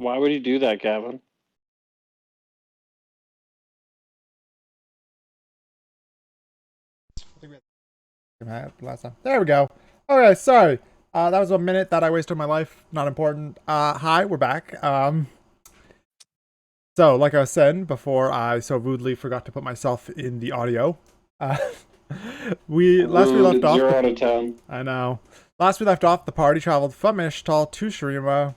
Why would you do that, Gavin? Last time. There we go. Okay, sorry. That was a minute that I wasted my life. Not important. Hi, we're back. So like I was saying before, I so rudely forgot to put myself in the audio. Uh, we last we left Rude, off. 0 out of 10. I know. Last we left off, the party traveled from Ishtal to Shurima.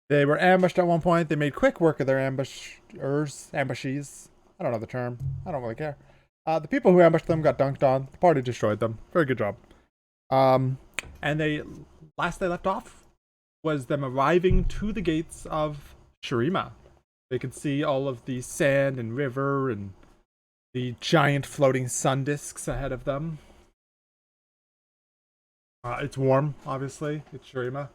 They were ambushed at one point. They made quick work of their ambushees. I don't know the term. I don't really care. The people who ambushed them got dunked on. The party destroyed them. Very good job. Um, and last they left off was them arriving to the gates of Shurima. They could see all of the sand and river and the giant floating sun disks ahead of them. It's warm, obviously. It's Shurima.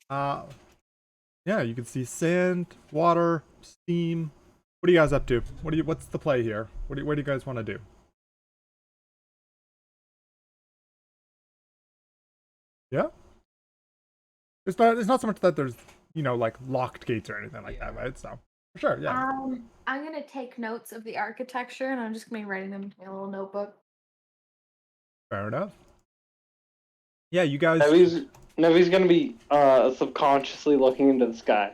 Yeah, you can see sand, water, steam. What are you guys up to? What's the play here? What do you guys want to do? Yeah? It's not so much that there's, like locked gates or anything like that, right? So, for sure, yeah. I'm gonna take notes of the architecture, and I'm just gonna be writing them into my little notebook. Fair enough. Yeah, you guys. Nevy's gonna be subconsciously looking into the sky.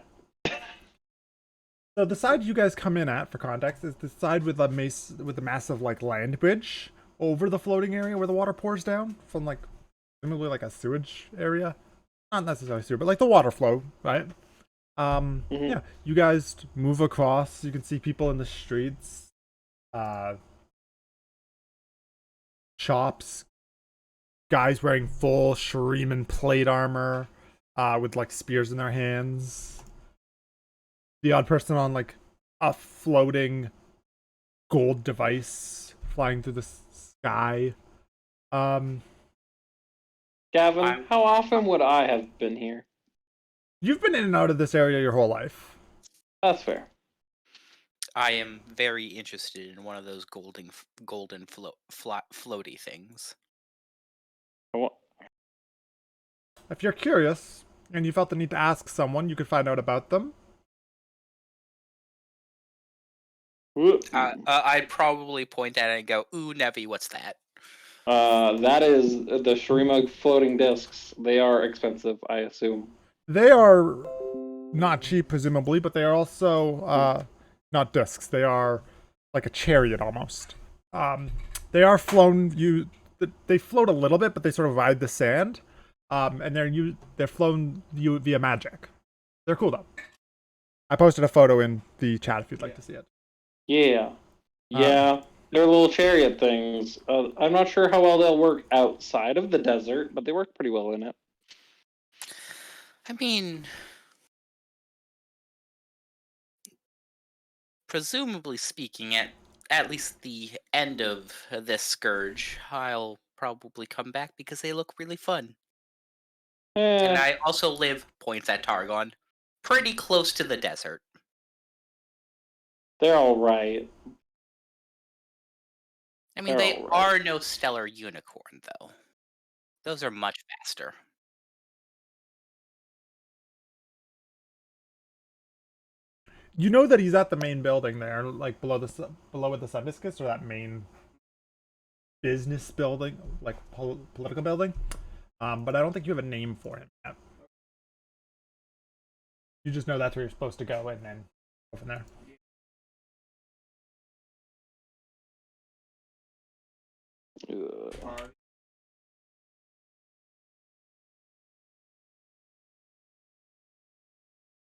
So the side you guys come in at, for context, is the side with a massive like land bridge over the floating area where the water pours down from like similarly like a sewage area. Not necessarily sewer, but like the water flow, right? Yeah, you guys move across. You can see people in the streets, shops, guys wearing full Shuriman plate armor, with like spears in their hands. The odd person on like a floating gold device flying through the sky. Gavin, how often would I have been here? You've been in and out of this area your whole life. That's fair. I am very interested in one of those golden floaty things. If you're curious and you felt the need to ask someone, you could find out about them. I'd probably point at it and go, "Ooh, Nevi, what's that?" That is the Shurima floating discs. They are expensive, I assume. They are not cheap, presumably, but they are also not discs. They are like a chariot almost. They are flown. They float a little bit, but they sort of ride the sand. And they're flown via magic. They're cool though. I posted a photo in the chat if you'd like to see it. Yeah. They're little chariot things. I'm not sure how well they'll work outside of the desert, but they work pretty well in it. I mean, presumably speaking, at least the end of this scourge, I'll probably come back because they look really fun. And I also live, points at Targon, pretty close to the desert. They're alright. I mean, they are no stellar unicorn, though. Those are much faster. You know that he's at the main building there, like below with the sun discus, or that main business building, like political building. But I don't think you have a name for him yet. You just know that's where you're supposed to go and then go from there.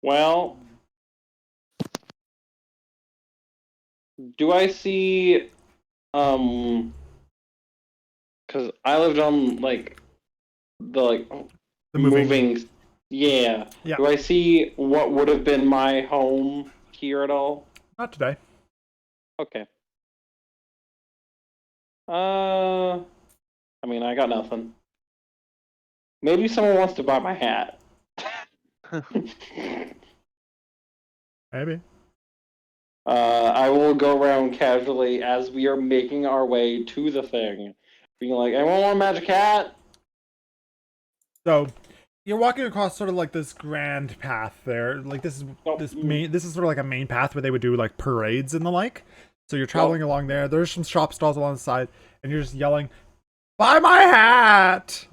Well, do I see because I lived on like the moving. Yeah. Do I see what would have been my home here at all? Not today. Okay. I mean, I got nothing. Maybe someone wants to buy my hat. Maybe. I will go around casually as we are making our way to the thing, being like, "Anyone want a magic hat?" So, You're walking across sort of like this grand path there. Like this is sort of like a main path where they would do like parades and the like. So you're traveling along there. There's some shop stalls along the side, and you're just yelling, "Buy my hat!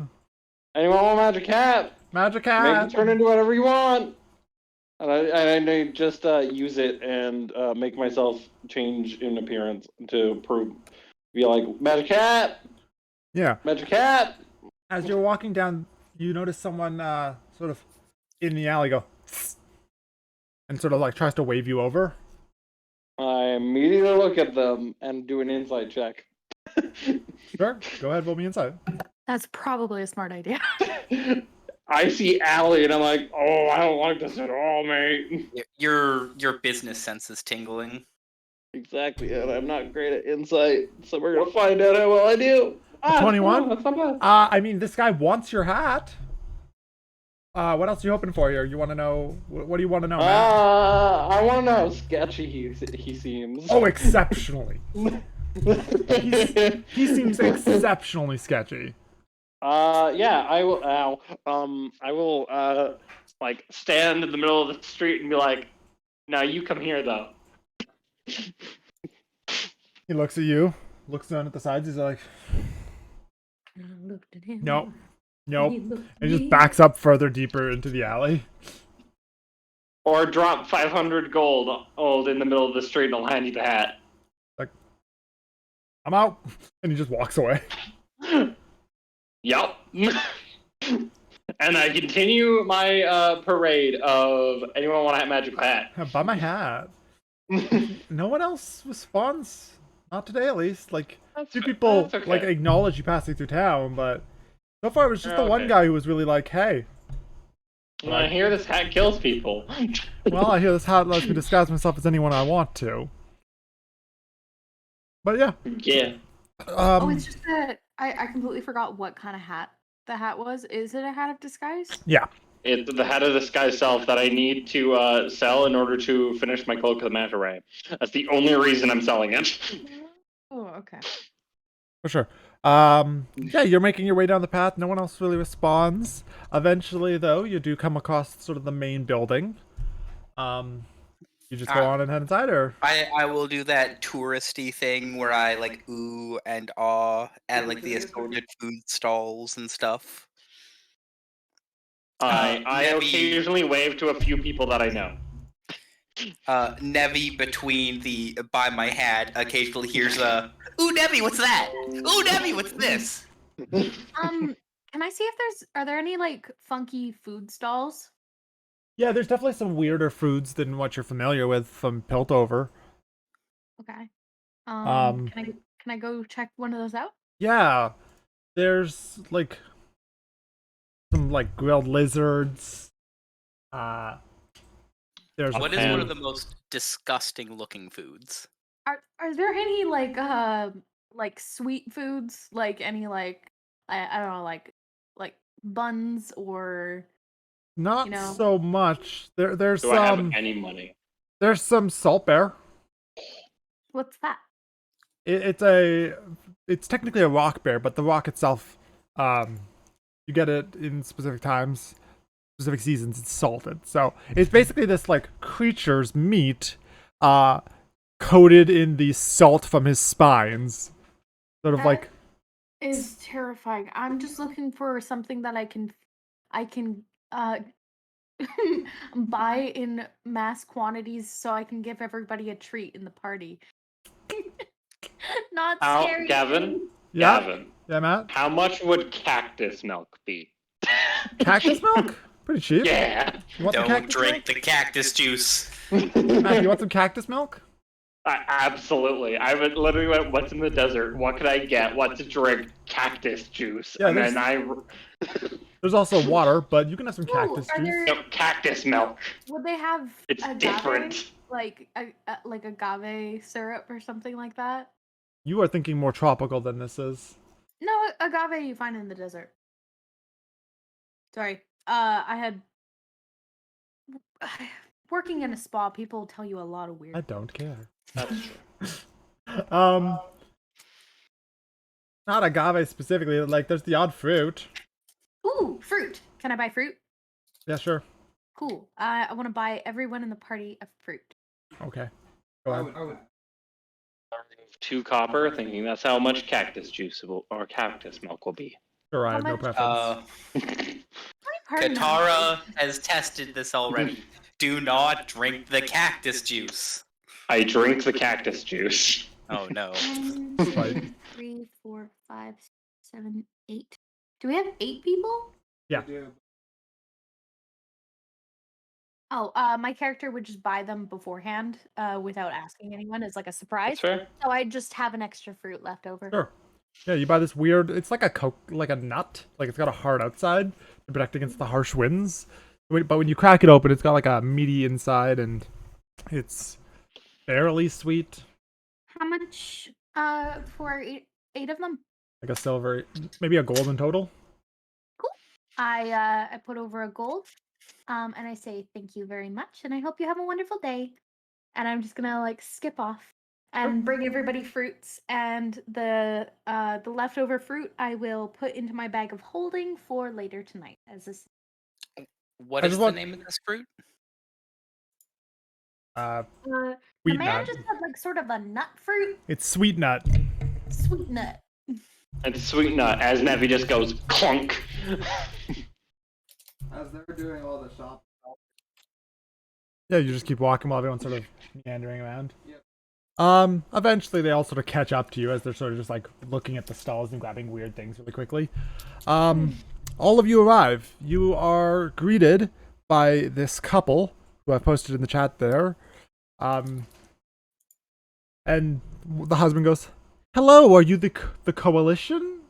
Anyone want magic hat? Magic Make hat!" it turn into whatever you want. And I just use it and make myself change in appearance to be like, magic hat! Yeah. Magic hat! As you're walking down, you notice someone sort of in the alley go, and sort of like tries to wave you over. I immediately look at them and do an insight check. Sure, go ahead, roll me inside. That's probably a smart idea. I see Allie and I'm like, oh, I don't like this at all, mate. Your business sense is tingling. Exactly, and I'm not great at insight, so we're gonna find out how well I do. 21? That's not bad. I mean, this guy wants your hat. What else are you hoping for here? You want to know? What do you want to know, man? I want to know how sketchy he seems. Oh, exceptionally. He seems exceptionally sketchy. Yeah, I will. I will. Like stand in the middle of the street and be like, "Now you come here, though." He looks at you, looks down at the sides. He's like, I looked at him. "Nope, nope," He looked at and just me. backs up further deeper into the alley. Or drop 500 gold in the middle of the street and I'll hand you the hat. I'm out, and he just walks away. Yup. And I continue my parade of anyone want a magical hat. Buy my hat. No one else responds. Not today, at least. Like, two people that's okay. like acknowledge you passing through town, but so far it was just the one Okay. guy who was really like, "Hey, I hear this hat kills people. well, I hear this hat lets me disguise myself as anyone I want to." But yeah, Yeah. Oh, it's just that I completely forgot what kind of hat the hat was. Is it a hat of disguise? yeah. It's the hat of disguise self that I need to sell in order to finish my cloak of the manta ray. That's the only reason I'm selling it. Oh, okay. For sure. Yeah, you're making your way down the path. No one else really responds. Eventually, though, you do come across sort of the main building. You just go on and head inside, or I will do that touristy thing where I like ooh and ah at like the assorted food stalls and stuff. I Nevi- occasionally wave to a few people that I know. Nevi between the by my hat occasionally hears a ooh Nevi, what's that? Ooh Nevi, what's this? Can I see if are there any like funky food stalls? yeah, there's definitely some weirder foods than what you're familiar with from Piltover. Okay. Um, can I go check one of those out? Yeah, there's like some like grilled lizards. There's What is a one of the most disgusting looking foods? Are there any like sweet foods, like any like I don't know, like buns or not you know. so much. There's Do I have some any money? there's some salt bear. What's that? It's technically a rock bear, but the rock itself, you get it in specific times, specific seasons. It's salted, so it's basically this like creature's meat, coated in the salt from his spines, sort of like. Is terrifying. I'm just looking for something that I can buy in mass quantities so I can give everybody a treat in the party. Not scary. Gavin? Yeah, Gavin, yeah, Matt. how much would cactus milk be? Cactus milk, pretty cheap. Yeah. You want some Don't cactus drink milk? the cactus juice. Matt, you want some cactus milk? Absolutely. I would literally went, what's in the desert? What could I get? What to drink? Cactus juice. Yeah, and then There's also water, but you can have some Ooh, cactus are juice. there- Yep, cactus milk. Would they have It's agave, different. like agave syrup or something like that? You are thinking more tropical than this is. No, agave you find in the desert. Sorry. I had working in a spa, people tell you a lot of weird. I don't care. That's true. Not agave specifically. Like, there's the odd fruit. Ooh, fruit. Can I buy fruit? Yeah, sure. Cool. I want to buy everyone in the party a fruit. Okay. Go ahead. 2 copper, thinking that's how much cactus juice or cactus milk will be. Sure, I How have no much? preference. Party Katara has tested this already. Do not drink the cactus juice. I drink the cactus juice. Oh no. 1, Right. 2, 3, 4, 5, 7, 8. Do we have 8 people? Yeah. Oh, my character would just buy them beforehand, without asking anyone as like a surprise. That's fair. So I just have an extra fruit left over. Sure. Yeah, you buy this weird. It's like a nut. Like it's got a hard outside to protect against the harsh winds. But when you crack it open, it's got like a meaty inside, and it's fairly sweet. How much? For 8 of them? Like a silver, maybe a gold in total. Cool. I put over a gold, and I say thank you very much, and I hope you have a wonderful day. And I'm just gonna like skip off and bring everybody fruits, and the leftover fruit I will put into my bag of holding for later tonight. As this, What I is just the want- name of this fruit? the Sweet man nut. just had like sort of a nut fruit, It's sweet nut. sweet nut. And sweet nut, as Nevi just goes clunk. As they're doing all the shop. Yeah, you just keep walking while everyone's sort of meandering around. Yep. Eventually they all sort of catch up to you as they're sort of just like looking at the stalls and grabbing weird things really quickly. All of you arrive. You are greeted by this couple who I've posted in the chat there. And the husband goes, "Hello, are you the coalition?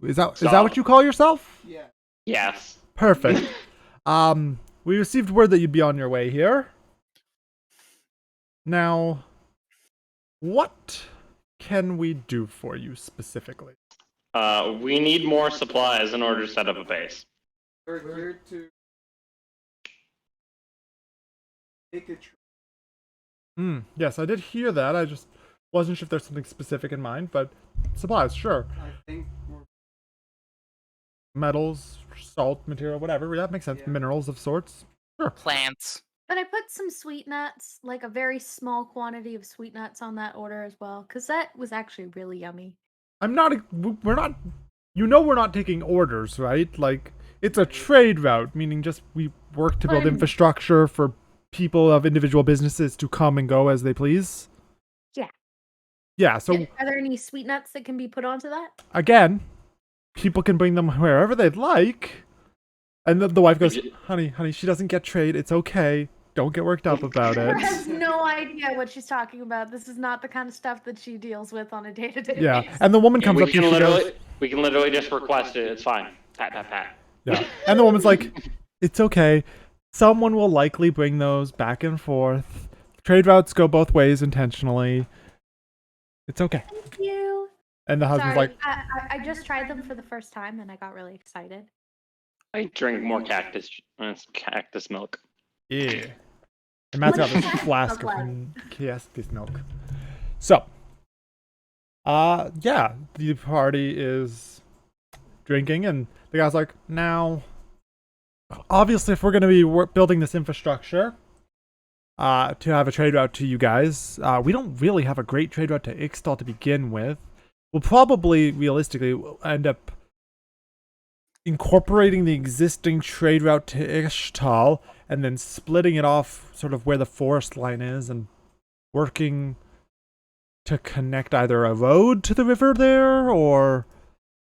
Is that what you call yourself?" Yeah. Yes. Perfect. We received word that you'd be on your way here. Now, what can we do for you specifically? We need more supplies in order to set up a base. We're here to take a trip. Yes, I did hear that. I just wasn't sure if there's something specific in mind, but supplies, sure. I think we're Metals, salt, material, whatever. That makes sense. Yeah. Minerals of sorts. Sure. Plants. But I put some sweet nuts, like a very small quantity of sweet nuts on that order as well, because that was actually really yummy. We're not, we're not taking orders, right? Like, it's a trade route, meaning just we work to build Fine. infrastructure for people of individual businesses to come and go as they please. Yeah. Yeah, so Are there any sweet nuts that can be put onto that? again, people can bring them wherever they'd like. And the wife goes, honey, she doesn't get trade. It's okay. Don't get worked up about She it. has no idea what she's talking about. This is not the kind of stuff that she deals with on a day-to-day Yeah, basis. and the woman comes we up to can you. She literally, goes, we can literally just request it. It's fine. Pat, pat, pat. yeah, and the woman's like, it's okay. Someone will likely bring those back and forth. Trade routes go both ways intentionally. It's okay. Thank you. And the husband's Sorry, like, I just tried them for the first time and I got really excited. I drink more cactus milk. yeah. And Matt's got this What's flask that of cactus milk. So, yeah, the party is drinking, and the guy's like, now, obviously, if we're going to be building this infrastructure to have a trade route to you guys, we don't really have a great trade route to Ixtal to begin with. We'll probably, realistically, end up incorporating the existing trade route to Ixtal and then splitting it off sort of where the forest line is and working to connect either a road to the river there or...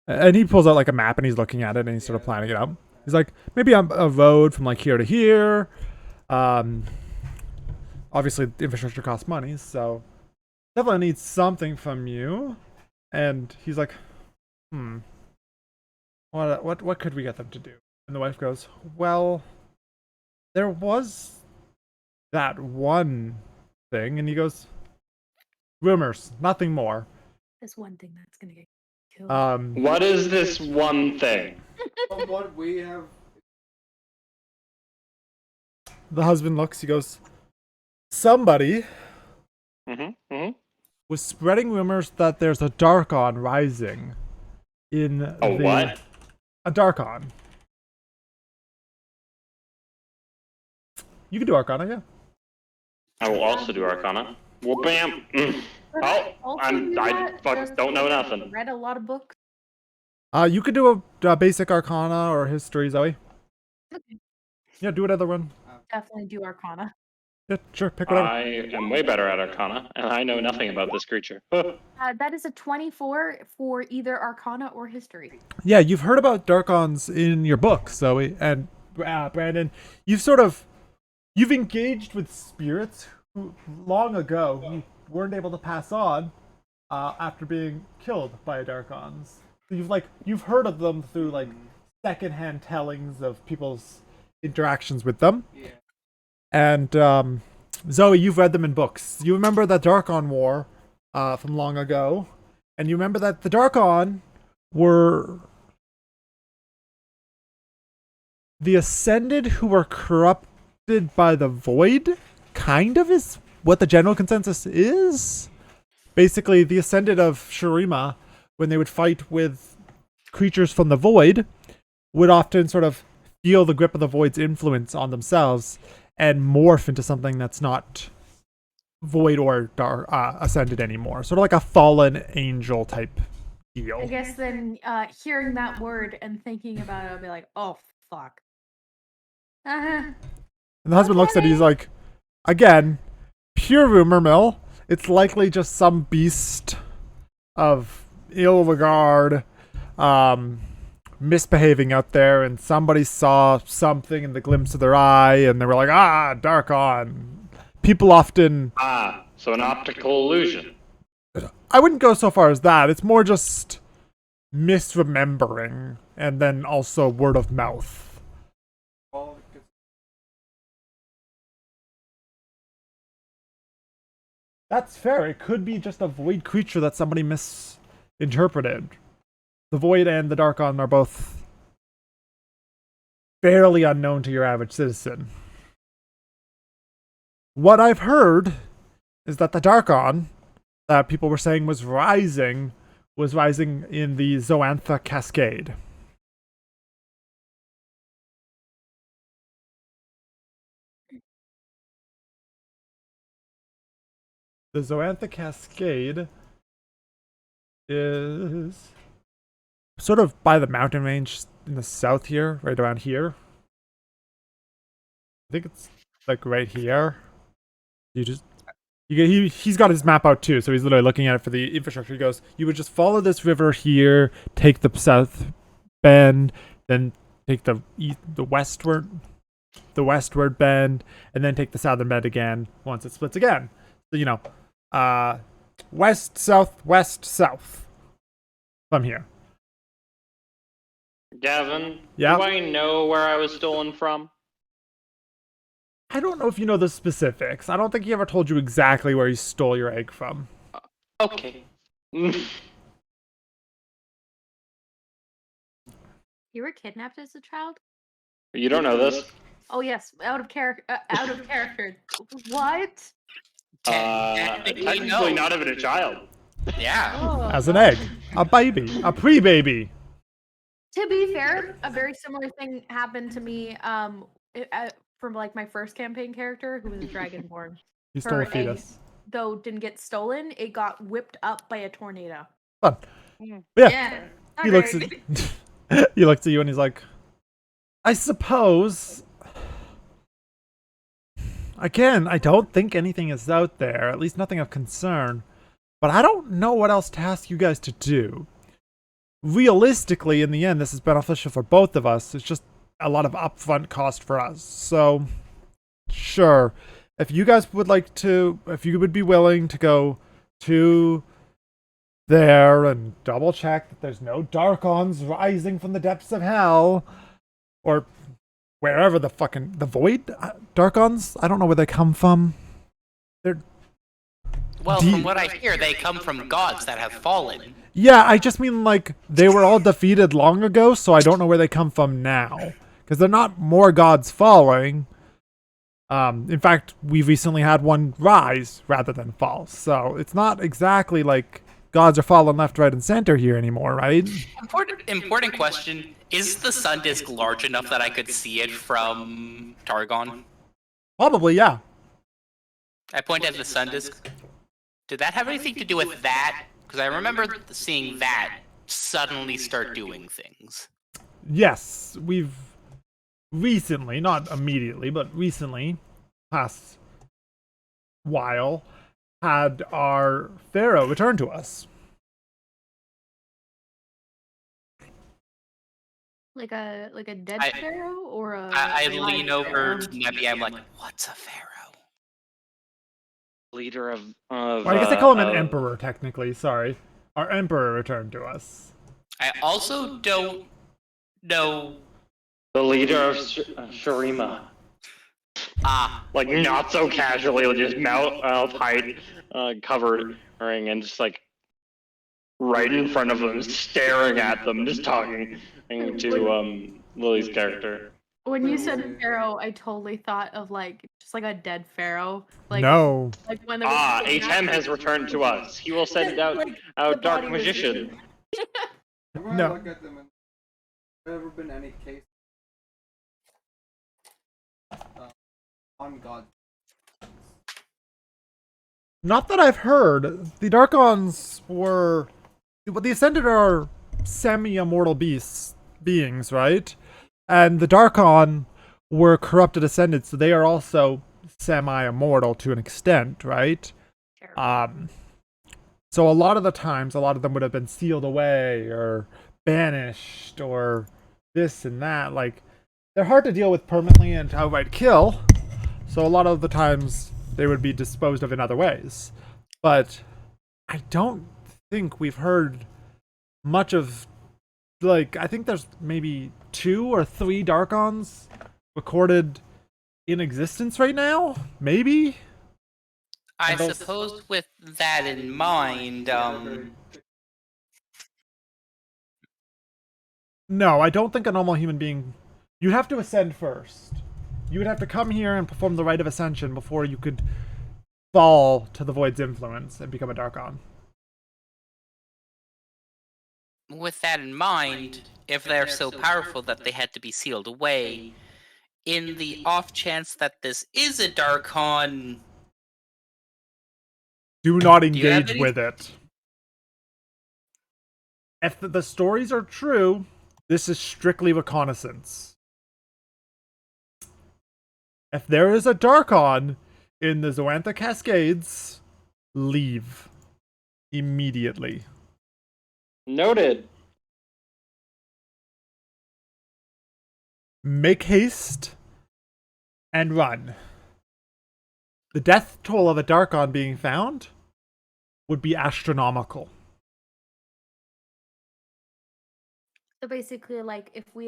And he pulls out like a map and he's looking at it and he's sort of planning it out. He's like, maybe a road from like here to here. Obviously, infrastructure costs money, so definitely needs something from you. And he's like, what could we get them to do? And the wife goes, well, there was that one thing. And he goes, rumors, nothing more. There's one thing that's gonna get killed. What is this one thing? From what we have, The husband looks, he goes, somebody was spreading rumors that there's a Darkon rising in A what? A Darkon. You can do Arcana, yeah. I will also do Arcana. Well, bam. But Oh, I fuck don't know nothing. Read a lot of books. You could do a basic Arcana or History, Zoe. Okay. Yeah, do another one. Definitely do Arcana. Yeah, sure, pick whatever. I am way better at Arcana, and I know nothing about this creature. That is a 24 for either Arcana or History. Yeah, you've heard about Darkons in your book, Zoe, and Brandon. You've engaged with spirits who long ago you weren't able to pass on after being killed by Darkons. So you've heard of them through like secondhand tellings of people's interactions with them. Yeah. And Zoe, you've read them in books. You remember the Darkon War from long ago, and you remember that the Darkon were the Ascended who were corrupted by the Void, kind of is what the general consensus is. Basically, the Ascended of Shurima, when they would fight with creatures from the Void, would often sort of feel the grip of the Void's influence on themselves and morph into something that's not Void or Ascended anymore. Sort of like a fallen angel type deal. I guess then hearing that word and thinking about it, I'll be like, oh, fuck. And the husband looks at it, he's like, again, pure rumor mill. It's likely just some beast of ill regard misbehaving out there, and somebody saw something in the glimpse of their eye, and they were like, Darkon. People often... So an optical illusion. I wouldn't go so far as that. It's more just misremembering, and then also word of mouth. That's fair. It could be just a Void creature that somebody misinterpreted. The Void and the Darkon are both fairly unknown to your average citizen. What I've heard is that the Darkon that people were saying was rising in the Zoantha Cascade. The Zoantha Cascade is sort of by the mountain range in the south here, right around here. I think it's like right here. He's got his map out too, so he's literally looking at it for the infrastructure. He goes, you would just follow this river here, take the south bend, then take the westward bend, and then take the southern bend again once it splits again. So, west, south, west, south. From here. Gavin, Yeah? do I know where I was stolen from? I don't know if you know the specifics. I don't think he ever told you exactly where he stole your egg from. Okay. You were kidnapped as a child? You don't know this? Oh yes, out of character. What? Technically not even a child. Yeah. Oh, As an egg. A baby. A pre-baby. To be fair, a very similar thing happened to me from like my first campaign character who was a dragonborn. He stole a Her fetus. egg, though didn't get stolen, it got whipped up by a tornado. Fun. Yeah. Yeah. Not He looks great. at he looks at you and he's like, I suppose. Again, I don't think anything is out there, at least nothing of concern. But I don't know what else to ask you guys to do. Realistically, in the end, this is beneficial for both of us. It's just a lot of upfront cost for us. So, sure. If you guys would like to, if you would be willing to go to there and double check that there's no Darkons rising from the depths of hell, or wherever the Void Darkons, I don't know where they come from. Well, from what I hear, they come from gods that have fallen. Yeah, I just mean like they were all defeated long ago, so I don't know where they come from now. Because they're not more gods falling. In fact, we recently had one rise rather than fall. So it's not exactly like gods are falling left, right, and center here anymore, right? Important question. Is the sun disk large enough that I could see it from Targon? Probably, yeah. I point at the sun disk. Did that have anything to do with that? Because I remember seeing that suddenly start doing things. Yes, we've recently, not immediately, but recently, past while, had our pharaoh return to us. Like a dead I- pharaoh or a I live lean over pharaoh? to Nebby. I'm like, what's a pharaoh? Leader of Well, I guess they call him an emperor, technically. Sorry. Our emperor returned to us. I also don't know. the leader of Shurima. Ah, Like not so casually, just mouth height, covered, and just like right in front of them, staring at them, just talking to Lily's character. When you said pharaoh, I totally thought of like just like a dead pharaoh. Like No. like when HM has returned to us. He will send out Like, our the dark body was magician. Whenever No. I look at them, and there's never been any case on God. Not that I've heard. The Darkons were... The Ascended are semi-immortal beings, right? And the Darkon were corrupted Ascended, so they are also semi-immortal to an extent, right? So a lot of the times, a lot of them would have been sealed away or banished or this and that. Like, they're hard to deal with permanently and outright kill. So a lot of the times they would be disposed of in other ways. But I don't think we've heard much of, like, I think there's maybe 2 or 3 Darkons recorded in existence right now? Maybe? I suppose with that in mind, No, I don't think a normal human being... You'd have to ascend first. You would have to come here and perform the rite of ascension before you could fall to the Void's influence and become a Darkon. with that in mind, if they're so powerful that they had to be sealed away, in the off chance that this is a Darkon, Do not you have engage any- with it. If the stories are true, this is strictly reconnaissance. If there is a Darkon in the Zoantha Cascades, leave. Immediately. Noted. Make haste and run. The death toll of a Darkon being found would be astronomical. So basically, like if we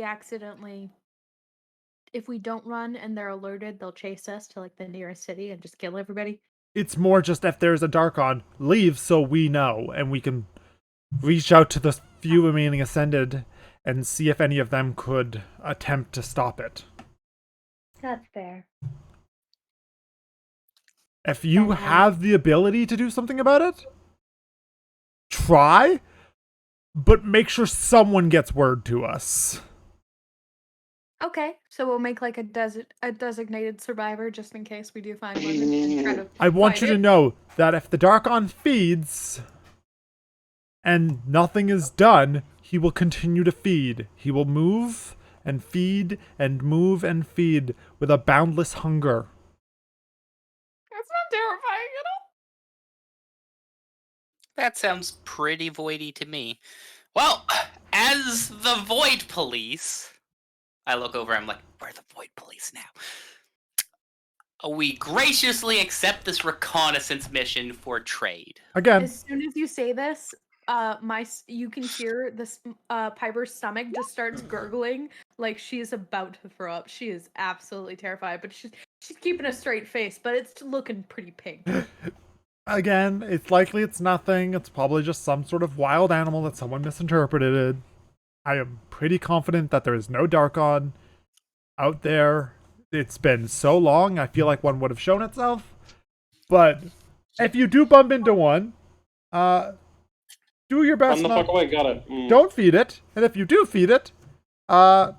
don't run and they're alerted, they'll chase us to like the nearest city and just kill everybody. It's more just if there's a Darkon, leave so we know and we can reach out to the few remaining Ascended and see if any of them could attempt to stop it. That's fair. If you have the ability to do something about it, try, but make sure someone gets word to us. Okay, so we'll make like a designated survivor just in case we do find one and try to. I want fight you to it. know that if the Darkon feeds and nothing is done, he will continue to feed. He will move and feed and move and feed with a boundless hunger. That's not terrifying at all. that sounds pretty voidy to me. Well, as the Void Police, I look over, I'm like, we're the Void Police now. We graciously accept this reconnaissance mission for trade. Again, As soon as you say this, you can hear this Piper's stomach just starts gurgling like she's about to throw up. She is absolutely terrified, but she's keeping a straight face, but it's looking pretty pink. again, it's likely it's nothing. It's probably just some sort of wild animal that someone misinterpreted. I am pretty confident that there is no Darkon out there. It's been so long, I feel like one would have shown itself. But if you do bump into one, do your best Run the not... fuck away, got it. Don't feed it. And if you do feed it, we're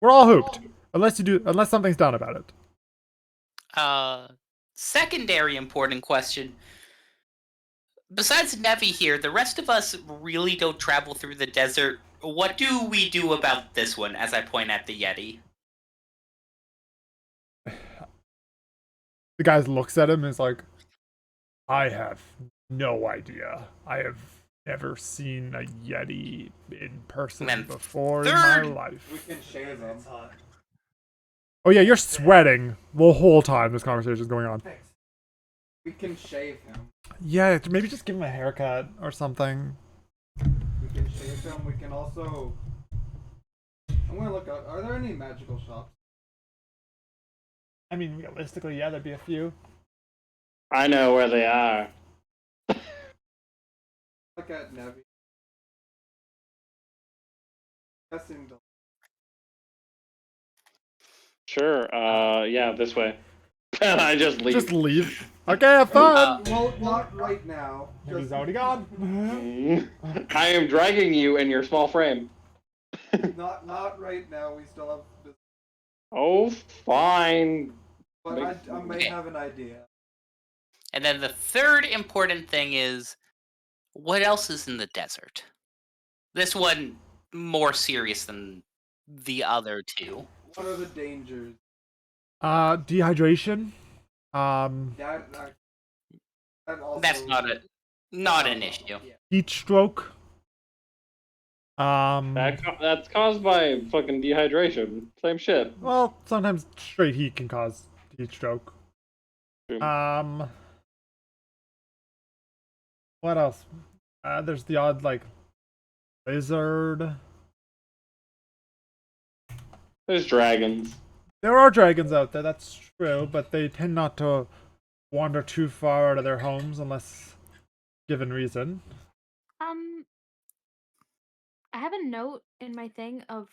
all hooped. Unless something's done about it. Secondary important question. Besides Nevi here, the rest of us really don't travel through the desert. What do we do about this one, as I point at the Yeti? The guy looks at him and is like, I have no idea. I have never seen a Yeti in person And then before in my third- life. We can shave him. Oh yeah, you're sweating the whole time this conversation is going on. We can shave him. Yeah, maybe just give him a haircut or something. We can shave him. We can also. I'm gonna look up. Are there any magical shops? I mean, realistically, yeah, there'd be a few. I know where they are. Look at Nevi. Guessing the. Sure. Yeah, this way. And I just leave. Just leave. Okay, have fun. Well, not right now. He's Just already gone. I am dragging you in your small frame. not right now. We still have. This, Oh, fine. but I may have an idea. And then the third important thing is, what else is in the desert? This one more serious than the other two. What are the dangers? Dehydration. That also. That's not an issue. Yeah. Heat stroke. That's caused by fucking dehydration. Same shit. Well, sometimes straight heat can cause heat stroke. True. What else? There's the odd, like, lizard. There's dragons. There are dragons out there, that's true, but they tend not to wander too far out of their homes unless given reason. I have a note in my thing of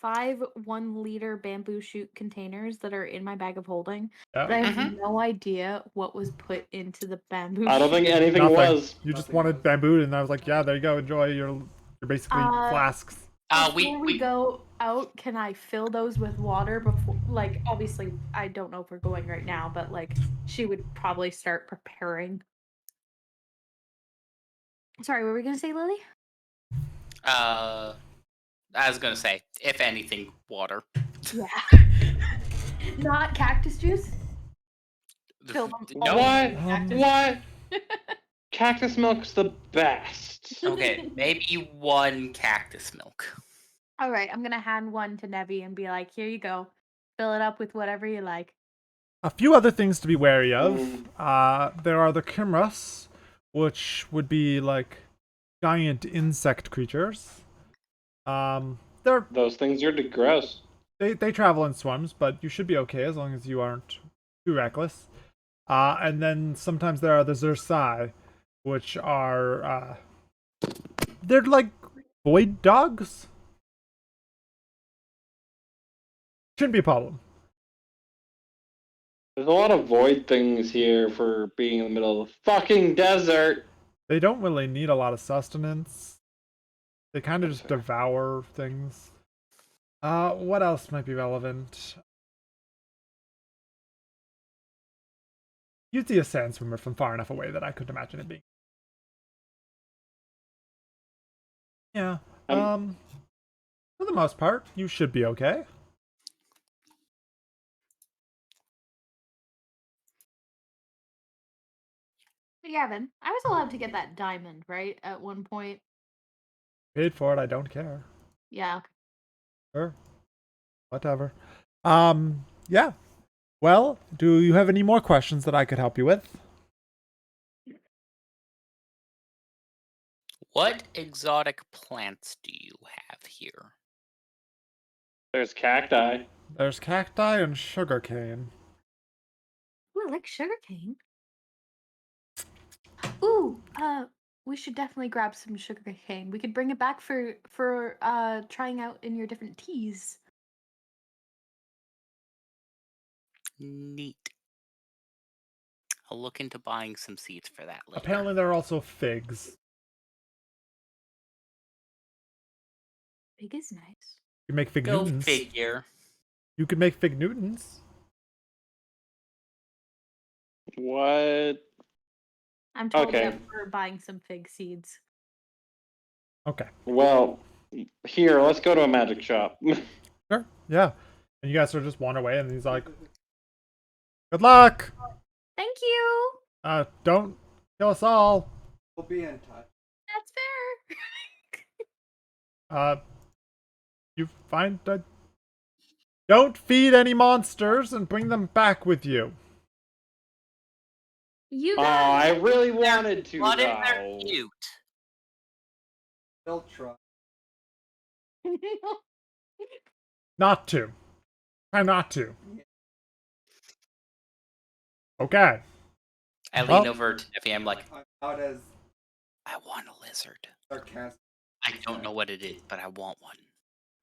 5 1-liter bamboo shoot containers that are in my bag of holding. Yeah. But I have no idea what was put into the bamboo. I don't think chute. anything Nothing. was. You just Nothing wanted was. bamboo, and I was like, yeah, there you go, enjoy your basically flasks. Before we go out, can I fill those with water before? Like, obviously, I don't know if we're going right now, but like, she would probably start preparing. Sorry, what were we gonna say, Lily? I was gonna say, if anything, water. Yeah. Not cactus juice. Fill them No. all What? with cactus. What? Cactus milk's the best. Okay, maybe 1 cactus milk. All right, I'm gonna hand one to Nevi and be like, "Here you go. Fill it up with whatever you like." A few other things to be wary of. Mm. There are the Chimras, which would be like giant insect creatures. Those things are gross. They travel in swarms, but you should be okay as long as you aren't too reckless. And then sometimes there are the Zursai, which are they're like void dogs. Shouldn't be a problem. There's a lot of void things here for being in the middle of the fucking desert. They don't really need a lot of sustenance. They kind of just devour things. What else might be relevant? You'd see a sand swimmer from far enough away that I could imagine it being. Yeah. For the most part, you should be okay. Gavin, I was allowed to get that diamond, right? At one point. Paid for it, I don't care. Yeah. Okay. Sure. Whatever. Yeah. Well, do you have any more questions that I could help you with? What exotic plants do you have here? There's cacti. There's cacti and sugarcane. Ooh, I like sugarcane. Ooh, we should definitely grab some sugarcane. We could bring it back for trying out in your different teas. Neat. I'll look into buying some seeds for that later. Apparently there are also figs. Fig is nice. You make fig Go Newtons. figure. You could make fig Newtons. What? I'm totally Okay. up for buying some fig seeds. Okay. Well, here, let's go to a magic shop. Sure. Yeah. And you guys sort of just wander away, and he's like, "Good luck. Thank you. Don't kill us all. We'll be in touch. That's fair. You find don't feed any monsters and bring them back with you." You Oh, I guys. really wanted to, What if they're though. cute? They'll try. Not to. Try not to. Okay. I Well- lean over to Neffy. I'm like, I'm out as I want a lizard. sarcastic. I don't know what it is, but I want one.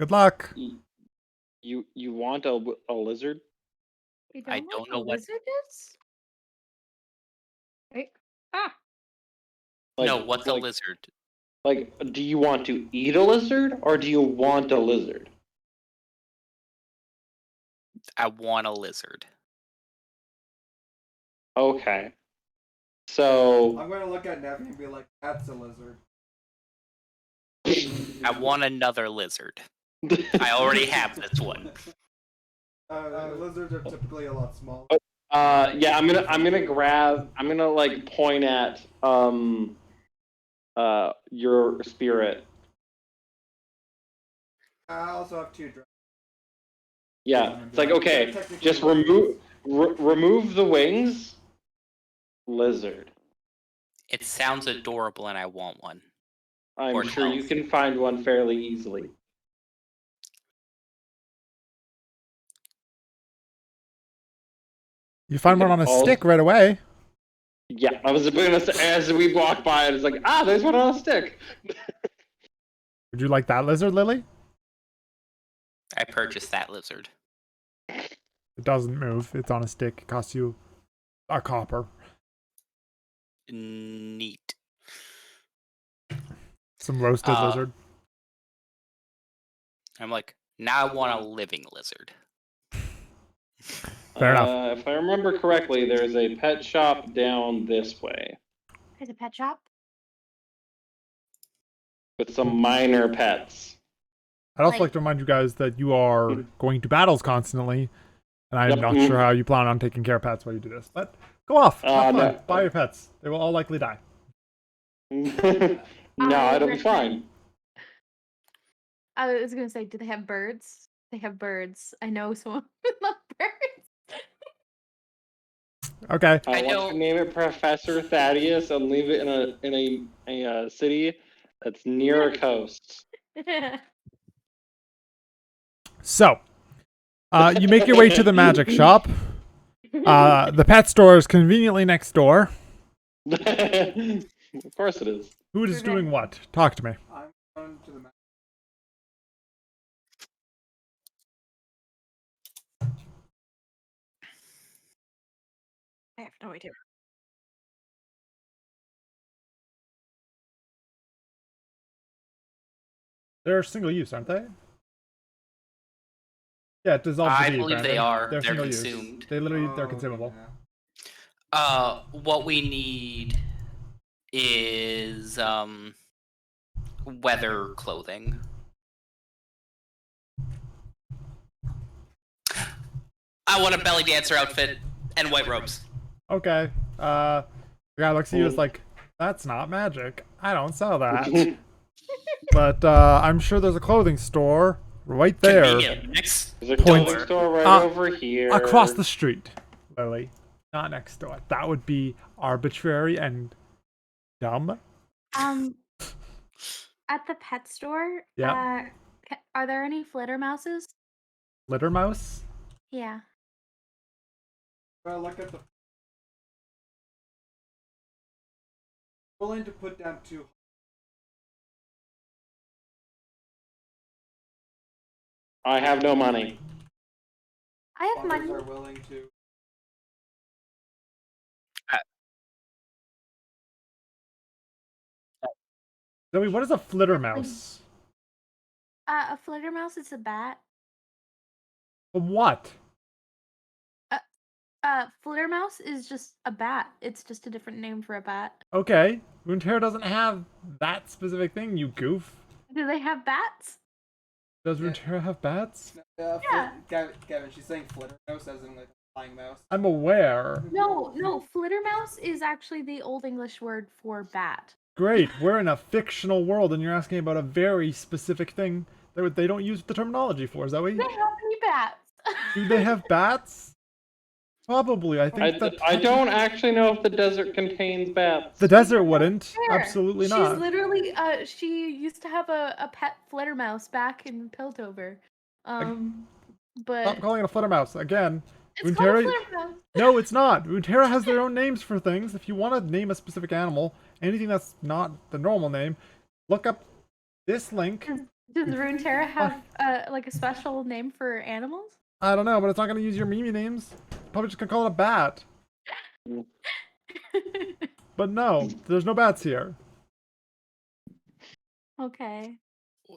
Good luck. You want a lizard? You I know don't what know a what- lizard is? Right. Ah. No, what's a like, lizard? Like, do you want to eat a lizard or do you want a lizard? I want a lizard. Okay. So I'm gonna look at Nevi and be like, "That's a lizard." I want another lizard. I already have this one. Lizards are typically a lot smaller. yeah, I'm gonna like point at your spirit. I also have 2 dragons. Yeah, it's like, okay, just remove the wings. Lizard. It sounds adorable and I want one. I'm Or sure you health. can find one fairly easily. You find one on a stick right away. Yeah, I was gonna say, as we walk by, it's like, there's one on a stick. Would you like that lizard, Lily? I purchased that lizard. It doesn't move. It's on a stick. It costs you a copper. Neat. Some roasted lizard. I'm like, now I want a living lizard. Fair enough. If I remember correctly, there's a pet shop down this way There's a pet shop. with some minor pets. I'd also like to remind you guys that you are going to battles constantly, and I'm Yep. not sure how you plan on taking care of pets while you do this. But go off. Have fun. No. Buy your pets. They will all likely die. No, it'll be fine. I was gonna say, do they have birds? They have birds. I know someone with birds. Okay. I Want know- to name it Professor Thaddeus and leave it in a city that's near a coast. So, you make your way to the magic shop. The pet store is conveniently next door. Of course it is. Who is doing what? Talk to me. I'm going to the map. I have no idea. They're single use, aren't they? Yeah, it dissolves I the bead, believe they Brandon. are. They're single use. consumed. They're Oh, consumable. yeah. What we need is weather clothing. I want a belly dancer outfit and white robes. Okay. The guy looks at you as like, that's not magic. I don't sell that. But I'm sure there's a clothing store right there. Convenient. Next There's a Point. clothing store right over here. Across the street, Lily. Not next door. That would be arbitrary and dumb. At the pet store. Yeah. Are there any flitter mouses? Litter mouse? Yeah. Well, look at the. Willing to put down 2. I have no money. I have Others money. are willing to. Zoe, what is a flitter mouse? A flitter mouse is a bat. From what? Flittermouse is just a bat. It's just a different name for a bat. Okay, Runeterra doesn't have that specific thing, you goof. Do they have bats? Does Yeah. Runeterra have bats? Yeah. Gavin, she's saying flittermouse as in like a flying mouse. I'm aware. No, Flittermouse is actually the Old English word for bat. Great, we're in a fictional world and you're asking about a very specific thing that they don't use the terminology for, is that what They you... have any bats? Do they have bats? Probably, I think that... I don't actually know if the desert contains bats. The desert wouldn't. Fair. Absolutely She's not. literally she used to have a pet flittermouse back in Piltover. But Stop calling it a flittermouse. Again, it's called a Runeterra... flittermouse. No, it's not. Runeterra has their own names for things. If you want to name a specific animal, anything that's not the normal name, look up this link. Does Runeterra have like a special name for animals? I don't know, but it's not going to use your Mimi names. It's probably just going to call it a bat. But no, there's no bats here. Okay.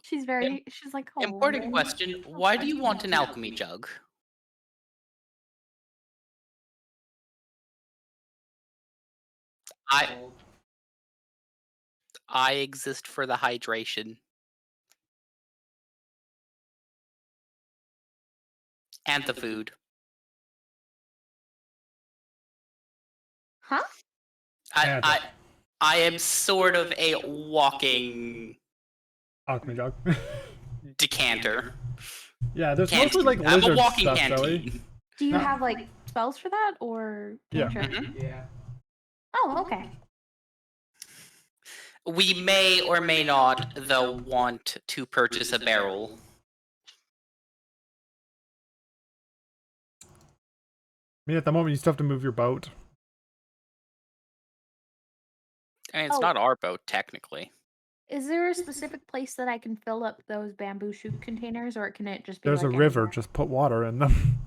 She's like, oh, Important question. Why do you want an alchemy jug? I exist for the hydration. And the food. Huh? I am sort of a walking Alchemy jug. decanter. Yeah, there's Canteen. mostly like I'm lizard a walking stuff, canteen. Zoe. Do you No. have like spells for that or Yeah. cantrips? Yeah. Oh, okay. We may or may not, though, want to purchase a barrel. I mean, at the moment, you still have to move your boat. I mean, it's Oh. not our boat, technically. Is there a specific place that I can fill up those bamboo shoot containers, or can it just be There's like a river, anywhere? just put water in them.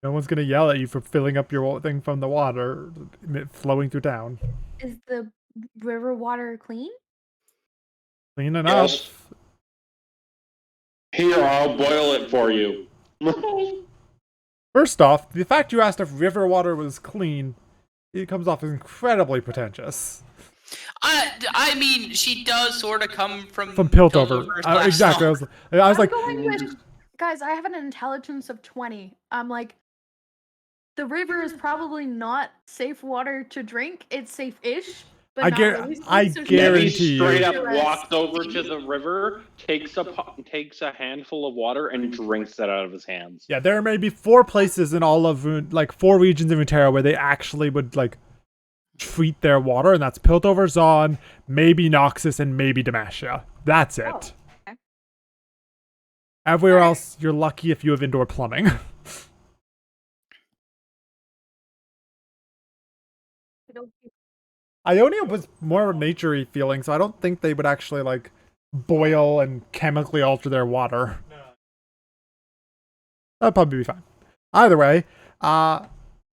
No one's gonna yell at you for filling up your thing from the water flowing through town. Is the river water clean? Clean enough. Yes. Here, I'll boil it for you. Okay. First off, the fact you asked if river water was clean, it comes off as incredibly pretentious. I mean, she does sort of come from Piltover. / Exactly. I was I'm like, going with, guys, I have an intelligence of 20. I'm like, the river is probably not safe water to drink. It's safe-ish, but not really safe, I so she- guarantee Debbie straight you. up walks over to the river, takes a handful of water, and drinks it out of his hands. Yeah, there may be 4 places in all of 4 regions in Runeterra where they actually would like treat their water, and that's Piltover, Zon, maybe Noxus, and maybe Demacia. That's it. Oh, okay. Everywhere else, you're lucky if you have indoor plumbing. Ionia was more nature-y feeling, so I don't think they would actually like boil and chemically alter their water. No. That'd probably be fine. Either way,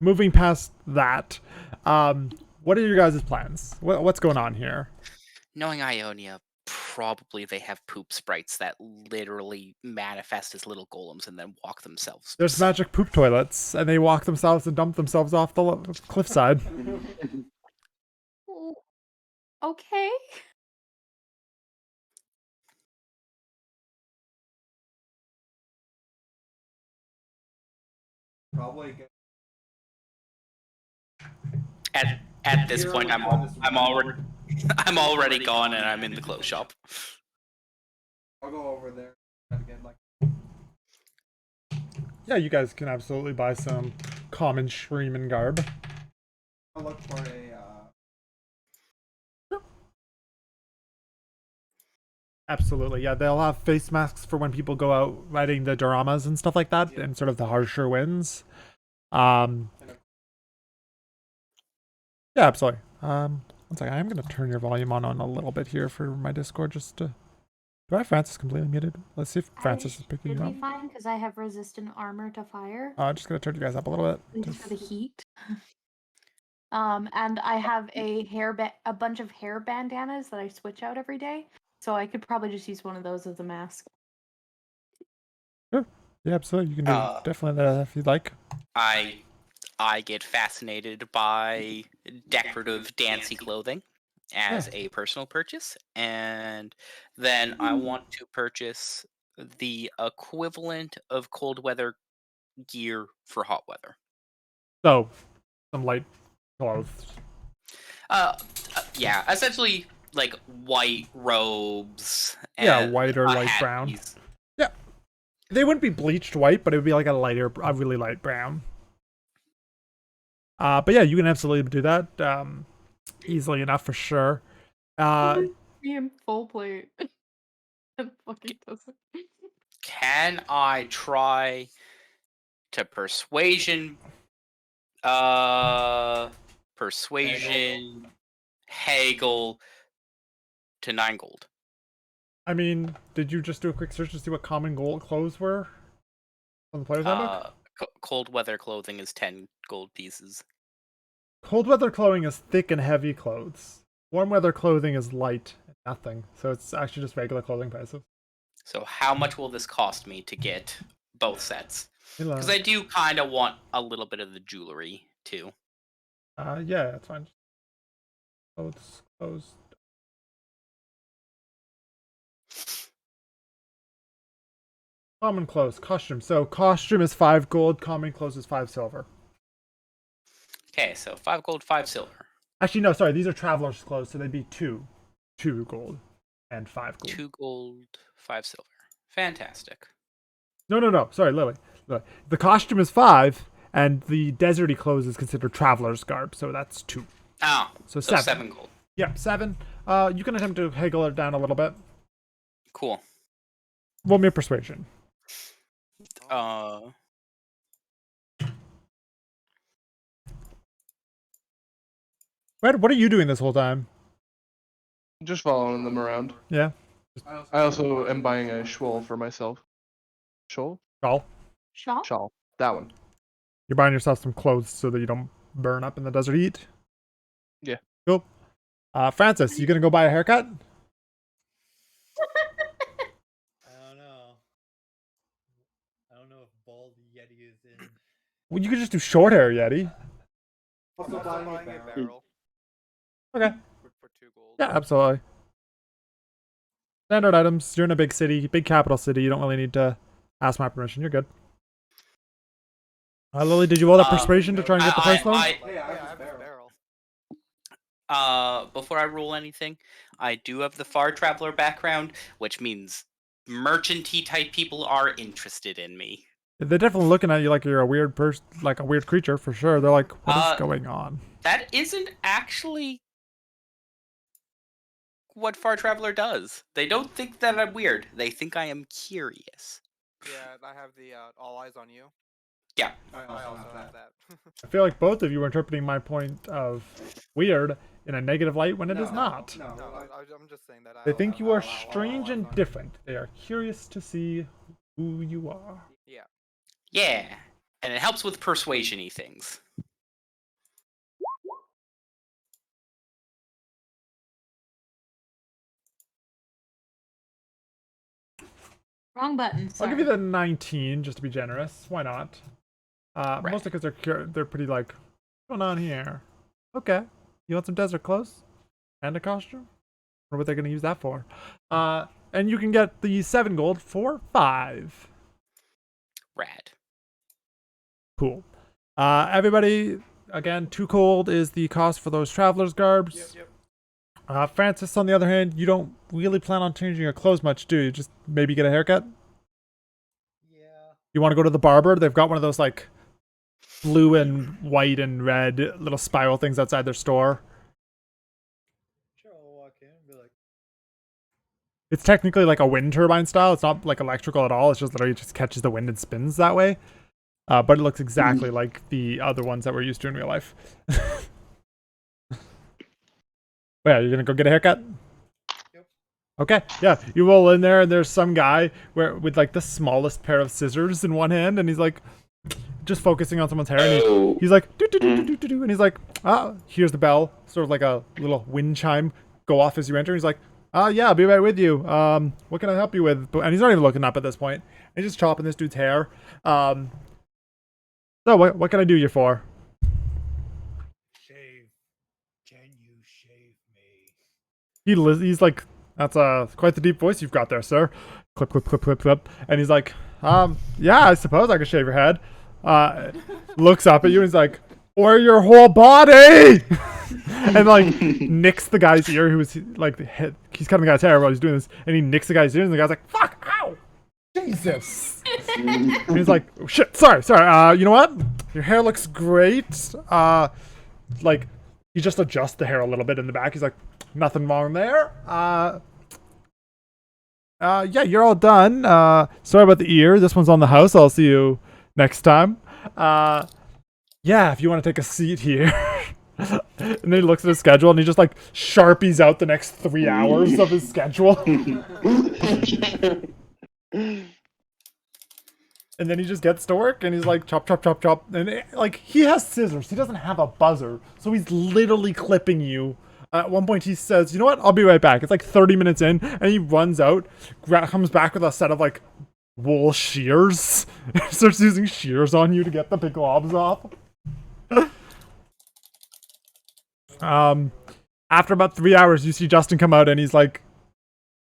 moving past that, what are your guys' plans? What's going on here? Knowing Ionia, probably they have poop sprites that literally manifest as little golems and then walk themselves. There's magic poop toilets, and they walk themselves and dump themselves off the cliffside. Oh, okay. Probably get At this point, I'm already gone and I'm in the clothes shop. I'll go over there and get like Yeah, you guys can absolutely buy some common Shreeman garb. I'll look for a Absolutely, yeah. They'll have face masks for when people go out riding the dioramas and stuff like that, and sort of the harsher winds. Yeah, absolutely. One second, I'm gonna turn your volume on a little bit here for my Discord just to... Do I have Francis completely muted? Let's see if Francis is picking you Should up. be fine because I have resistant armor to fire. Just gonna turn you guys up a little bit. At least for the heat. And I have a bunch of hair bandanas that I switch out every day, so I could probably just use one of those as a mask. Yeah, Yeah, absolutely. You can do definitely that if you'd like. I get fascinated by decorative dancy clothing as a personal purchase, and then I want to purchase the equivalent of cold weather gear for hot weather. So, some light clothes. Yeah, essentially like white robes. Yeah, And white or a light hat brown. piece. Yeah. They wouldn't be bleached white, but it would be like a really light brown. But yeah, you can absolutely do that. Easily enough for sure. Me in full plate. That fucking doesn't. Can I try to persuasion haggle to 9 gold? I mean, did you just do a quick search to see what common gold clothes were on the player's handbook? Cold weather clothing is 10 gold pieces. Cold weather clothing is thick and heavy clothes. Warm weather clothing is light and nothing. So it's actually just regular clothing prices. So how much will this cost me to get both sets? Because Because I do kind of want a little bit of the jewelry too. yeah, that's fine. Clothes. Common clothes, costume. So costume is 5 gold, common clothes is 5 silver. Okay, so 5 gold, 5 silver. Actually, no, sorry, these are traveler's clothes, so they'd be 2 gold and 5 gold. 2 gold, 5 silver. Fantastic. No, sorry, Lily. The costume is 5, and the deserty clothes is considered traveler's garb, so that's 2. Oh, So so 7. 7 gold. Yep, 7. You can attempt to haggle it down a little bit. Cool. Roll me a persuasion. What are you doing this whole time? Just following them around. Yeah. I also am buying a shawl for myself. Shawl? Shawl. Shaw? Shawl. That one. You're buying yourself some clothes so that you don't burn up in the desert heat? Yeah. Cool. Francis, you gonna go buy a haircut? I don't know if bald Yeti is in. Well, you could just do short hair, Yeti. Also buying a barrel Okay. for 2 gold. Yeah, absolutely. Standard items. You're in a big city, big capital city. You don't really need to ask my permission. You're good. Lily, did you roll that persuasion to try and get the price low? Hey, I have this barrel. Before I roll anything, I do have the far traveler background, which means merchanty type people are interested in me. They're definitely looking at you like you're a weird person, like a weird creature for sure. They're like, what is going on? That isn't actually what far traveler does. They don't think that I'm weird. They think I am curious. Yeah, I have the all eyes on you. Yeah. I also have that. I feel like both of you are interpreting my point of weird in a negative light when it is not. No, I'm just saying that. They think you are strange and different. They are curious to see who you are. Yeah. Yeah. And it helps with persuasion-y things. Wrong button. I'll Sorry. give you the 19 just to be generous. Why not? Right. Mostly because they're pretty like, what's going on here? Okay, you want some desert clothes and a costume? Wonder what they're gonna use that for. And you can get the 7 gold for 5. Rad. Cool. Everybody, again, 2 gold is the cost for those travelers' garbs. Yep. Francis, on the other hand, you don't really plan on changing your clothes much, do you? Just maybe get a haircut? Yeah. You want to go to the barber? They've got one of those, like, blue and white and red little spiral things outside their store. Sure, I'll walk in and be like, It's technically like a wind turbine style. It's not, like, electrical at all. It's just literally just catches the wind and spins that way. But it looks exactly like the other ones that we're used to in real life. Well, yeah, you're gonna go get a haircut? Yep. Okay, yeah. You roll in there, and there's some guy with like the smallest pair of scissors in one hand, and he's like just focusing on someone's hair, and he's like do do do do do do, and he's like, here's the bell, sort of like a little wind chime go off as you enter. He's like, Yeah, I'll be right with you. What can I help you with? And he's not even looking up at this point. He's just chopping this dude's hair. So what can I do you for? Shave. Can you shave me? He's like, that's quite the deep voice you've got there, sir. Clip, clip, clip, clip, clip. And he's like, yeah, I suppose I could shave your head. Looks up at you and he's like, or your whole body! And like nicks the guy's ear who was like he's cutting the guy's hair while he's doing this, and he nicks the guy's ear, and the guy's like, fuck, ow! Jesus! And he's like, oh, shit, sorry, you know what? Your hair looks great. Like, he just adjusts the hair a little bit in the back. He's like, nothing wrong there. Yeah, you're all done. Sorry about the ear. This one's on the house. I'll see you next time. Yeah, if you want to take a seat here. And then he looks at his schedule and he just like Sharpies out the next 3 hours of his schedule. And then he just gets to work and he's like chop, chop, chop, chop. And like he has scissors. He doesn't have a buzzer. So he's literally clipping you. At one point he says, you know what? I'll be right back. It's like 30 minutes in and he runs out, comes back with a set of like wool shears. Starts using shears on you to get the big globs off. After about 3 hours, you see Justin come out and he's like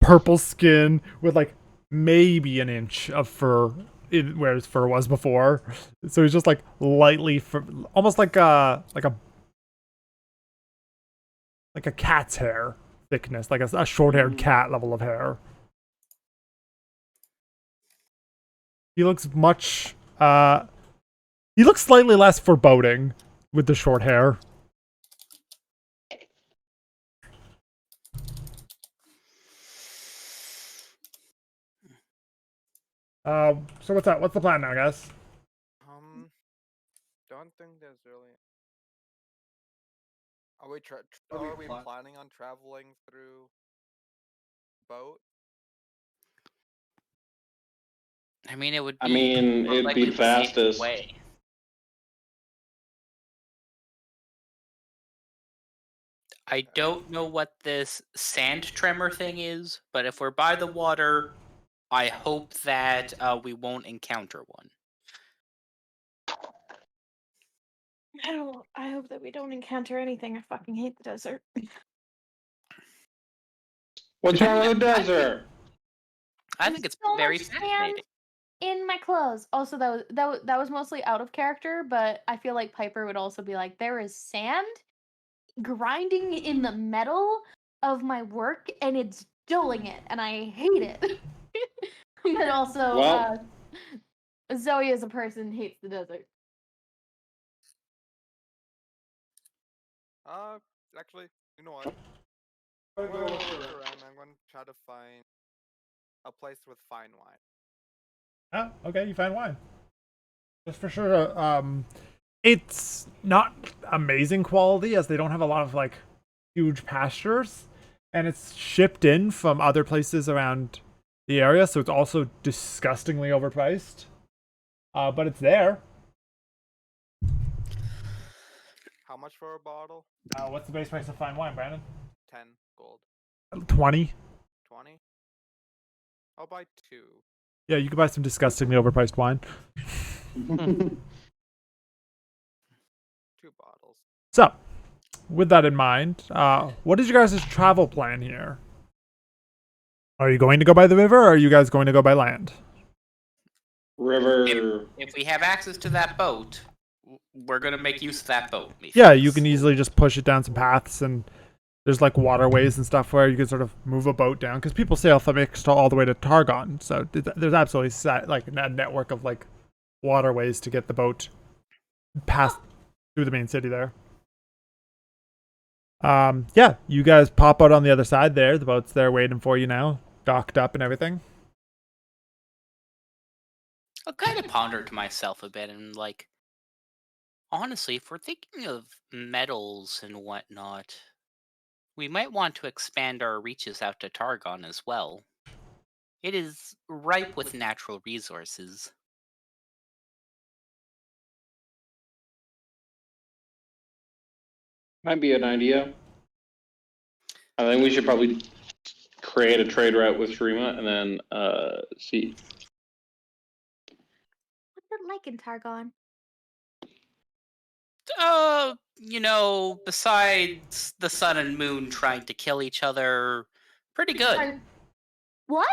purple skin with like maybe an inch of fur where his fur was before. So he's just like lightly almost like a cat's hair thickness, like a short-haired cat level of hair. He looks much he looks slightly less foreboding with the short hair. So what's that? What's the plan now, guys? Don't think there's really. Are we planning on traveling through boat? I mean, it would. I Be mean, most it'd likely be the safest fastest. way. I don't know what this sand tremor thing is, but if we're by the water, I hope that we won't encounter one. I hope that we don't encounter anything. I fucking hate the desert. What's wrong with the desert? I think it's so very much sand fascinating. in my clothes. Also, that was mostly out of character, but I feel like Piper would also be like, there is sand grinding in the metal of my work, and it's dulling it, and I hate it. But also, Well, Zoe as a person hates the desert. Actually, you know what? I'm gonna look around. I'm gonna try to find a place with fine wine. Oh, okay, you find wine. Just for sure. It's not amazing quality as they don't have a lot of like huge pastures, and it's shipped in from other places around the area, so it's also disgustingly overpriced. But it's there. How much for a bottle? What's the base price of fine wine, Brandon? 10 gold. 20. 20? I'll buy 2. Yeah, you can buy some disgustingly overpriced wine. 2 bottles. So, with that in mind, what is your guys' travel plan here? Are you going to go by the river, or are you guys going to go by land? river. If we have access to that boat, we're gonna make use of that boat. Yeah, you can easily just push it down some paths, and there's like waterways and stuff where you can sort of move a boat down, because people sail from Ixtal all the way to Targon, so there's absolutely like a network of like waterways to get the boat past through the main city there. Yeah, you guys pop out on the other side there. The boat's there waiting for you now, docked up and everything. I'll kind of ponder to myself a bit and like, honestly, if we're thinking of metals and whatnot, we might want to expand our reaches out to Targon as well. It is ripe with natural resources. Might be an idea. I think we should probably create a trade route with Shurima, and then see. What's it like in Targon? Besides the sun and moon trying to kill each other, pretty good. What?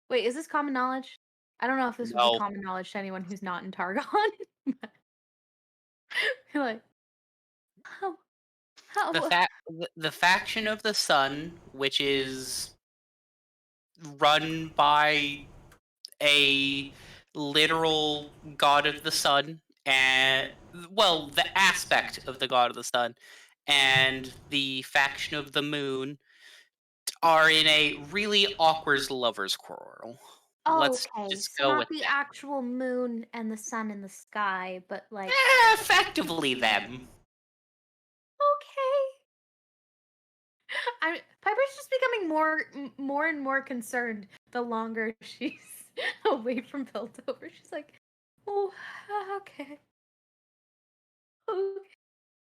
Wait, is this common knowledge? I don't know if this would No. be common knowledge to anyone who's not in Targon. Like, how? The faction of the sun, which is run by a literal god of the sun, and well, the aspect of the god of the sun, and the faction of the moon are in a really awkward lovers quarrel. Let's Okay, just so go not with the that. actual moon and the sun in the sky, but like Effectively them. okay. Piper's just becoming more and more concerned the longer she's away from Piltover. She's like, oh, okay. Okay.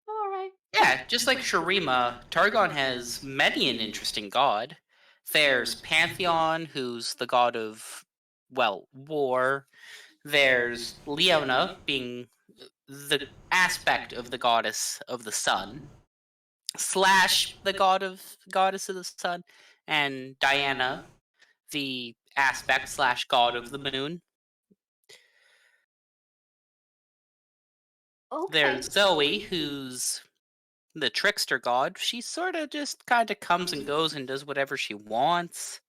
All right. Yeah, just like Shurima, Targon has many an interesting god. There's Pantheon, who's the god of, well, war. There's Leona, being the aspect of the goddess of the sun, slash the goddess of the sun, and Diana, the aspect slash god of the moon. Okay. There's Zoe, who's the trickster god. She sort of just kind of comes and goes and does whatever she wants.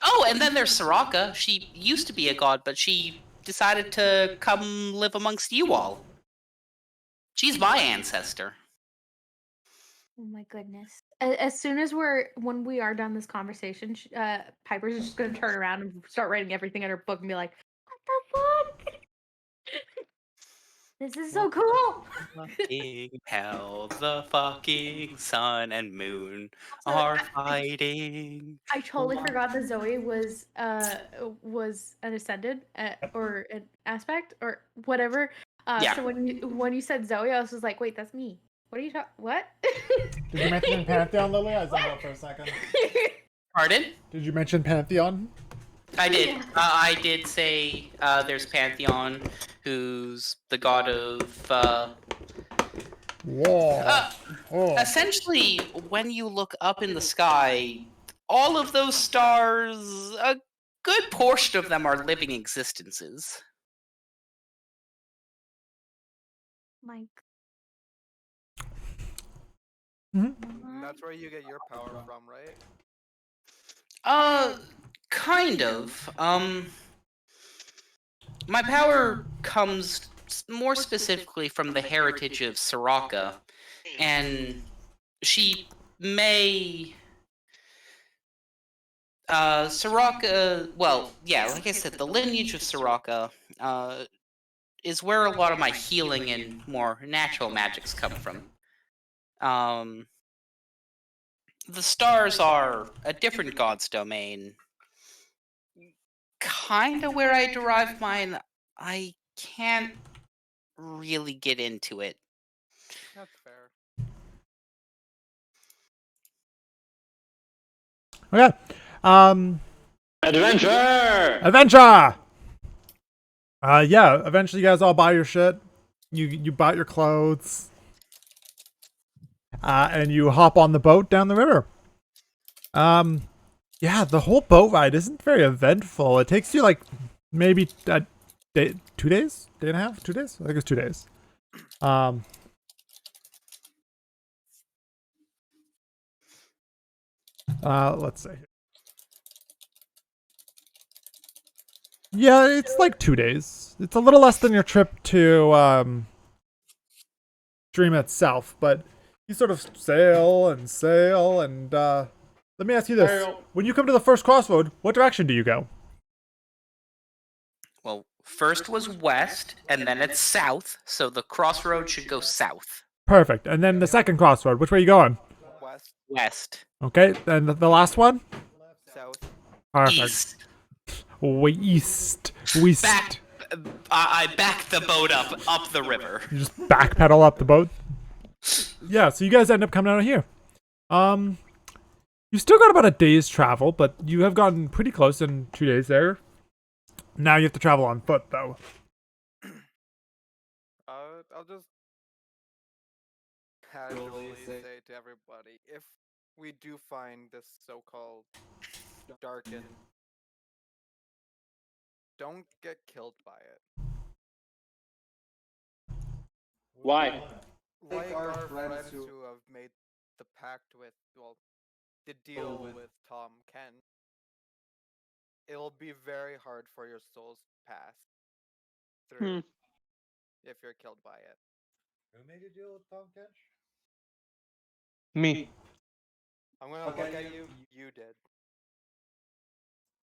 Oh, and then there's Soraka. She used to be a god, but she decided to come live amongst you all. She's my ancestor. Oh my goodness. As soon as when we are done this conversation, Piper's just gonna turn around and start writing everything in her book and be like, "What the fuck? This is so cool." Hell, the fucking sun and moon are fighting. I totally forgot that Zoe was an ascended or an aspect or whatever. Yeah. So when you said Zoe, I was just like, wait, that's me. What are you talking? What? Did you mention Pantheon, Lily? I zoned out for a second. Pardon? Did you mention Pantheon? I did. I did say there's Pantheon, who's the god of. Whoa. Oh. Essentially, when you look up in the sky, all of those stars, a good portion of them are living existences. Mike. Mm-hmm. That's where you get your power from, right? Kind of. My power comes more specifically from the heritage of Soraka, and she may. Soraka, well, yeah, like I said, the lineage of Soraka, is where a lot of my healing and more natural magics come from. The stars are a different god's domain. Kinda where I derive mine. I can't really get into it. That's fair. Okay. Adventure! Adventure! Yeah, eventually you guys all buy your shit. You bought your clothes. And you hop on the boat down the river. Yeah, the whole boat ride isn't very eventful. It takes you like maybe a day, 2 days? Day and a half? 2 days? I think it's 2 days. Let's see. Yeah, it's like 2 days. It's a little less than your trip to Dream itself, but you sort of sail and let me ask you this. Sail. When you come to the first crossroad, what direction do you go? Well, first was west, and then it's south, so the crossroad should go south. Perfect. And then the second crossroad, which way are you going? West, West. Okay, and the last one? south. Perfect. East. West. Back. I backed the boat up the river. You just backpedal up the boat. Yeah, so you guys end up coming out of here. You still got about a day's travel, but you have gotten pretty close in 2 days there. Now you have to travel on foot, though. I'll just casually say to everybody, if we do find this so-called darken, don't get killed by it. Why? Like our friends who have made the pact with, well, the deal with Tom Kent, it'll be very hard for your souls to pass through if you're killed by it. Who made a deal with Tom Kench? Me. I'm gonna look at you. You did.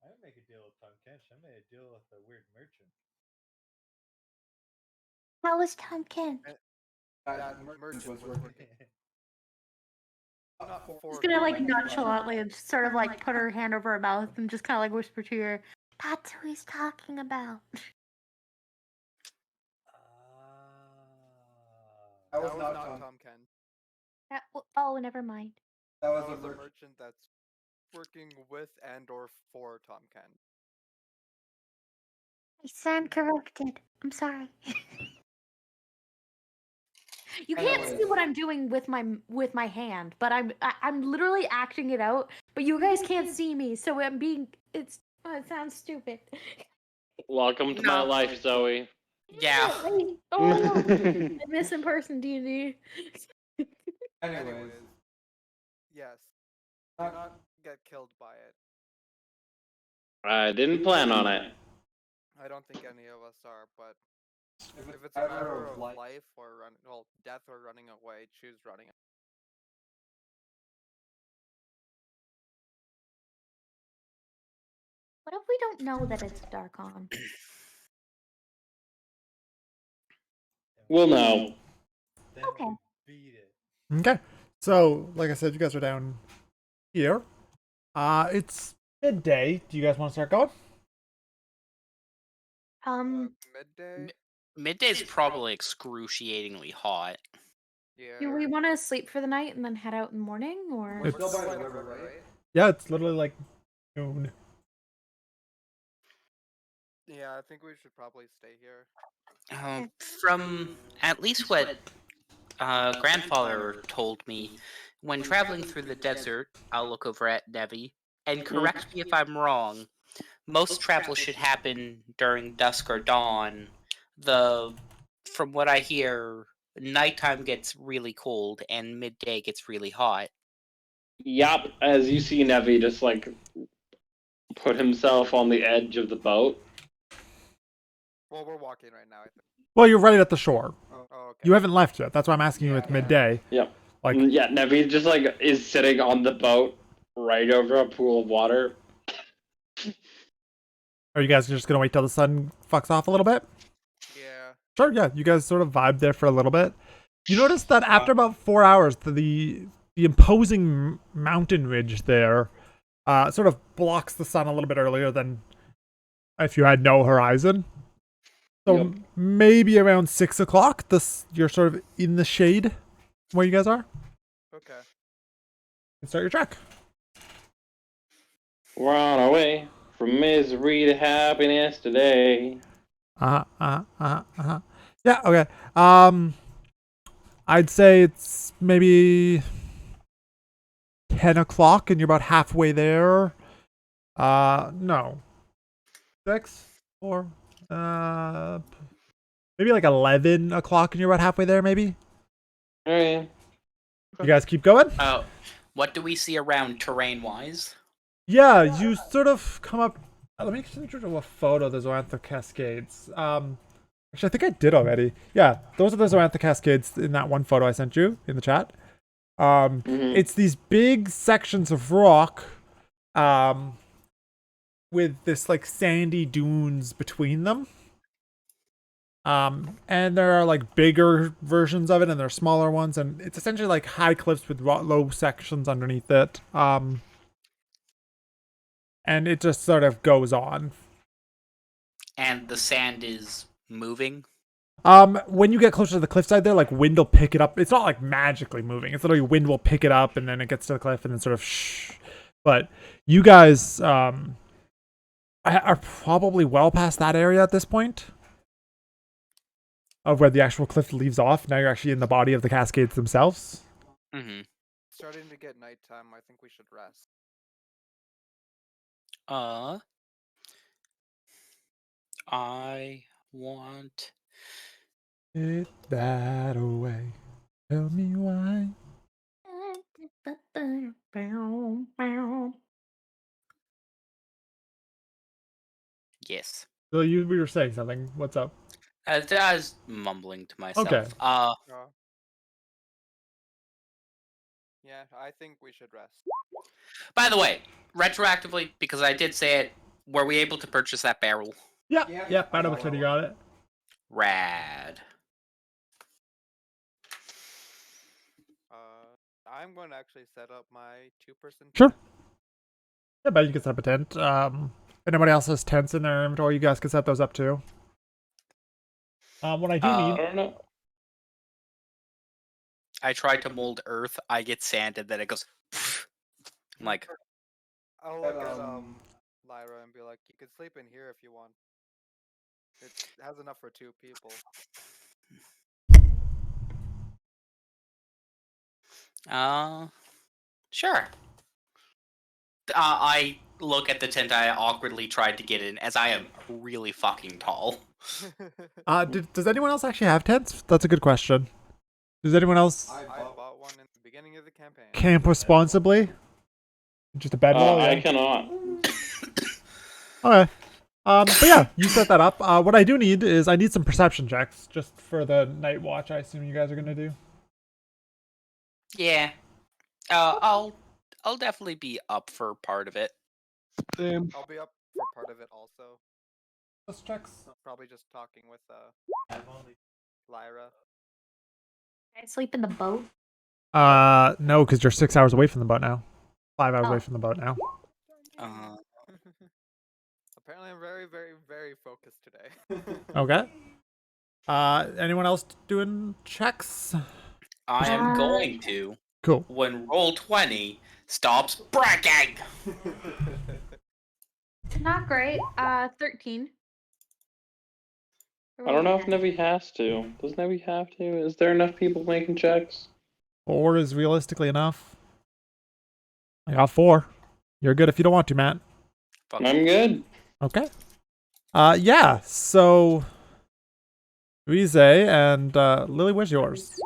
I didn't make a deal with Tom Kench. I made a deal with a weird merchant. How was Tom Kent? That merchant was working. Not for She's gonna like nonchalantly and just sort of like put her hand over her mouth and just kind of like whisper to her, "That's who he's talking about." That That was was not not Tom. Tom Kent. Oh, never mind. That was That a was a merchant. merchant that's working with and/or for Tom Kent. I stand corrected. I'm sorry. You can't see Anyways. what I'm doing with my hand, but I'm literally acting it out. But you guys can't see me, so I'm being. It sounds stupid. Welcome to my No. life, Zoe. Yeah. Oh, I miss in person D&D. Anyways, yes, do not get killed by it. I didn't plan on it. I don't think any of us are, but if it's a matter of life or death or running away, choose running. What if we don't know that it's Darkon? We'll know. Then Okay. we beat it. Okay. So, like I said, you guys are down here. It's midday. Do you guys want to start going? Midday. Midday's probably excruciatingly hot. Yeah. Do we want to sleep for the night and then head out in the morning, or? We're still by the river, right? Yeah, it's literally like noon. Yeah, I think we should probably stay here. From at least what grandfather told me, when traveling through the desert, I'll look over at Nevi and correct me if I'm wrong. Most travel should happen during dusk or dawn. From what I hear, nighttime gets really cold and midday gets really hot. Yup, as you see Nevi just like put himself on the edge of the boat. Well, we're walking right now, I think. Well, you're right at the shore. Oh, okay. You haven't left yet. That's why I'm asking you. It's midday. Yep. Like, Yeah, Nevi just like is sitting on the boat right over a pool of water. are you guys just gonna wait till the sun fucks off a little bit? Yeah. Sure. Yeah. You guys sort of vibe there for a little bit. You notice that after about 4 hours, the imposing mountain ridge there, sort of blocks the sun a little bit earlier than if you had no horizon. So Yep. maybe around 6 o'clock, you're sort of in the shade where you guys are. Okay. And start your trek. We're on our way from misery to happiness today. Yeah. Okay. I'd say it's maybe 10 o'clock, and you're about halfway there. No. 6, 4. Maybe like 11 o'clock, and you're about halfway there. Maybe. Alright. You guys keep going. What do we see around terrain-wise? Yeah, you sort of come up. Let me send you a photo of the Zoantha Cascades. Actually, I think I did already. Yeah, those are the Zoantha Cascades in that one photo I sent you in the chat. It's these big sections of rock, with this like sandy dunes between them. And there are like bigger versions of it, and there are smaller ones, and it's essentially like high cliffs with low sections underneath it. And it just sort of goes on. And the sand is moving. When you get closer to the cliffside there, like wind will pick it up. It's not like magically moving. It's literally wind will pick it up and then it gets to the cliff and then sort of shh. But you guys are probably well past that area at this point of where the actual cliff leaves off. Now you're actually in the body of the Cascades themselves. Mm-hmm. Starting to get nighttime. I think we should rest. I want. Take that away. Tell me why. Yes. So you were saying something. What's up? I was mumbling to myself. Okay. Yeah, I think we should rest. By the way, retroactively, because I did say it, were we able to purchase that barrel? Yep. I know which one you got it. Rad. I'm going to actually set up my 2-person. Sure. Yeah, but you can set up a tent. Anybody else has tents in their inventory, you guys can set those up too. What I do I need. don't know. I tried to mold earth, I get sand, and then it goes. I'm like, I'll look at Lyra and be like, you can sleep in here if you want. It has enough for 2 people. Sure. I look at the tent I awkwardly tried to get in, as I am really fucking tall. Does anyone else actually have tents? That's a good question. Does anyone else I bought one in the beginning of the campaign. camp responsibly? Just a bedroll? I Yeah. cannot. Okay. But yeah, you set that up. What I do need is I need some perception checks just for the night watch. I assume you guys are gonna do. Yeah. I'll definitely be up for part of it. Same. I'll be up for part of it also. Those checks. Probably just talking with Lyra. I sleep in the boat. No, because you're 6 hours away from the boat now. 5 hours away Oh. from the boat now. Apparently, I'm very, very, very focused today. Okay. Anyone else doing checks? I am going to. Cool. When Roll20 stops bragging. Not great. 13. I don't know if Nevi has to. Does Nevi have to? Is there enough people making checks? 4 is realistically enough. I got 4. You're good if you don't want to, Matt. I'm good. Okay. Yeah, so Rize and Lily, where's yours?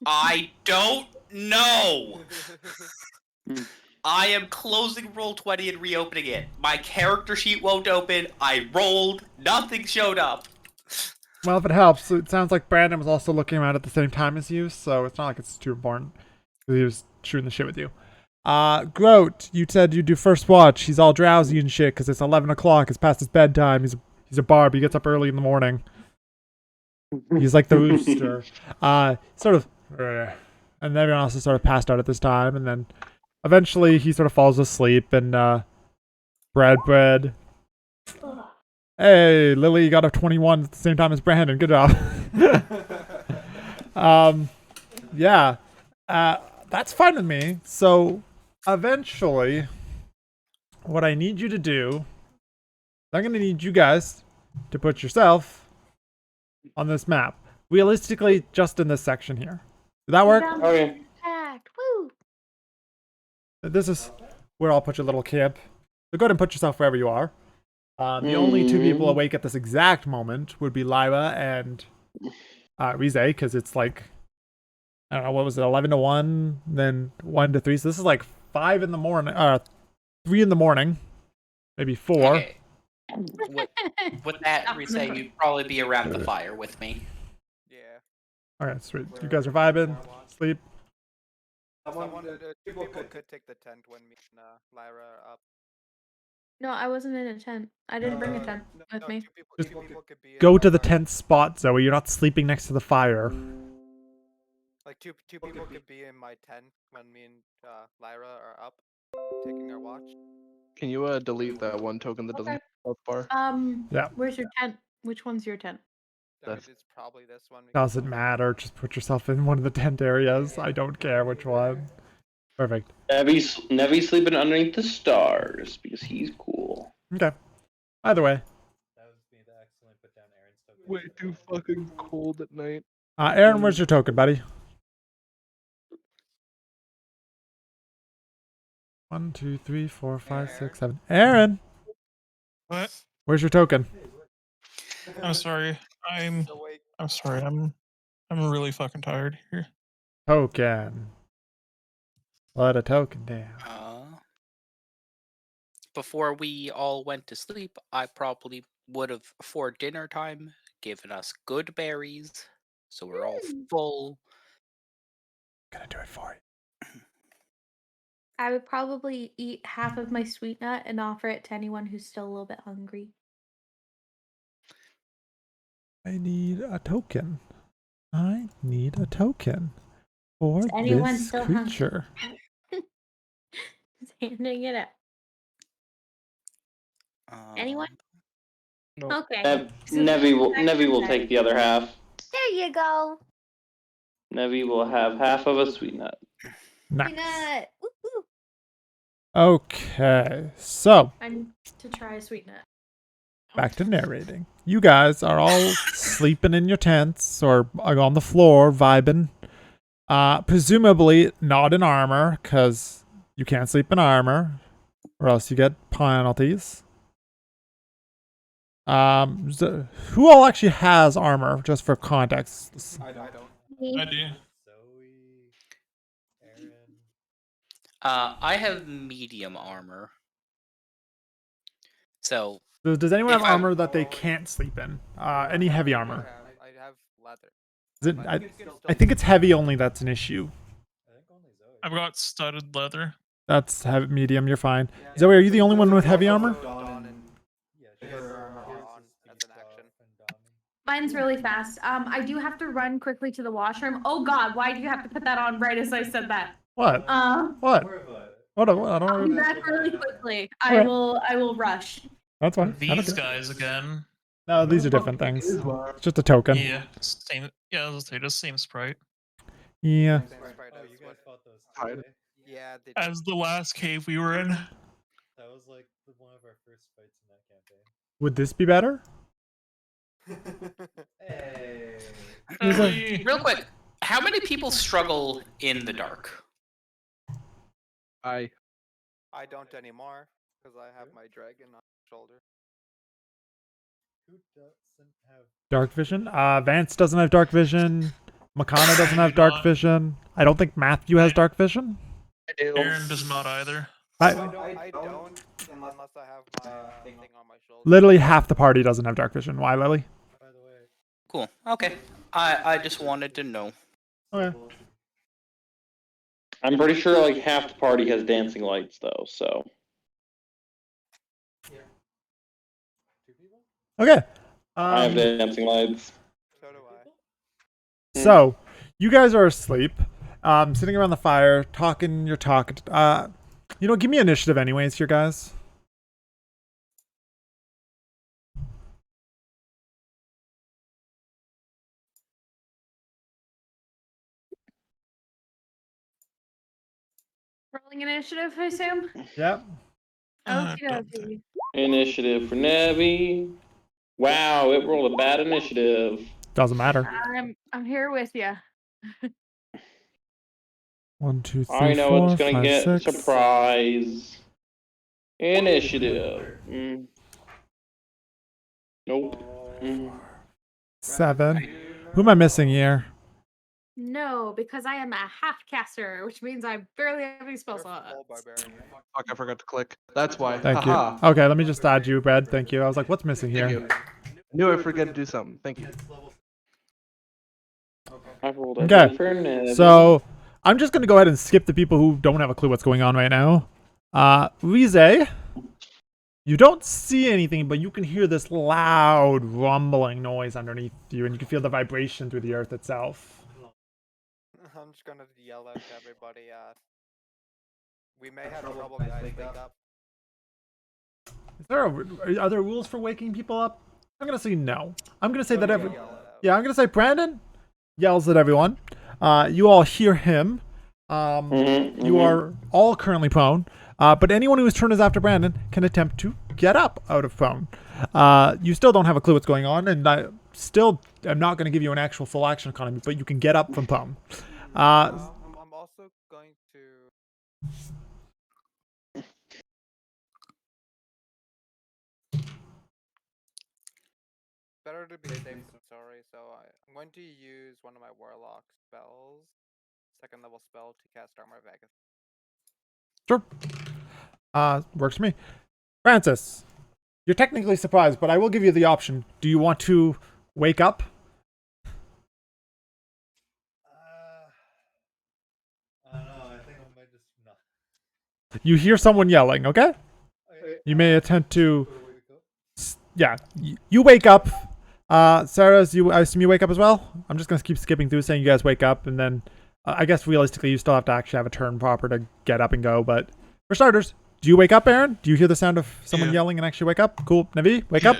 I don't know. I am closing Roll20 and reopening it. My character sheet won't open. I rolled. Nothing showed up. Well, if it helps, it sounds like Brandon was also looking around at the same time as you, so it's not like it's too important. He was shooting the shit with you. Groat, you said you'd do first watch. He's all drowsy and shit because it's 11 o'clock. It's past his bedtime. He's a barb. He gets up early in the morning. He's like the rooster. Sort of, and everyone else is sort of passed out at this time, and then eventually he sort of falls asleep, and bread. Hey, Lily, you got a 21 at the same time as Brandon. Good job. Yeah, that's fine with me. So eventually, what I need you to do, I'm going to need you guys to put yourself on this map. Realistically, just in this section here. Did that work? Okay. Woo! This is where I'll put your little camp. So go ahead and put yourself wherever you are. The only 2 people awake at this exact moment would be Lyra and Rize, because it's like, I don't know, what was it, 11 to 1, then 1 to 3. So this is like 5 in the morning, 3 in the morning, maybe 4. Okay. With that, Rise, you'd probably be around the fire with me. Yeah. Alright, sweet. You guys are vibing, sleep. Two people could take the tent when me and Lyra are up. No, I wasn't in a tent. I didn't bring a tent with me. Two people could be Go in to the our- tent spot, Zoe. You're not sleeping next to the fire. Like two people could be in my tent when me and Lyra are up, taking our watch. Can you delete that one token that doesn't have a health bar? Yeah. Where's your tent? Which one's your tent? That's It's probably this one. Doesn't matter. Just put yourself in one of the tent areas. I don't care which one. Perfect. Nevy's sleeping underneath the stars because he's cool. Okay. Either way. That was me that accidentally put down Aaron's token. way too fucking cold at night. Aaron, where's your token, buddy? 1, 2, 3, 4, 5, 6, 7. Aaron, What? where's your token? I'm sorry. I'm sorry. I'm really fucking tired here. Token. Let a token down. Before we all went to sleep, I probably would have, for dinner time, given us good berries, so we're all full. Gonna do it for you. I would probably eat half of my sweet nut and offer it to anyone who's still a little bit hungry. I need a token. I need a token for anyone this still creature. Just handing it out. Anyone? No. Okay. Nevy will take the other half. There you go. Nevy will have half of a sweet nut. Nice. Sweet nut. Woo-hoo. Okay, so I'm to try a sweet nut. back to narrating. You guys are all sleeping in your tents or on the floor, vibing. Presumably not in armor, because you can't sleep in armor, or else you get penalties. Who all actually has armor, just for context? I don't. I do. Zoe, Aaron. I have medium armor. So Does anyone have If I'm- armor that they can't sleep in? Any heavy armor? I have leather. Is it, But I, you can still I think it's heavy only that's an issue. I think only Zoe. I've got studded leather. That's heavy, medium, you're fine. Zoe, are you the only one with heavy armor? Dawn and Yeah, she she has has her armor armor on as an action. Mine's really fast. I do have to run quickly to the washroom. Oh God, why do you have to put that on right as I said that? What? What? What? I don't I'll be know. back really quickly. Alright. I will rush. That's fine. I don't These care. guys again. No, these are different things. It's just a token. Yeah, same. Yeah, I was gonna say just same sprite. Yeah. Same sprite Oh, as you guys what- fought those Tied. too, eh? Yeah, they As the last cave we were in. That was like one of our first fights in that campaign. Would this be better? Hey. Hey. real quick, how many people struggle in the dark? I I don't anymore because I have my dragon on my shoulder. Who doesn't have? Dark vision? Vance doesn't have dark vision. Makana doesn't have do dark not. vision. I don't think Matthew has dark vision. Aaron does not either. I don't unless I have my thing on my shoulder. Literally half the party doesn't have dark vision. Why, Lily? By the way, Cool. Okay. I just wanted to know. Okay. I'm pretty sure like half the party has dancing lights though, so. 2 people? Okay. I have dancing lights. So do I. So, you guys are asleep, sitting around the fire, talking your talk. Give me initiative anyways here, guys. Rolling initiative, I assume. Yep. Okie dokie. Initiative for Nevy. Wow, it rolled a bad initiative. Doesn't matter. I'm here with you. 1, 2, 3, I know 4, it's gonna 5, get 6. surprise. Initiative. Nope. 7. Who am I missing here? No, because I am a half caster, which means I barely have any spell You're slots. full barbarian. fuck. I forgot to click. That's why. Thank you. Haha. Okay, let me just add you, Brad. Thank you. I was like, what's missing Thank here? you. Knew I forgot to do something. Thank you. I rolled a Okay, D for Nevy. So, I'm just going to go ahead and skip the people who don't have a clue what's going on right now. Rize, you don't see anything, but you can hear this loud rumbling noise underneath you, and you can feel the vibration through the earth itself. I'm just gonna yell out to everybody. We may have trouble, guys. Wake up. Are there rules for waking people up? I'm going to say no. I'm going to say that Yell every... it out. Yeah, I'm gonna say Brandon yells at everyone. You all hear him. You are all currently prone, but anyone whose turn is after Brandon can attempt to get up out of prone. You still don't have a clue what's going on, and I still am not going to give you an actual full action economy, but you can get up from prone. I'm also going to. Better to be safe than sorry, so I'm going to use one of my warlock spells, second level spell, to cast Armor of Agath. Sure. Works for me. Francis, you're technically surprised, but I will give you the option. Do you want to wake up? I don't know. I think I might just not. You hear someone yelling, okay? You may attempt to... Yeah, you wake up. Sarah, I assume you wake up as well? I'm just going to keep skipping through saying you guys wake up, and then I guess realistically you still have to actually have a turn proper to get up and go, but for starters, do you wake up, Aaron? Do you hear the sound of someone yelling and actually wake up? Cool. Navi, wake up.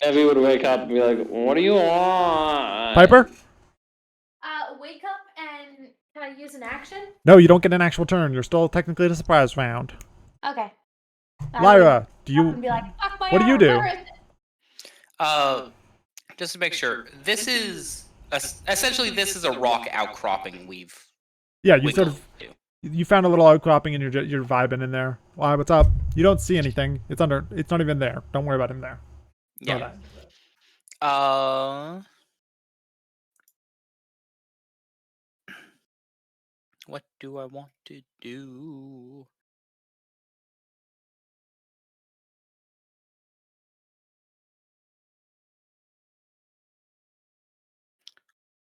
Navi would wake up and be like, what do you want? Piper? Wake up and can I use an action? No, you don't get an actual turn. You're still technically in a surprise round. Okay. Lyra, do you... Be like, what do you do? Just to make sure, this is essentially this is a rock outcropping we've. Yeah, you sort of you found a little outcropping and you're vibing in there. Why? What's up? You don't see anything. It's under. It's not even there. Don't worry about him there. Yeah. What do I want to do?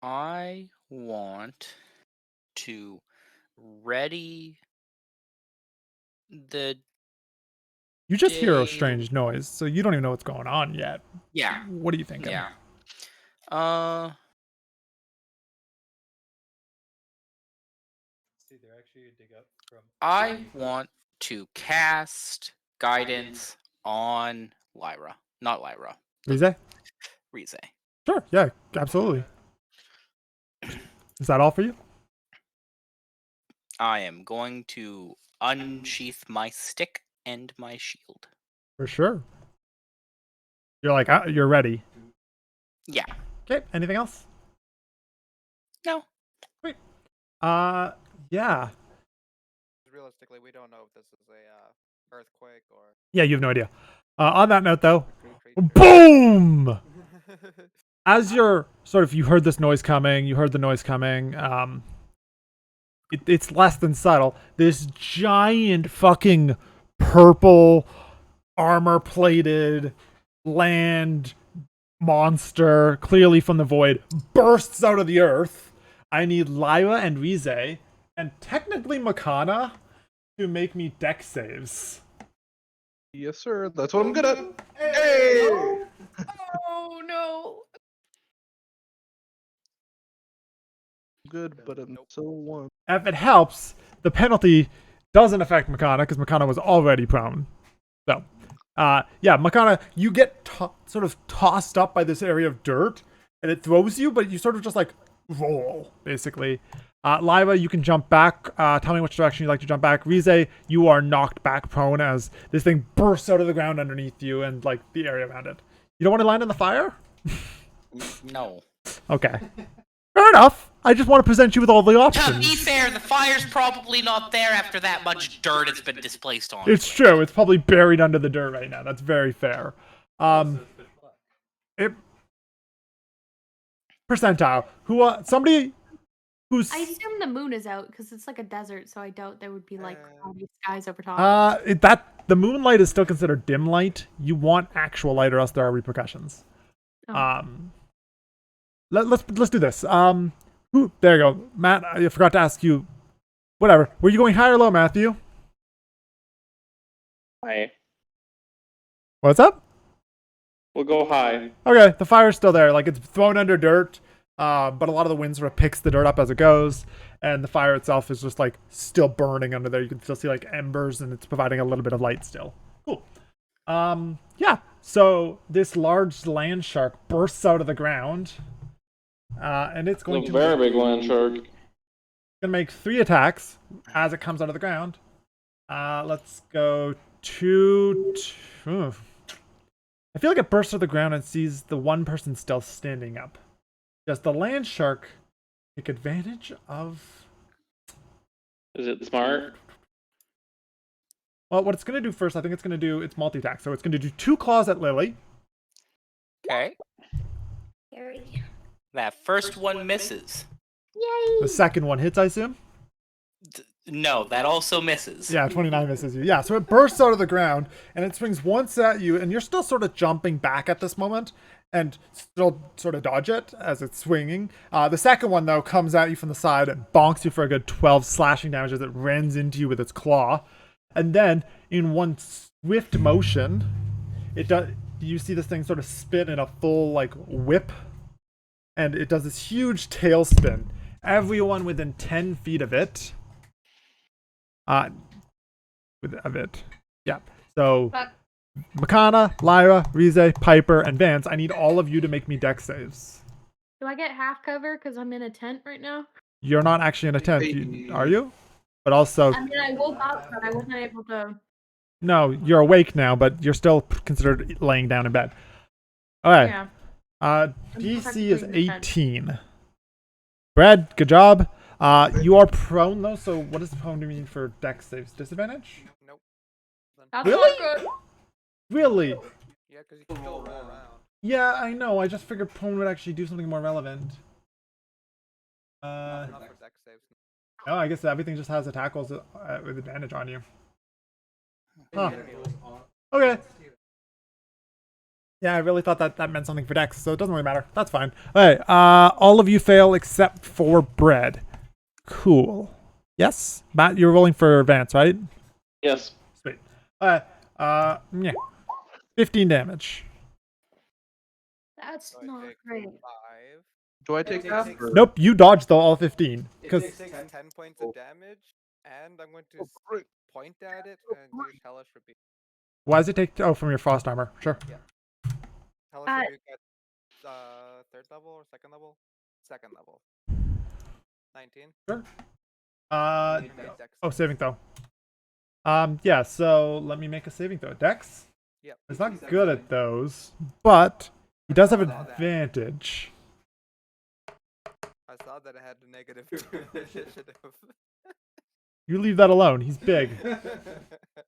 I want to ready the. You just hear a strange noise, so you don't even know what's going on yet. Yeah. What are you thinking? Yeah. See, they're actually dig up from. I want to cast guidance on Lyra, not Lyra. Rize? Rize. Sure. Yeah. Absolutely. Is that all for you? I am going to unsheath my stick and my shield. For sure. You're like you're ready. Yeah. Okay. Anything else? No. Great. Yeah. Realistically, we don't know if this is a earthquake or. Yeah, you have no idea. On that note, though, boom! As you're sort of, you heard this noise coming. You heard the noise coming. It's less than subtle. This giant fucking purple armor-plated land monster, clearly from the void, bursts out of the earth. I need Lyra and Rize, and technically Makana, to make me dex saves. Yes, sir. That's what I'm good at. Hey! Oh no! Good, but I'm so warm. If it helps, the penalty doesn't affect Makana because Makana was already prone. So, yeah, Makana, you get sort of tossed up by this area of dirt, and it throws you, but you sort of just like roll, basically. Lyra, you can jump back. Tell me which direction you'd like to jump back. Rize, you are knocked back prone as this thing bursts out of the ground underneath you and like the area around it. You don't want to land in the fire? No. Okay. Fair enough. I just want to present you with all the options. To be fair, the fire's probably not there after that much dirt has been displaced on. It's true. It's probably buried under the dirt right now. That's very fair. Percentile. Somebody who's. I assume the moon is out because it's like a desert, so I doubt there would be like cloudy skies over top. The moonlight is still considered dim light. You want actual light, or else there are repercussions. Oh. Let's do this. There you go, Matt. I forgot to ask you. Whatever. Were you going high or low, Matthew? High. What's up? We'll go high. Okay, the fire's still there. Like, it's thrown under dirt, but a lot of the wind sort of picks the dirt up as it goes, and the fire itself is just like still burning under there. You can still see like embers, and it's providing a little bit of light still. Cool. Yeah. So this large land shark bursts out of the ground, and it's going It's a to very make, big land shark. gonna make 3 attacks as it comes out of the ground. Let's go I feel like it bursts out of the ground and sees the one person still standing up. Does the land shark take advantage of? Is it smart? Well, what it's gonna do first, I think it's gonna do its multi-attack. So it's gonna do 2 claws at Lily. Okay. Scary. That first one misses. Yay! The second one hits, I assume. No, that also misses. Yeah, 29 misses you. Yeah, so it bursts out of the ground and it swings once at you, and you're still sort of jumping back at this moment and still sort of dodge it as it's swinging. The second one, though, comes at you from the side and bonks you for a good 12 slashing damage as it rends into you with its claw. And then, in one swift motion, it does. You see this thing sort of spin in a full, like, whip, and it does this huge tail spin. Everyone within 10 feet of it. Yeah. So, Makana, Lyra, Rize, Piper, and Vance, I need all of you to make me dex saves. Do I get half cover because I'm in a tent right now? You're not actually in a tent, are you? But also, I mean, I woke up, but I wasn't able to. no, you're awake now, but you're still considered laying down in bed. Okay. Yeah. DC is 18. Brad, good job. You are prone though, so what does prone mean for dex saves? Disadvantage? Nope. That's Really? not good. Really? Yeah, because you can still roll around. Yeah, I know. I just figured prone would actually do something more relevant. Not for dex saves. No, I guess everything just has a tackles with advantage on you. Huh. Okay. Yeah, I really thought that meant something for Dex, so it doesn't really matter. That's fine. Okay, all of you fail except for Bread. Cool. Yes? Matt, you're rolling for Vance, right? Yes. Sweet. Yeah. 15 damage. That's So I not take great. 5. Do I take half? or- Nope, you dodged though all 15. It Because takes 10 points of damage, and I'm going to great. point at it and use Hellish Rebuke. why does it take? Oh, from your frost armor. Sure. Hellish Rebuke at 3rd level or 2nd level? 2nd level. 19. Sure. Dex Oh, save. saving throw. Yeah. So let me make a saving throw. Dex. Yep. He's not good at those, but he does have advantage. I saw that it had a negative 2 initiative. You leave that alone. He's big.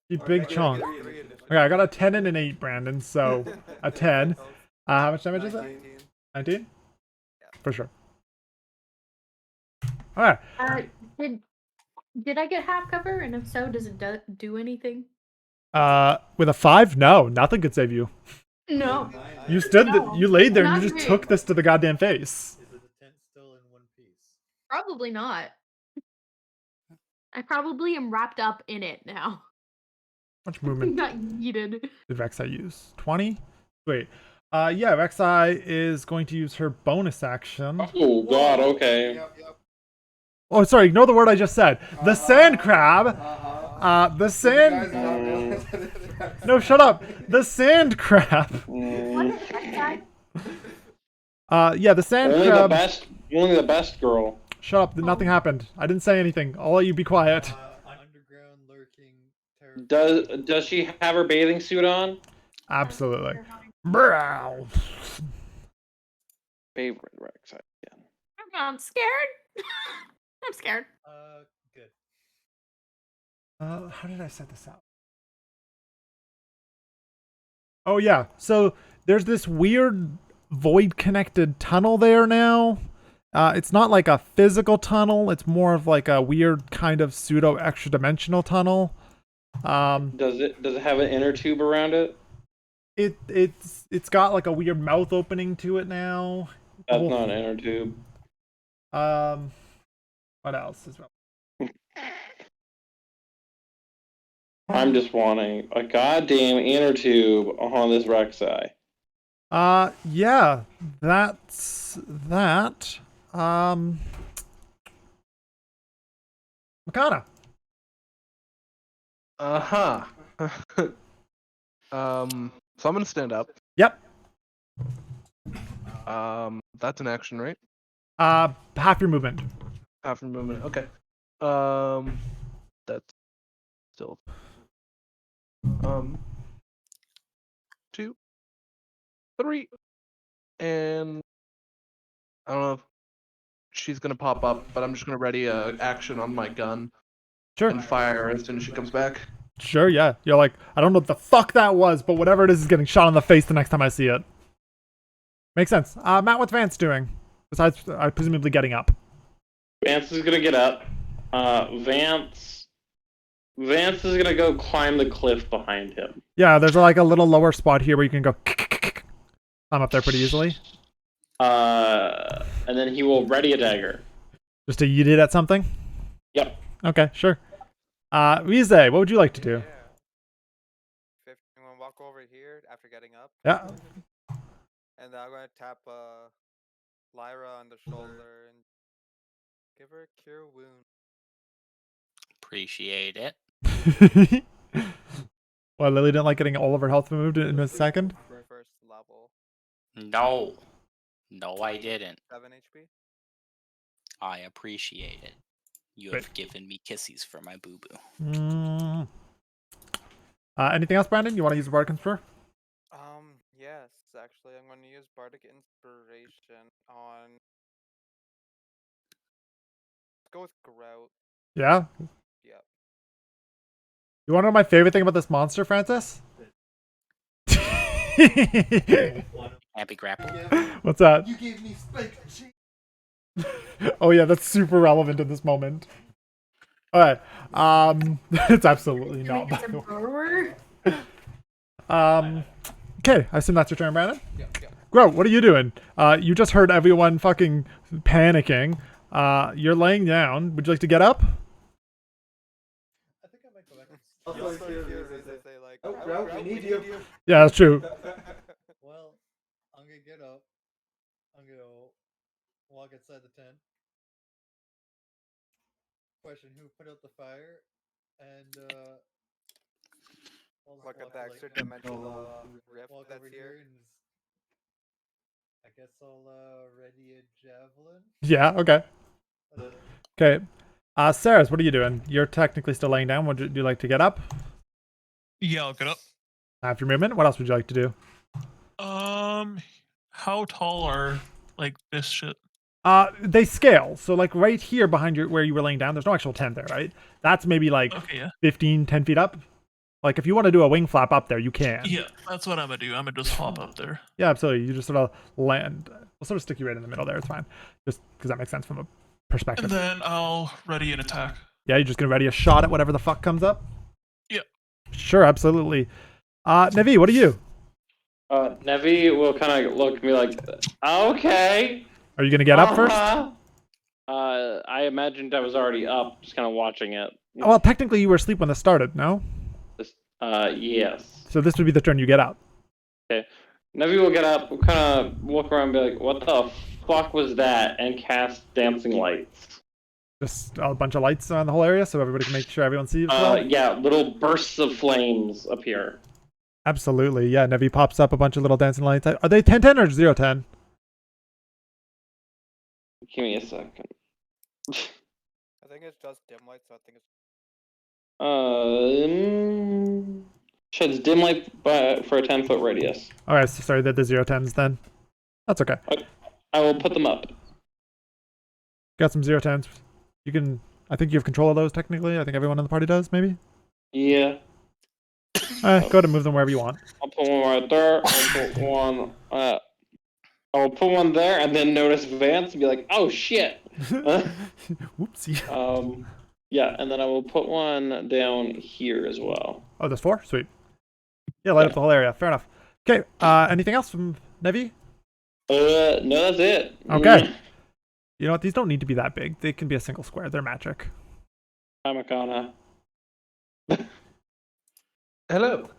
He's big chunk. Okay, I got a 10 and an 8, Brandon. So a 10. How much damage is it? 19? Yeah. For sure. Alright. Did I get half cover? And if so, does it do anything? With a 5? No, nothing could save you. No. You stood, No, you laid there and you not just me. took this to the goddamn face. Is the tent still in one piece? Probably not. I probably am wrapped up in it now. How much movement Not yeeted. did Rek'Sai use? 20? Wait. Yeah, Rek'Sai is going to use her bonus action. Oh god, okay. Oh, sorry, ignore the word I just said. The sand crab. The sand. No, shut up. The sand crab. What is that guy? Yeah, the sand Only crab. the best. Only the best girl. Shut up. Nothing happened. I didn't say anything. I'll let you be quiet. Underground lurking terror. Does she have her bathing suit on? Absolutely. Brow. Favorite Rex again. I'm scared. I'm scared. Good. How did I set this out? Oh yeah. So there's this weird void-connected tunnel there now. It's not like a physical tunnel. It's more of like a weird kind of pseudo extra-dimensional tunnel. Does it have an inner tube around it? It's got like a weird mouth opening to it now. That's not an inner tube. What else is I'm just wanting a goddamn inner tube on this Rek'Sai. Yeah, that's that. Makana. Uh-huh. So I'm gonna stand up. Yep. That's an action, right? Half your movement. Half a movement. Okay. That's still 2, 3, and I don't know if she's gonna pop up, but I'm just gonna ready a action on my gun Sure. and fire as soon as she comes back. Sure, yeah. You're like, I don't know what the fuck that was, but whatever it is getting shot in the face the next time I see it. Makes sense. Matt, what's Vance doing? Besides, presumably getting up. Vance is gonna get up. Vance is gonna go climb the cliff behind him. Yeah, there's like a little lower spot here where you can go climb up there pretty easily. And then he will ready a dagger. Just to yeet it at something? Yep. Okay, sure. Rize, what would you like to do? Yeah. I'm gonna walk over here after getting up. Yeah. And I'm gonna tap Lyra on the shoulder and give her a cure wound. Appreciate it. Well, Lily didn't like getting all of her health removed in a second? First level. No. No, I didn't. 7 HP. I appreciate it. You have given me kisses for my boo-boo. Anything else, Brandon? You want to use the Bardic Inspire? Yes, actually, I'm going to use Bardic Inspiration on. Let's go with Grout. Yeah? Yep. You want to know my favorite thing about this monster, Francis? Happy grapple. What's that? You gave me spike cheek. Oh yeah, that's super relevant in this moment. Alright. It's absolutely not, by the way. Okay, I assume that's your turn, Brandon? Yep. Grow, what are you doing? You just heard everyone fucking panicking. You're laying down. Would you like to get up? I think I might go back and Also, Also, here here is is they like. Oh, Grout, we need you. Yeah, that's true. Well, I'm gonna get up. I'm gonna walk outside the tent. Question: who put out the fire? And I'll just Look at walk the to, extra like, dimensional rift walk that's over here. here and I guess I'll ready a javelin. Yeah, okay. That's it. Okay. Saras, what are you doing? You're technically still laying down. Would you like to get up? Yeah, I'll get up. After your movement, what else would you like to do? How tall are like this shit? They scale. So like right here behind where you were laying down, there's no actual tent there, right? That's maybe like Okay, yeah. 10 feet up. Like if you want to do a wing flap up there, you can. Yeah, that's what I'm gonna do. I'm gonna just hop up there. Yeah, absolutely. You just sort of land. We'll sort of stick you right in the middle there. It's fine. Just because that makes sense from a perspective. And then I'll ready an attack. Yeah, you're just gonna ready a shot at whatever the fuck comes up? Yeah. Sure, absolutely. Nevi, what are you? Nevi will kind of look at me like, okay. Are you gonna get up first? I imagined I was already up, just kind of watching it. Well, technically you were asleep when this started, no? Yes. So this would be the turn you get up. Okay. Nevi will get up, kind of look around and be like, what the fuck was that? And cast Dancing Lights. Just a bunch of lights around the whole area so everybody can make sure everyone sees well? Yeah, little bursts of flames appear. Absolutely, yeah. Nevi pops up a bunch of little dancing lights. Are they 10-10 or 0-10? Give me a second. I think it's just dim light, so I think it's. Sheds dim light for a 10-foot radius. Alright, so sorry, they're the 0-10s then. That's okay. I will put them up. Got some 0-10s. You can, I think you have control of those technically. I think everyone in the party does, maybe? Yeah. Go ahead and move them wherever you want. I'll put one right there. I'll put one there, and then notice Vance and be like, "Oh shit!" Whoopsie. Yeah, and then I will put one down here as well. Oh, there's 4? Sweet. Yeah, light up the whole area. Fair enough. Okay. Anything else from Nevi? No, that's it. Okay. You know what? These don't need to be that big. They can be a single square. They're magic. Hamakana. Hello.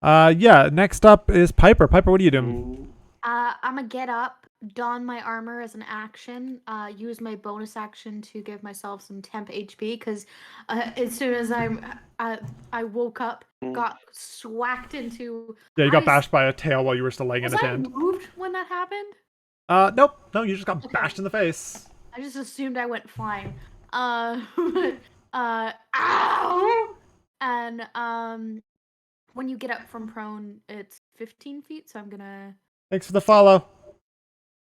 Yeah, next up is Piper. Piper, what are you doing? I'm gonna get up don my armor as an action. Use my bonus action to give myself some temp HP because as soon as I woke up, got swacked into. Yeah, you got bashed by a tail while you were still laying in Was a I tent. moved when that happened? Nope. No, you just got bashed in the face. I just assumed I went flying. Ow! And when you get up from prone, it's 15 feet. So I'm gonna. Thanks for the follow.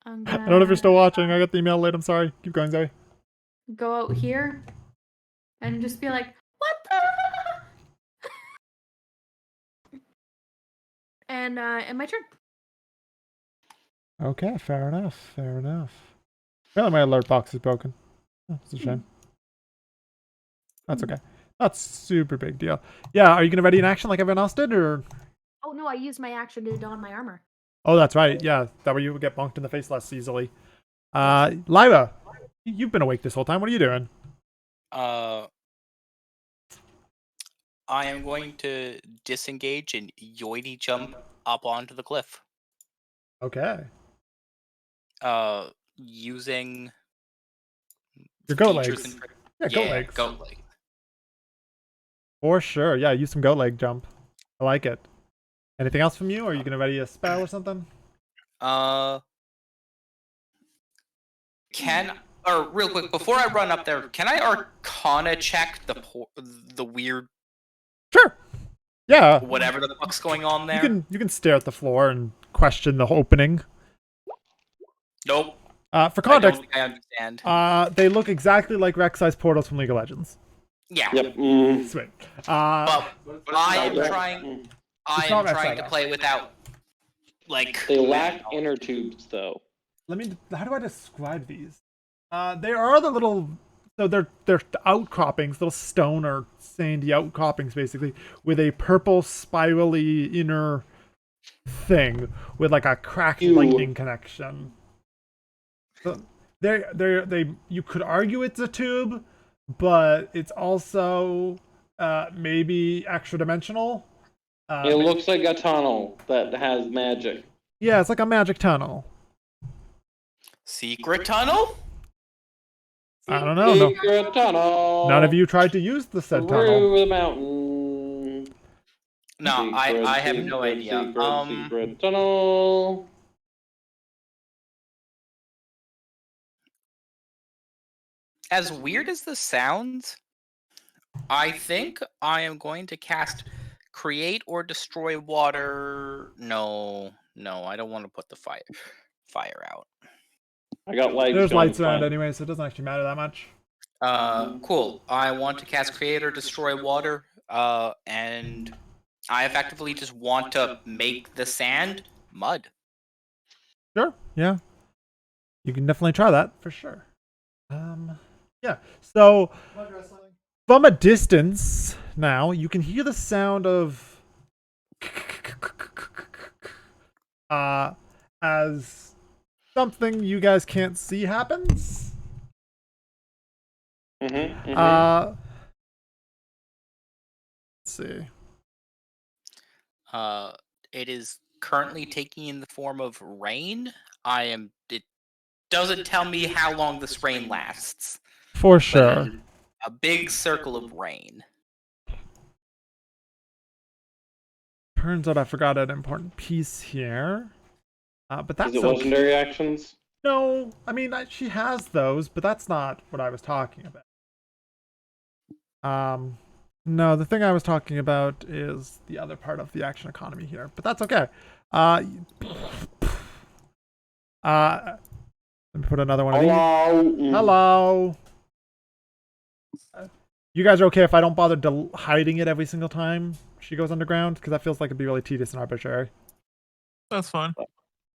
I'm I gonna. don't know if you're still watching. I got the email late. I'm sorry. Keep going, Zoe. Go out here, and just be like, "What the?" And my turn. Okay, fair enough. Fair enough. Really, my alert box is broken. Oh, it's a shame. That's okay. Not super big deal. Yeah, are you gonna ready in action like everyone else did, or? Oh no, I used my action to don my armor. Oh, that's right. Yeah, that way you would get bonked in the face less easily. Lyra, you've been awake this whole time. What are you doing? I am going to disengage and yoity jump up onto the cliff. Okay. Using Your goat features legs. and Yeah, goat legs. Goat leg. For sure. Yeah, use some goat leg jump. I like it. Anything else from you? Or are you gonna ready a spell or something? Real quick before I run up there, can I Arcana check the weird? Sure. Yeah. Whatever the fuck's going on there. You can stare at the floor and question the opening. Nope. For context, I don't think I understand. they look exactly like Rek'Sai's portals from League of Legends. Yeah. Yep. Sweet. But I am trying. I am not trying Rek'Sai, to play without, like. They lack inner tubes, though. How do I describe these? They are the little, so they're outcroppings, little stone or sandy outcroppings, basically, with a purple spirally inner thing with like a cracked lightning connection. So they you could argue it's a tube, but it's also maybe extra dimensional. It looks like a tunnel that has magic. Yeah, it's like a magic tunnel. Secret tunnel? I don't know. Secret tunnel. None of you tried to use the said tunnel. Through the mountain. No, I have no idea. Secret tunnel. As weird as this sounds, I think I am going to cast Create or Destroy Water. No, I don't want to put the fire out. I got lights. There's lights around anyway, so it doesn't actually matter that much. Cool. I want to cast Create or Destroy Water, and I effectively just want to make the sand mud. Sure. Yeah. You can definitely try that for sure. Yeah. So from a distance now, you can hear the sound of as something you guys can't see happens. Let's see. It is currently taking in the form of rain. It doesn't tell me how long this rain lasts. For sure. A big circle of rain. Turns out I forgot an important piece here. But that's Is it legendary actions? No, I mean she has those, but that's not what I was talking about. No, the thing I was talking about is the other part of the action economy here, but that's okay. Let me put another one of these. Hello. You guys are okay if I don't bother hiding it every single time she goes underground? Because that feels like it'd be really tedious and arbitrary. That's fine.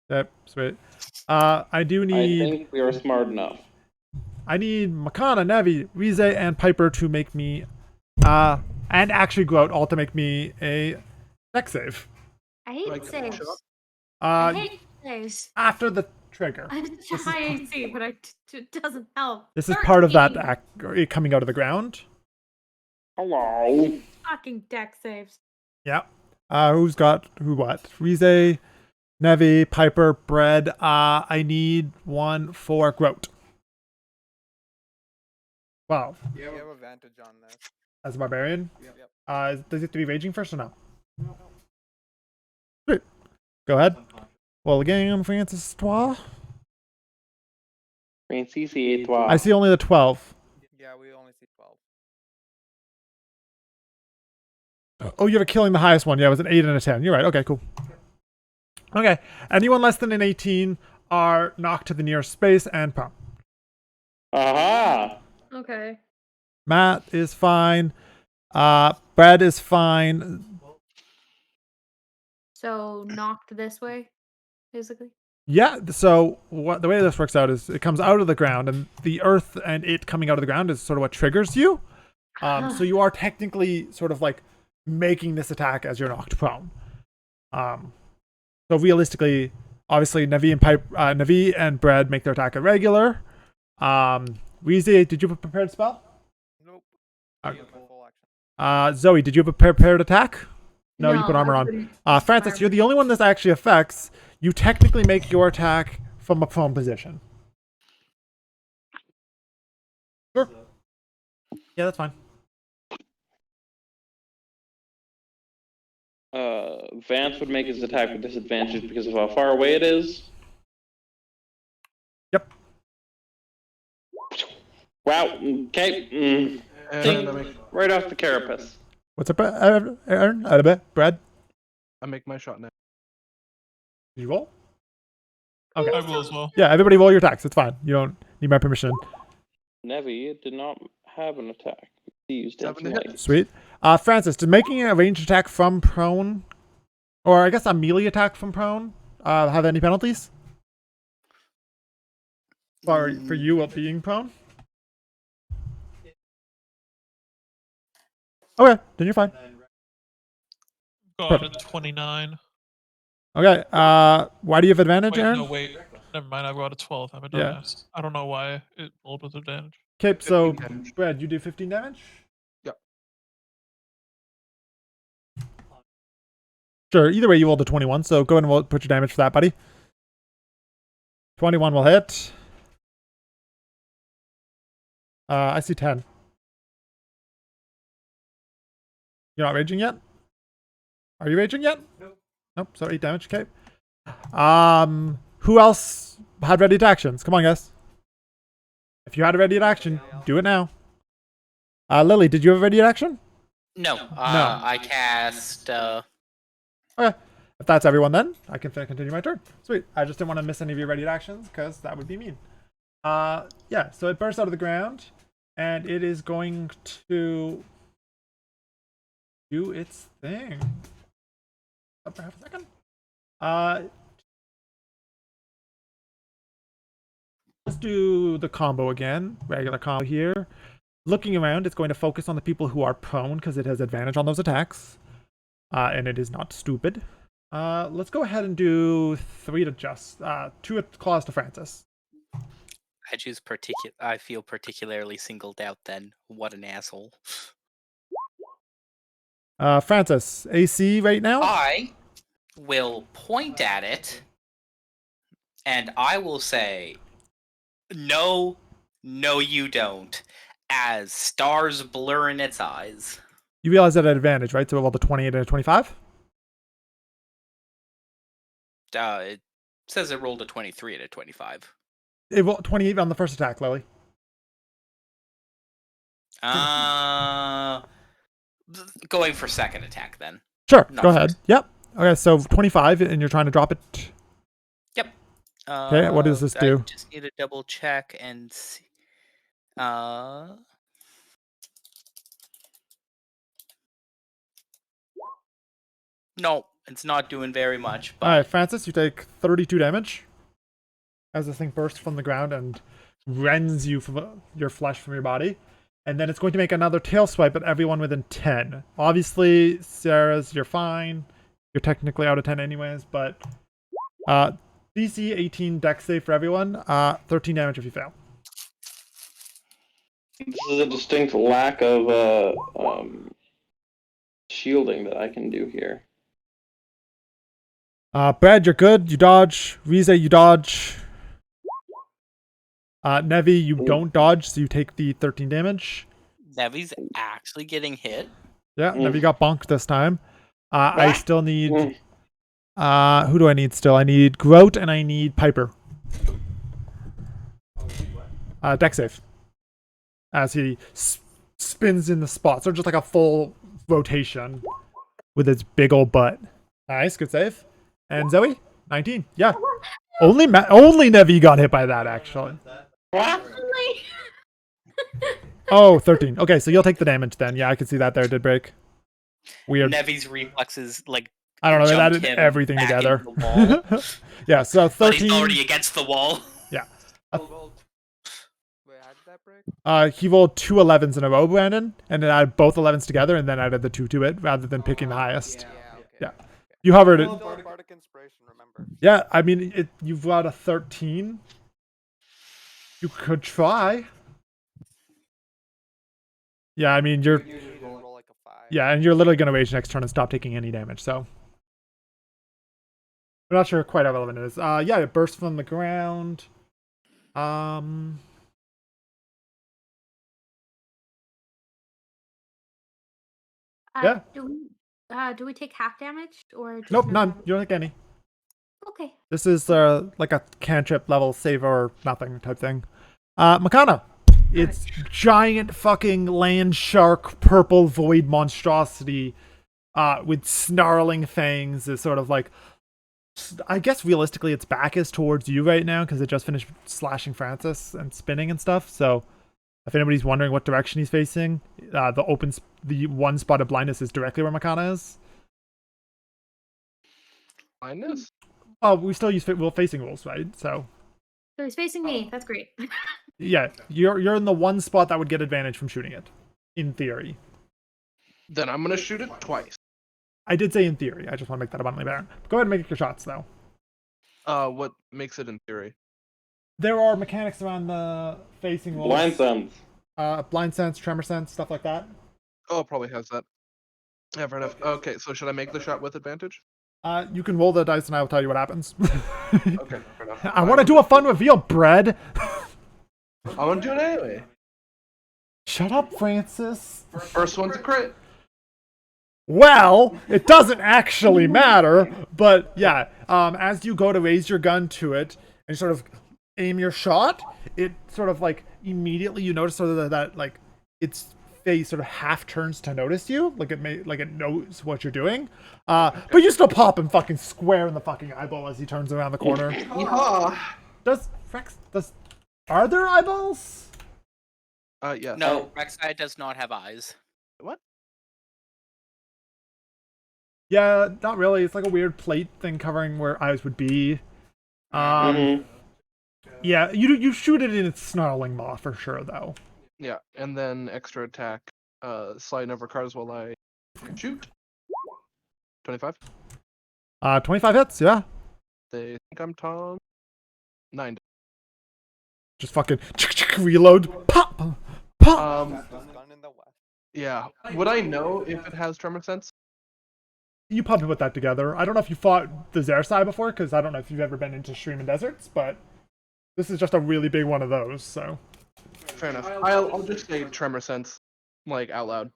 Yep, sweet. I do need... I think we are smart enough. I need Makana, Nevi, Rize, and Piper to make me... and actually Grout all to make me a dex save. I hate saves. I hate saves. After the trigger. I'm such a high AC, but it doesn't help. This is part of that it coming out of the ground. Hello. Fucking deck saves. Yeah. Who's got who what? Rize, Nevi, Piper, Bread. I need one for Groat. 12. You have advantage on this. As a barbarian? Yep. Does it have to be raging first or no? Sweet. Go ahead. Well, again, Francis Trois. Francis et toi. I see only the 12. Yeah, we only see 12. Oh, you have a killing the highest one. Yeah, it was an 8 and a 10. You're right. Okay, cool. Okay. Anyone less than an 18 are knocked to the nearest space and prone. Aha! Okay. Matt is fine. Brad is fine. So knocked this way, basically. Yeah, so the way this works out is it comes out of the ground, and the earth and it coming out of the ground is sort of what triggers you. So you are technically sort of like making this attack as you're knocked prone. So realistically, obviously, Navi and Brad make their attack irregular. Weezy, did you have a prepared spell? Nope. Okay. Full action. Zoe, did you have a prepared attack? No, you put I armor on. couldn't. Francis, you're the only one this actually affects. You technically make your attack from a prone position. Sure. Yeah, that's fine. Vance would make his attack with disadvantage because of how far away it is. Yep. Wow. Okay. Ding. Right off the carapace. What's up, Aaron? Brad? I make my shot now. Did you roll? Okay. I will as well. Yeah, everybody roll your attacks. It's fine. You don't need my permission. Nevi did not have an attack. He used 7 to dancing hit. light. Sweet. Francis, did making a ranged attack from prone, or I guess a melee attack from prone, have any penalties? For you being prone? Okay, then you're fine. Got a 29. Okay, why do you have advantage, Wait, Aaron? no, wait. Never mind, I've got a 12. I'm a Yeah. dumbass. I don't know why it rolled with advantage. Okay, so 15 damage. Brad, you do 15 damage? Yep. Sure, either way you rolled a 21, so go ahead and put your damage for that, buddy. 21 will hit. I see 10. You're not raging yet? Are you raging yet? Nope, so 8 damage, okay. Who else had ready to actions? Come on, guys. If you had a ready to action, do it now. Lily, did you have a ready to action? No. I cast. Okay. If that's everyone, then I can continue my turn. Sweet. I just didn't want to miss any of your ready actions because that would be mean. Yeah. So it bursts out of the ground, and it is going to do its thing. Up for half a second. Let's do the combo again. Regular combo here. Looking around, it's going to focus on the people who are prone because it has advantage on those attacks. And it is not stupid. Let's go ahead and do 3 to just 2 claws to Francis. I choose I feel particularly singled out. Then what an asshole. Francis, AC right now. I will point at it, and I will say, "No, no, you don't." As stars blur in its eyes. You realize that at advantage, right? So, well, the 28 and a 25. It says it rolled a 23 and a 25. It rolled 28 on the first attack, Lily. Going for second attack then. Sure, Not go ahead. first. Yep. Okay, so 25, and you're trying to drop it. Yep. Okay, what does this do? I just need to double check and see. No, it's not doing very much. But... All right, Francis, you take 32 damage as this thing bursts from the ground and rends you from your flesh from your body. And then it's going to make another tail swipe at everyone within 10. Obviously, Sarah's, you're fine. You're technically out of 10 anyways, but DC 18 dex save for everyone. 13 damage if you fail. This is a distinct lack of shielding that I can do here. Brad, you're good. You dodge. Rize, you dodge. Nevi, you don't dodge, so you take the 13 damage. Nevi's actually getting hit. Yeah, Nevi got bonked this time. I still need... Mm. who do I need still? I need Groat and I need Piper. Deck save. As he spins in the spots. Or just like a full rotation with his big old butt. Nice, good save. And Zoe? 19. Yeah. Only Nevi got hit by that, actually. Oh, 13. Okay, so you'll take the damage then. Yeah, I can see that there. Did break. Weird. Nevi's reflexes, like, I don't know. That jumped did him everything back together. into the wall. Yeah, so 13. But he's already against the wall. Yeah. Wait, how did that break? He rolled 2 11s in a row, Brandon, and then added both 11s together, and then added the 2 to it, rather than picking the highest. Yeah. You hovered it. Bardic inspiration, remember? Yeah, I mean, you've got a 13. You could try. Yeah, I mean, you're... You roll like a 5. Yeah, and you're literally going to rage next turn and stop taking any damage, so... I'm not sure quite how relevant it is. Yeah, it bursts from the ground. Yeah. Do we take half damage or just Nope, no none. damage? You don't take any. Okay. This is like a cantrip level save or nothing type thing. Makana. It's giant fucking land shark purple void monstrosity with snarling fangs is sort of like, I guess realistically its back is towards you right now because it just finished slashing Francis and spinning and stuff. So if anybody's wondering what direction he's facing, the one spot of blindness is directly where Makana is. Blindness? Well, we still use facing rules, right? So he's facing me. That's great. yeah, you're in the one spot that would get advantage from shooting it, in theory. Then I'm gonna shoot it twice. I did say in theory. I just want to make that abundantly apparent. Go ahead and make your shots, though. What makes it in theory? There are mechanics around the facing rules. Blind sense. Blind sense, tremor sense, stuff like that. Oh, it probably has that. Yeah, fair enough. Okay, so should I make the shot with advantage? You can roll the dice and I will tell you what happens. Okay, fair enough. I want to do a fun reveal, Bread. I want to do it anyway. Shut up, Francis. First one's a crit. Well, it doesn't actually matter, but yeah, as you go to raise your gun to it and sort of aim your shot, it sort of like immediately you notice sort of that like its face sort of half turns to notice you, like it knows what you're doing, but you still pop him fucking square in the fucking eyeball as he turns around the corner. Are there eyeballs? Yeah. No, Rek'Sai does not have eyes. What? Yeah, not really. It's like a weird plate thing covering where eyes would be. Yeah, you shoot it in its snarling maw for sure, though. Yeah, and then extra attack, sliding over cars while I shoot. 25. 25 hits, yeah. They think I'm Tom. 9. Just fucking reload. Pop! Pop! Yeah. Would I know if it has tremor sense? You probably put that together. I don't know if you fought the Zersai before, because I don't know if you've ever been into Stream Deserts, but this is just a really big one of those, so. Fair enough. I'll just say tremor sense, like, out loud.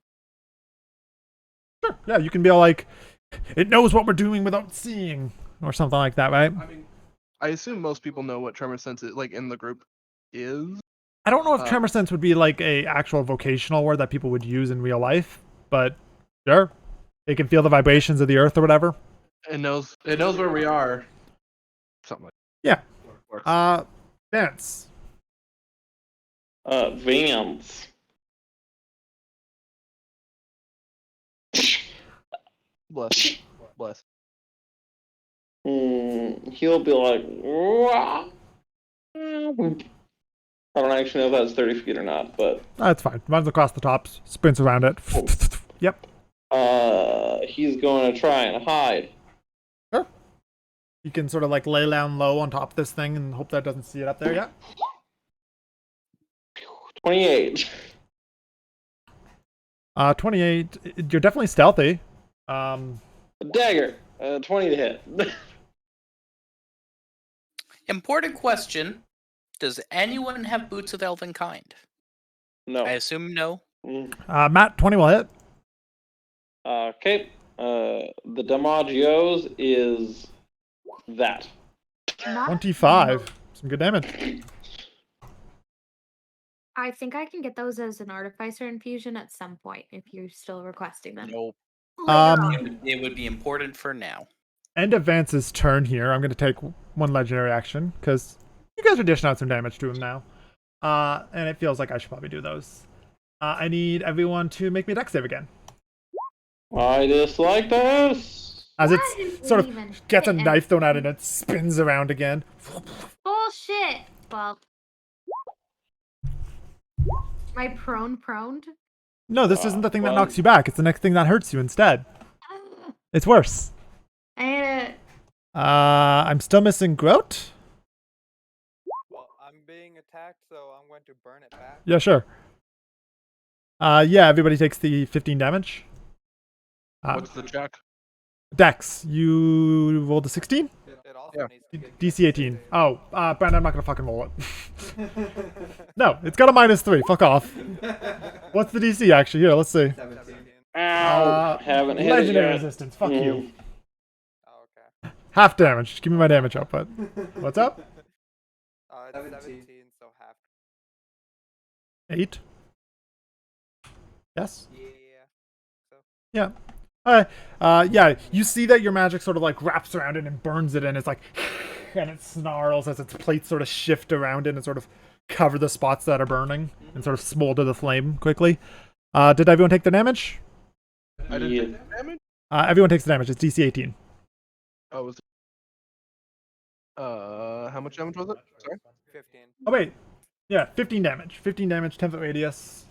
Sure, yeah, you can be all like, it knows what we're doing without seeing, or something like that, right? I mean, I assume most people know what tremor sense is, like, in the group is. I don't know if tremor sense would be like a actual vocational word that people would use in real life, but sure. It can feel the vibrations of the earth or whatever. It knows where we are. Something like that. Yeah. Vance. Vance. Bless. He'll be like, wah. I don't actually know if that's 30 feet or not, but That's fine. Runs across the tops, sprints around it. Yep. He's going to try and hide. Sure. You can sort of like lay down low on top of this thing and hope that doesn't see it up there yet. 28. 28. You're definitely stealthy. Dagger. 20 to hit. Important question. Does anyone have Boots of Elven Kind? No. I assume no. Matt, 20 will hit. Okay. The Damagios is that. Not 25. Some good damage. I think I can get those as an artificer infusion at some point if you're still requesting them. Nope. Later on. It would be important for now. End of Vance's turn here. I'm going to take one legendary action because you guys are dishing out some damage to him now. And it feels like I should probably do those. I need everyone to make me a dex save again. I dislike this. As Why it did sort we of even gets a hit knife thrown at it and it spins around again. Bullshit. Well, am I proned? No, this isn't the thing that knocks you back. It's the next thing that hurts you instead. It's worse. I'm still missing Groat. Well, I'm being attacked, so I'm going to burn it back. Yeah, sure. Yeah, everybody takes the 15 damage. What's the check? Dex, you rolled a 16? It also Yeah. needs to get DC 18. Oh, Brandon, I'm not gonna fucking roll it. No, it's got a -3. Fuck off. What's the DC actually? Here, let's see. 17. Ow. Haven't hit it Legendary yet. resistance. Fuck you. Oh, okay. Half damage. Just give me my damage output. What's up? It's 17, so half. 8. Yes. Yeah. So Yeah. Yeah, you see that your magic sort of like wraps around it and burns it, and it's like, and it snarls as its plates sort of shift around it and sort of cover the spots that are burning and sort of smolder the flame quickly. Did everyone take the damage? I didn't take the damage? Everyone takes the damage. It's DC 18. Oh, was it? How much damage was it? Sorry? 15. Oh, wait. Yeah, 15 damage. 15 damage, 10-foot radius.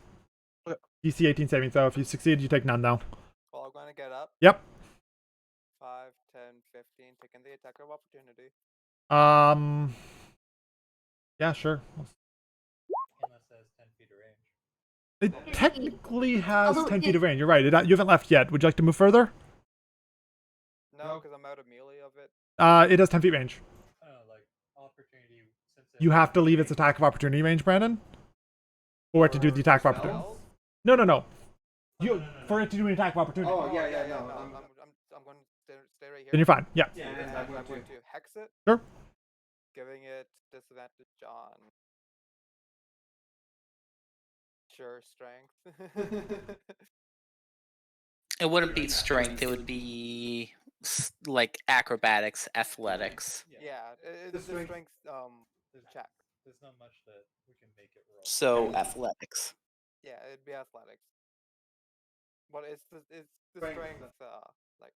Okay. DC 18 saving throw. If you succeed, you take none now. Well, I'm going to get up. Yep. 5, 10, 15, taking the attack of opportunity. Yeah, sure. Unless it has 10 feet of range. It technically has Although 10 feet of range. You're right. You haven't left yet. Would you like to move further? No, because I'm out of melee of it. It has 10 feet range. I don't know, like opportunity. Since You have to leave its attack of opportunity range, Brandon. For it to do the attack of opportunity. Spells? No. For it to do an attack of opportunity. Oh, yeah, no. I'm going to stay right here. Then you're fine. Yeah. Yeah, And I'm I'm going going to. to hex it, Sure. giving it disadvantage on. Sure, strength. It wouldn't be strength. It would be like acrobatics, athletics. Yeah, it's The the strength- strength check. There's not much that we can make it roll. So athletics. Yeah, it'd be athletics. But it's the Strength. strength like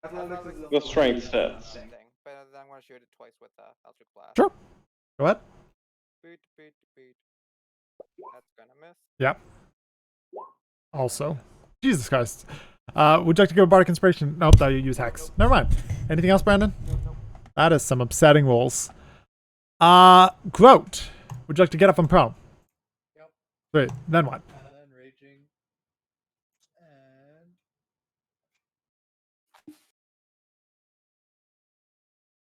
Athletics is The strength sets. thing. But then I'm gonna shoot it twice with Eldritch Blast. Sure. Go ahead. Beat. That's gonna miss. Yep. Also. Jesus Christ. Would you like to give a bardic inspiration? Nope, that you use hex. Never mind. Anything else, Brandon? That is some upsetting rolls. Groat. Would you like to get up and prone? Yep. Great. Then what? And then raging. And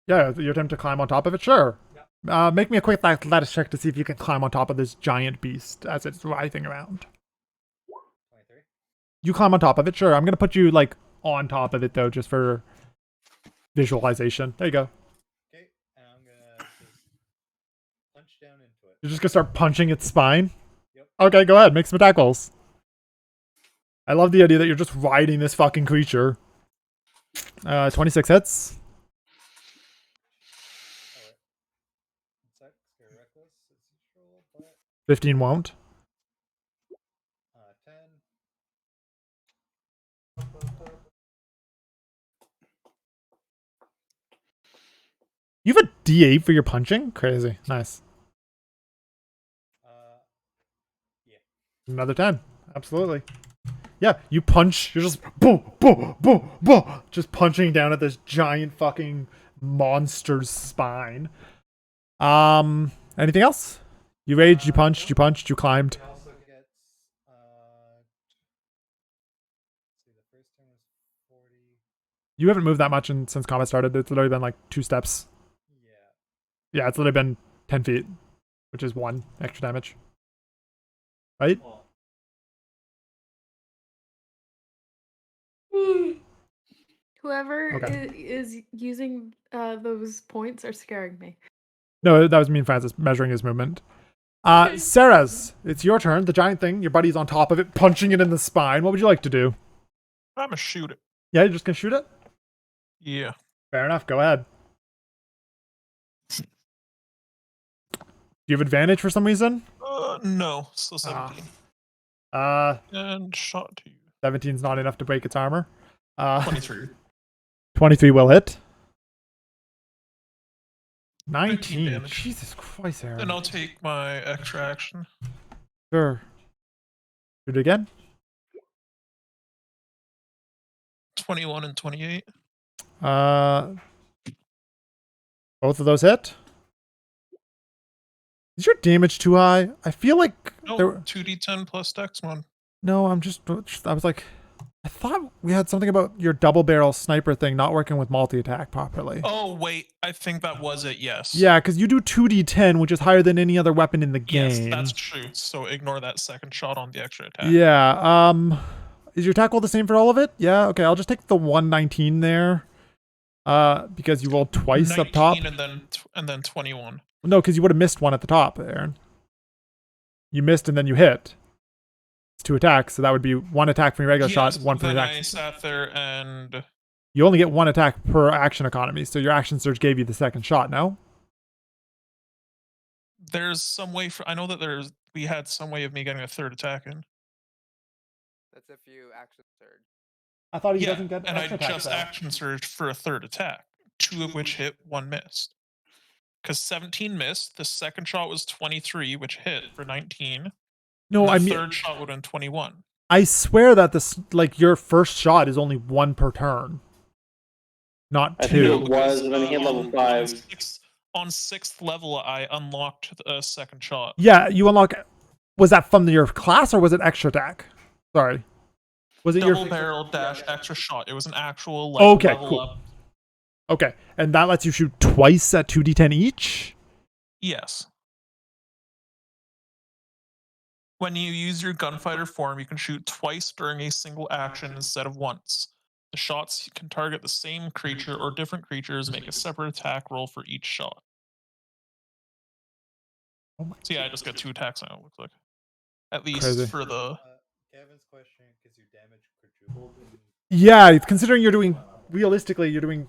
Yeah, you attempt to climb on top of it? Sure. Make me a quick athletics check to see if you can climb on top of this giant beast as it's writhing around. 23. You climb on top of it? Sure. I'm going to put you, like, on top of it, though, just for visualization. There you go. Okay, and I'm gonna just punch down into it. You're just going to start punching its spine? Yep. Okay, go ahead. Make some attack rolls. I love the idea that you're just riding this fucking creature. 26 hits. Alright. One sec, you're reckless as usual, but 15 won't. 10. You have a D8 for your punching? Crazy. Nice. Yeah. Another 10. Absolutely. Yeah, you punch. You're just boom, boom, boom, boom, just punching down at this giant fucking monster's spine. Anything else? You raged, you punched, you climbed. It also gets, see, the first turn was 40. You haven't moved that much since combat started. It's literally been like 2 steps. Yeah. Yeah, it's literally been 10 feet, which is 1 extra damage. Right? Whoever Okay. is using those points are scaring me. No, that was me and Francis measuring his movement. Sarah's, it's your turn. The giant thing, your buddy's on top of it, punching it in the spine. What would you like to do? I'm gonna shoot it. Yeah, you're just gonna shoot it? Yeah. Fair enough, go ahead. Do you have advantage for some reason? No. So 17. And shot to you. 17's not enough to break its armor. 23. 23 will hit. 19 19. damage. Jesus Christ, Aaron. Then I'll take my extra action. Sure. Shoot it again. 21 and 28. Both of those hit. Is your damage too high? I feel like No, there. 2d10 plus dex 1. No, I was like, I thought we had something about your double barrel sniper thing not working with multi attack properly. Oh wait, I think that was it. Yes. Yeah, because you do 2d10, which is higher than any other weapon in the game. Yes, that's true. So ignore that second shot on the extra attack. Yeah. Is your attack roll the same for all of it? Yeah. Okay, I'll just take the 119 there. Because you rolled twice up top. And then 21. No, because you would have missed one at the top, Aaron. You missed and then you hit. It's 2 attacks, so that would be 1 attack from your regular shot, 1 from then your I attack. sat there and You only get 1 attack per action economy, so your action surge gave you the second shot, no? there's some way for. I know that we had some way of me getting a third attack in. That's if you action surge. I thought he Yeah, doesn't get and I extra attacks, just though. action surged for a third attack, 2 of which hit, 1 missed. Because 17 missed, the second shot was 23, which hit for 19. No, and I the mean, third shot would have been 21. I swear that this, like, your first shot is only 1 per turn. Not I 2. think it was, and then he hit level 5. On 6th level, I unlocked a second shot. Yeah, you unlock. Was that from your class or was it extra attack? Sorry. Was it Double your barrel dash extra shot? It was an actual Okay, level cool. up. Okay, and that lets you shoot twice at 2d10 each? Yes. When you use your gunfighter form, you can shoot twice during a single action instead of once. The shots can target the same creature or different creatures. Make a separate attack roll for each shot. Oh my So yeah, I just got 2 attacks now. It looks like, at least Crazy. for the. Kevin's question because your damage quadrupled. Yeah, considering you're doing, realistically, you're doing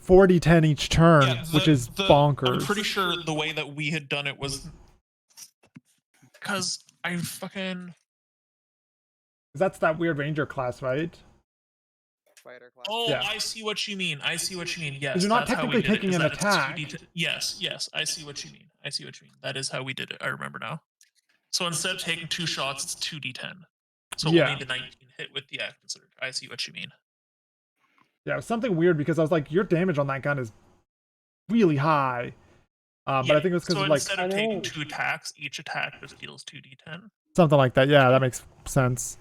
40-10 each turn, Yeah, which is bonkers. I'm pretty sure the way that we had done it was because I fucking. That's that weird ranger class, right? Fighter class. Oh, Yeah. I see what you mean. I see what you mean. Yes, You're not that's how we technically did it, taking is an that it's attack. 2D10. Yes, yes, I see what you mean. I see what you mean. That is how we did it. I remember now. So instead of taking 2 shots, it's 2d10. So Yeah. only the 19 hit with the action surge. I see what you mean. Yeah, it was something weird because I was like, your damage on that gun is really high. But I think it was because so of like instead of taking 2 attacks, each attack just deals 2d10. something like that. Yeah, that makes sense.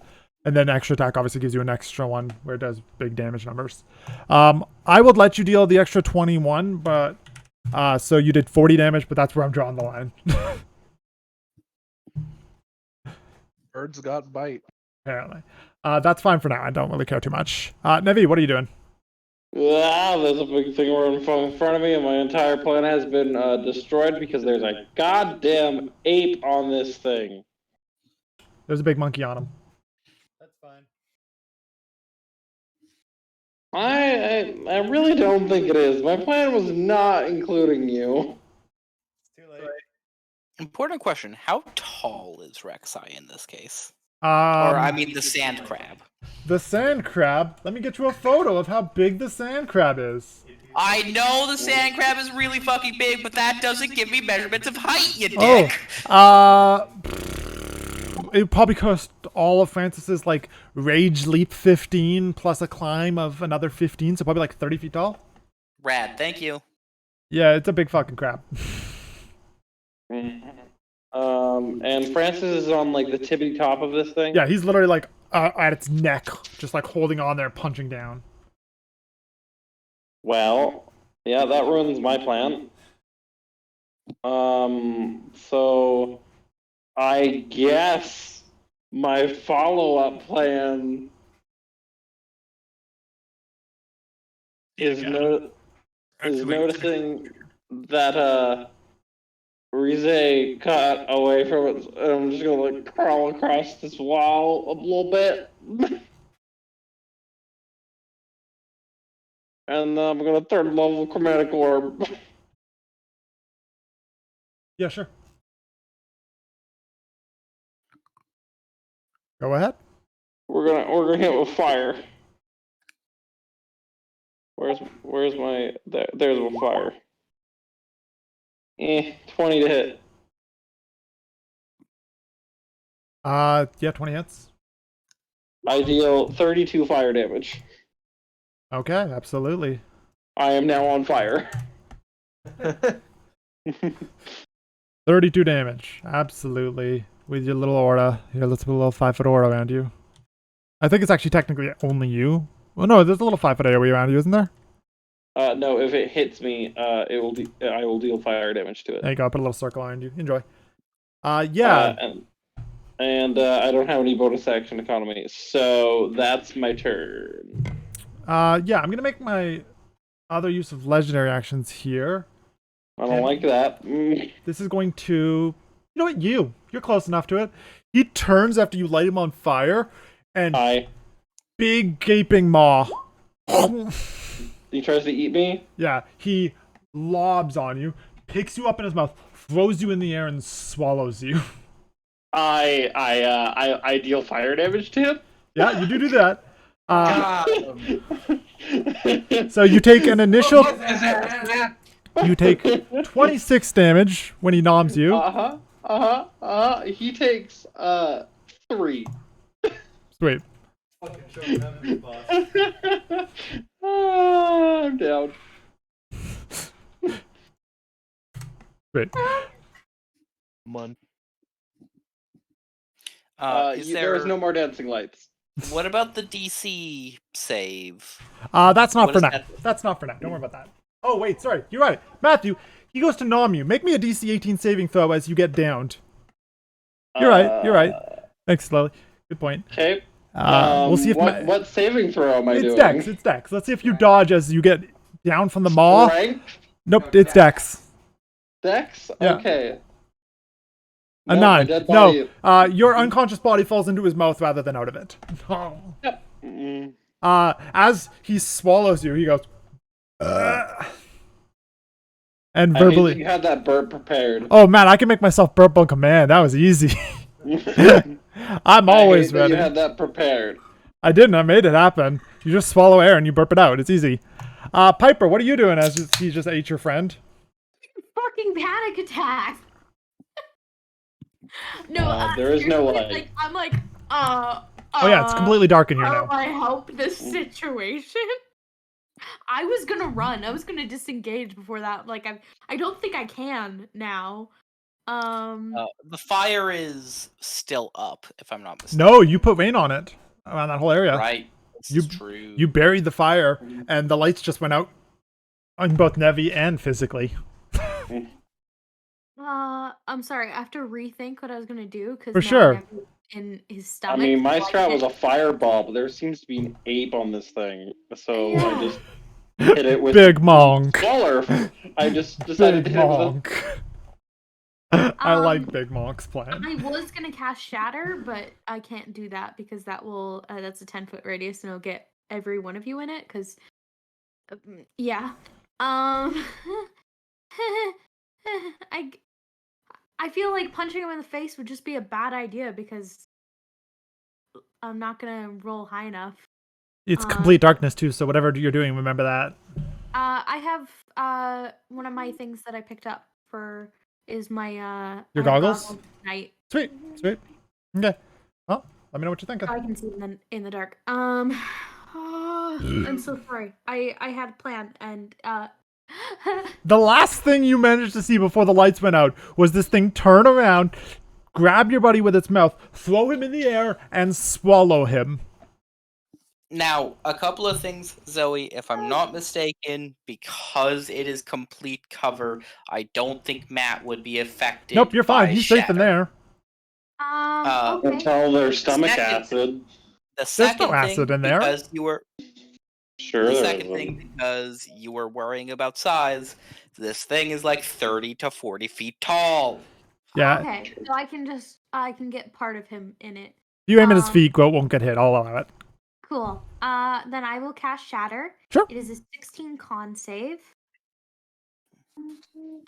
And then extra attack obviously gives you an extra one where it does big damage numbers. I would let you deal the extra 21, but so you did 40 damage, but that's where I'm drawing the line. Birds got bite. Apparently. That's fine for now. I don't really care too much. Nevi, what are you doing? Wow, there's a big thing right in front of me, and my entire plan has been destroyed because there's a goddamn ape on this thing. There's a big monkey on him. That's fine. I really don't think it is. My plan was not including you. It's too late. Important question: how tall is Rek'Sai in this case? Or I mean, the sand crab. The sand crab. Let me get you a photo of how big the sand crab is. I know the sand crab is really fucking big, but that doesn't give me measurements of height, you dick. It probably cost all of Francis's like rage leap 15 plus a climb of another 15, so probably like 30 feet tall. Rad, thank you. Yeah, it's a big fucking crab. And Francis is on like the tippity top of this thing. Yeah, he's literally like at its neck, just like holding on there, punching down. Well, yeah, that ruins my plan. So I guess my follow-up plan is noticing that Rize got away from it, and I'm just gonna like crawl across this wall a little bit. And I'm gonna third level chromatic orb. Yeah, sure. Go ahead. We're gonna hit with fire. Where's my there's my fire. 20 to hit. Yeah, 20 hits. I deal 32 fire damage. Okay, absolutely. I am now on fire. 32 damage. Absolutely. With your little aura. Here, let's put a little 5-foot aura around you. I think it's actually technically only you. Well, no, there's a little 5-foot AoE around you, isn't there? No, if it hits me, I will deal fire damage to it. There you go. Put a little circle around you. Enjoy. Yeah. And I don't have any bonus action economy, so that's my turn. Yeah, I'm gonna make my other use of legendary actions here. I don't like that. This is going to... You know what? You're close enough to it. He turns after you light him on fire, and big gaping maw. He tries to eat me? Yeah, he lobs on you, picks you up in his mouth, throws you in the air, and swallows you. I deal fire damage to him? Yeah, you do that. So you take an initial... You take 26 damage when he noms you. He takes 3. Sweet. I'm down. Sweet. There's no more dancing lights. What about the DC save? That's not What for is now. that? That's not for now. Don't worry about that. Oh, wait, sorry. You're right. Matthew, he goes to nom you. Make me a DC 18 saving throw as you get downed. You're right. You're right. Thanks, Lily. Good point. Okay. We'll see if what saving throw am I doing? It's Dex. It's Dex. Let's see if you dodge as you get down from the maw. Strength? Nope, it's Dex. Dex? Yeah. Okay. A 9. No, your unconscious body falls into his mouth rather than out of it. Yep. As he swallows you, he goes... and I verbally... hate that you had that burp prepared. Oh, man, I can make myself burp on command. That was easy. I'm always ready. You had that prepared. I didn't. I made it happen. You just swallow air and you burp it out. It's easy. Piper, what are you doing as he just ate your friend? Fucking panic attack. No, there is no light. like, I'm like, oh yeah, it's completely dark in here now. How do I help this situation? I was gonna run. I was gonna disengage before that. Like, I don't think I can now. The fire is still up, if I'm not mistaken. No, you put rain on it around that whole area. Right. This is true. You buried the fire, and the lights just went out on both Nevi and physically. I'm sorry. I have to rethink what I was gonna do because for sure. In his stomach. I mean, my strat was a fireball, but there seems to be an ape on this thing, so I just hit it with big monk. Smaller. I just decided big to hit monk. it with I like Big Monk's plan. I was gonna cast Shatter, but I can't do that because that will that's a 10-foot radius and it'll get every one of you in it. Because yeah, I feel like punching him in the face would just be a bad idea because I'm not gonna roll high enough. It's complete darkness too, so whatever you're doing, remember that. I have one of my things that I picked up for is my your goggles. Night. Sweet. Okay. Well, let me know what you're thinking. I can see them in the dark. I'm so sorry. I had a plan and the last thing you managed to see before the lights went out was this thing turn around, grab your buddy with its mouth, throw him in the air, and swallow him. Now, a couple of things, Zoe, if I'm not mistaken, because it is complete cover, I don't think Matt would be affected. Nope, you're fine. by He's safe in shatter. there. Okay. Until there's stomach second- acid. The There's second no acid thing, in there. because you were Sure, the there second isn't. thing, because you were worrying about size, this thing is like 30 to 40 feet tall. Yeah. Okay, so I can get part of him in it. You aim at his feet, Goat won't get hit. I'll allow it. Cool. Then I will cast Shatter. Sure. It is a 16 con save.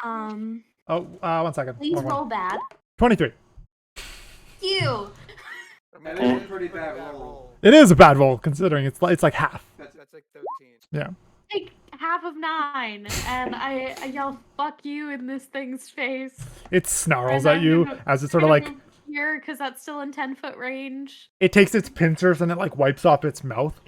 Oh, 1 second. Please roll bad. 23. You. That is a pretty bad roll. It is a bad roll, considering it's like half. That's like 13. Yeah. Take half of 9, and I yell "fuck you" in this thing's face. It snarls And at you I'm as it sort of like... here, because that's still in 10-foot range. It takes its pincers and it like wipes off its mouth.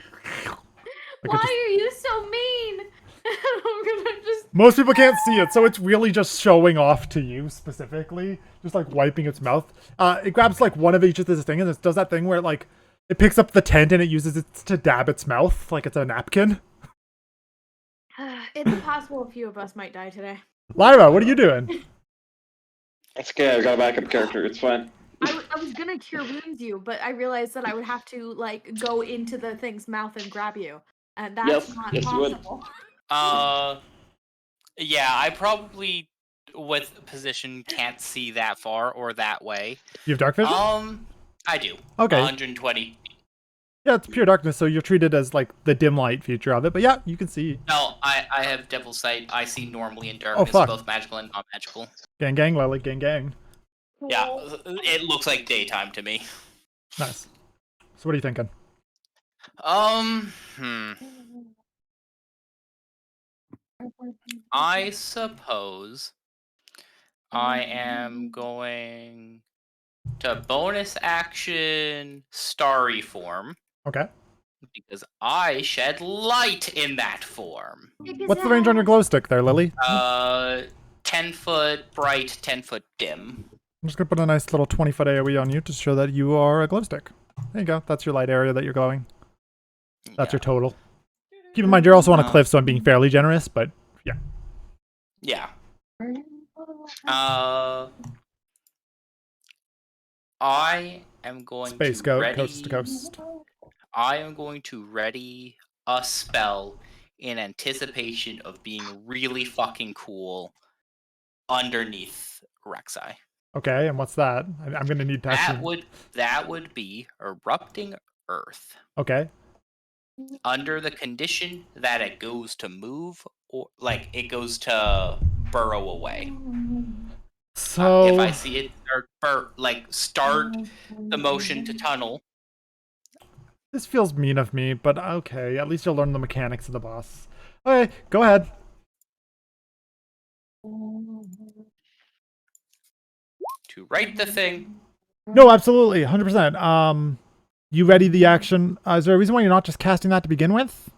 Why are you so mean? I'm gonna just... Most people can't see it, so it's really just showing off to you specifically. Just like wiping its mouth. It grabs like one of each of this thing and it does that thing where it picks up the tent and it uses it to dab its mouth like it's a napkin. It's possible a few of us might die today. Lyra, what are you doing? It's okay, I got a backup character, it's fine. I was gonna cure wounds you, but I realized that I would have to like go into the thing's mouth and grab you, and that's not yes, you would. possible. Yeah, I probably, with position, can't see that far or that way. You have dark vision? I do. Okay. 120. Yeah, it's pure darkness, so you're treated as like the dim light feature of it. But yeah, you can see. No, I have Devil's Sight. I see normally in darkness, fuck. both magical and non-magical. Gang, gang, Lily, gang, gang. Yeah, it looks like daytime to me. Nice. So what are you thinking? I suppose I am going to bonus action Starry form. Okay. Because I shed light in that form. What's the range on your glow stick there, Lily? 10 foot bright, 10 foot dim. I'm just gonna put a nice little 20-foot AoE on you to show that you are a glow stick. There you go. That's your light area that you're glowing. That's your total. Keep in mind, you're also on a cliff, so I'm being fairly generous, but yeah. Yeah. I am going Space to Goat, ready... coast to coast. I am going to ready a spell in anticipation of being really fucking cool underneath Rek'Sai. Okay, and what's that? I'm gonna need to actually... That would be Erupting Earth. Okay. Under the condition that it goes to move, or like it goes to burrow away. So if I see it start the motion to tunnel. This feels mean of me, but okay. At least you'll learn the mechanics of the boss. Okay, go ahead. To write the thing. No, absolutely, 100%. You ready the action? Is there a reason why you're not just casting that to begin with?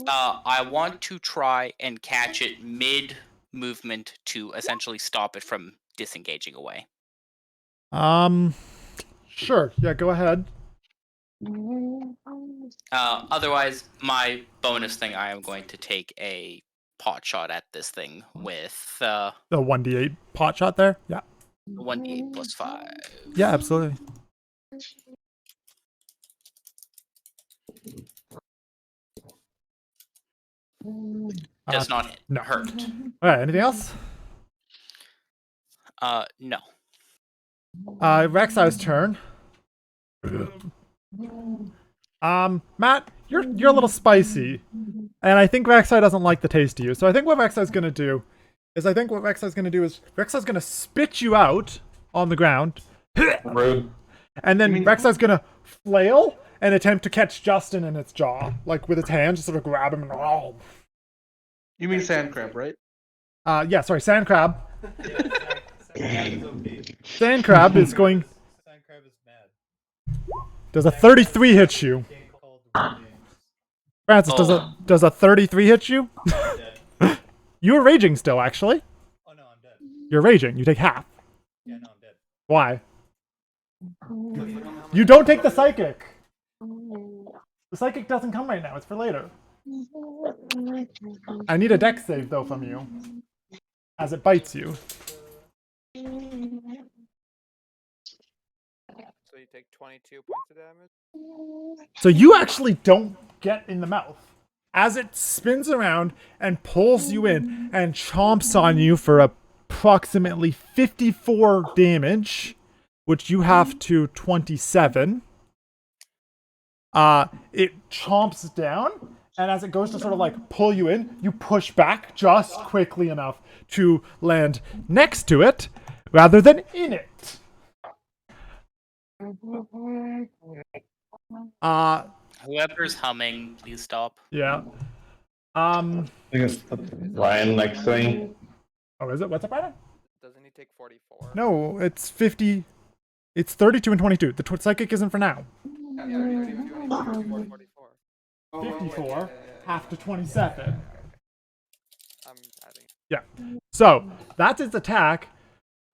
I want to try and catch it mid-movement to essentially stop it from disengaging away. Sure. Yeah, go ahead. Otherwise, my bonus thing, I am going to take a pot shot at this thing with the 1d8 pot shot there. Yeah. 1d8 plus 5. Yeah, absolutely. Does not hit. No. Hurt. All right. Anything else? No. Rek'Sai's turn. Matt, you're a little spicy, and I think Rek'Sai doesn't like the taste of you. So I think what Rek'Sai's gonna do is Rek'Sai's gonna spit you out on the ground. Rude. And then Rek'Sai's gonna flail and attempt to catch Justin in its jaw, like with its hands, just sort of grab him and You mean sand crab, right? yeah, sorry, sand crab. Sand Crab crab is going. Sand crab is mad. Does a 33 hit you? Francis, does a 33 hit you? You are raging still, actually. Oh no, I'm dead. You're raging. You take half. Yeah, no, I'm dead. Why? You don't take the psychic. The psychic doesn't come right now. It's for later. I need a dex save, though, from you. As it bites you. So you take 22 points of damage? So you actually don't get in the mouth. As it spins around and pulls you in and chomps on you for approximately 54 damage, which you have to 27. It chomps down, and as it goes to sort of like pull you in, you push back just quickly enough to land next to it rather than in it. Whoever's humming, please stop. Yeah. I think it's Ryan next to me. Oh, is it? What's up, Ryan? Doesn't he take 44? No, it's 50. It's 32 and 22. The psychic isn't for now. Yeah, 32, 44, 44. 54, half to 27. I'm adding. Yeah. So, that's its attack.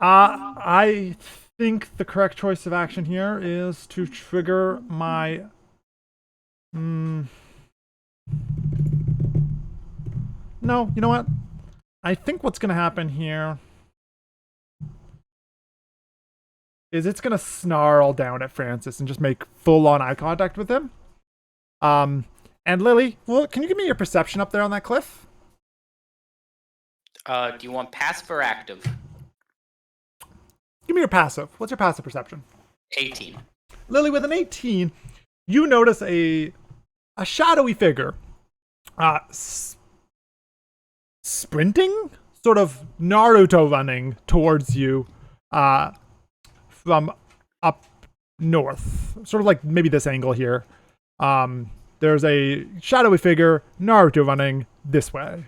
I think the correct choice of action here is to trigger my... No, you know what? I think what's going to happen here is it's going to snarl down at Francis and just make full-on eye contact with him. And Lily, well, can you give me your perception up there on that cliff? Do you want passive or active? Give me your passive. What's your passive perception? 18. Lily, with an 18, you notice a shadowy figure sprinting, sort of Naruto running towards you from up north. Sort of like maybe this angle here. There's a shadowy figure, Naruto, running this way.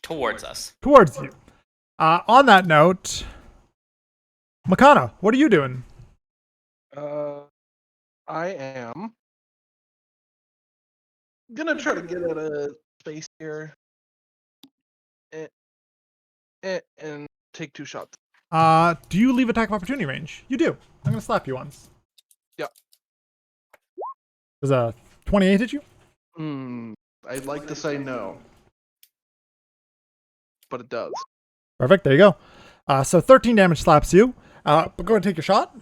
Towards us. Towards you. On that note, Makana, what are you doing? I am gonna try to get out of space here and take 2 shots. Do you leave attack of opportunity range? You do. I'm gonna slap you once. Yep. Does a 28 hit you? I'd like to say no, but it does. Perfect. There you go. So 13 damage slaps you. But go ahead and take your shot.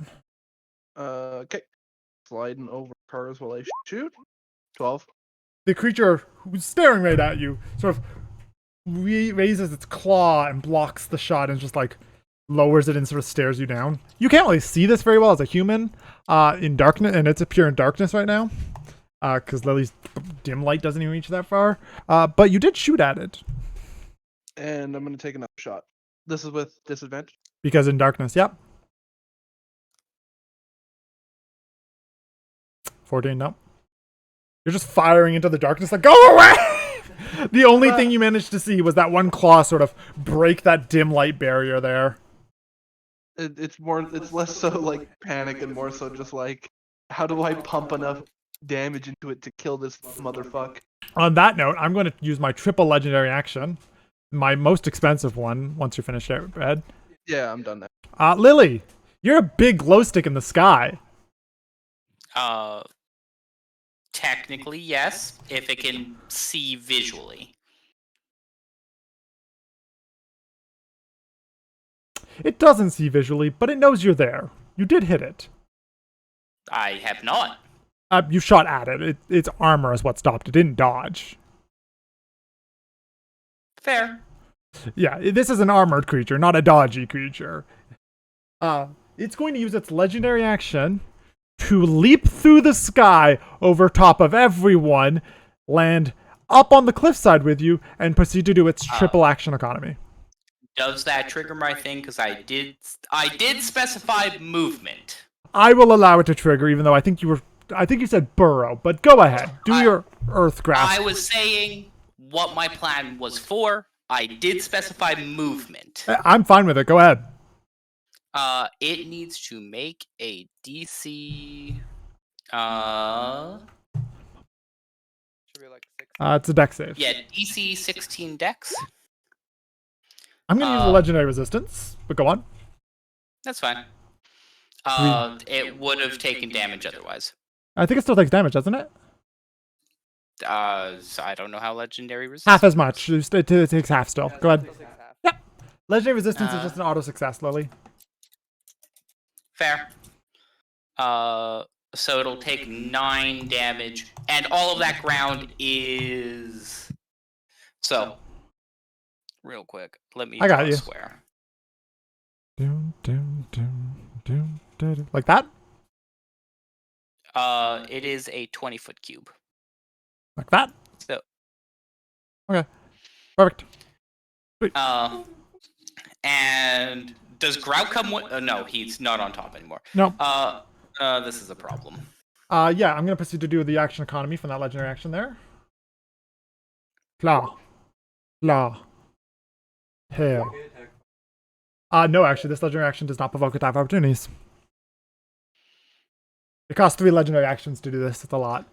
Okay. Sliding over cars while I shoot. 12. The creature who's staring right at you sort of raises its claw and blocks the shot and just like lowers it and sort of stares you down. You can't really see this very well as a human in darkness, and it's pure in darkness right now because Lily's dim light doesn't even reach that far. But you did shoot at it. And I'm going to take another shot. This is with disadvantage? Because in darkness, yep. 14, no. You're just firing into the darkness like, go away! The only thing you managed to see was that one claw sort of break that dim light barrier there. It's less so like panic and more so just like, how do I pump enough damage into it to kill this motherfucker? On that note, I'm going to use my triple legendary action. My most expensive one, once you're finished, Ed. Yeah, I'm done now. Lily, you're a big glow stick in the sky. Technically, yes, if it can see visually. It doesn't see visually, but it knows you're there. You did hit it. I have not. You shot at it. Its armor is what stopped it. It didn't dodge. Fair. Yeah, this is an armored creature, not a dodgy creature. It's going to use its legendary action to leap through the sky over top of everyone, land up on the cliffside with you, and proceed to do its triple action economy. Does that trigger my thing? Because I did specify movement. I will allow it to trigger, even though I think you said burrow, but go ahead. Do your earth grasp. I was saying what my plan was for. I did specify movement. I'm fine with it. Go ahead. It needs to make a DC. Should be like 6. It's a dex save. Yeah, DC 16 Dex. I'm going to use a legendary resistance, but go on. That's fine. It would have taken damage otherwise. I think it still takes damage, doesn't it? So I don't know how legendary resistance. Half as much. It takes half still. Go ahead. Still takes half. Yep. Legendary resistance is just an auto success, Lily. Fair. So it'll take 9 damage, and all of that ground is. So, real quick, let me I got draw you. a square. Like that? It is a 20-foot cube. Like that? So. Okay. Perfect. Sweet. And does Grout come with? No, he's not on top anymore. No. This is a problem. Yeah, I'm gonna proceed to do the action economy from that legendary action there. Claw. Claw. Hail. No, actually, this legendary action does not provoke attack opportunities. It costs 3 legendary actions to do this. It's a lot.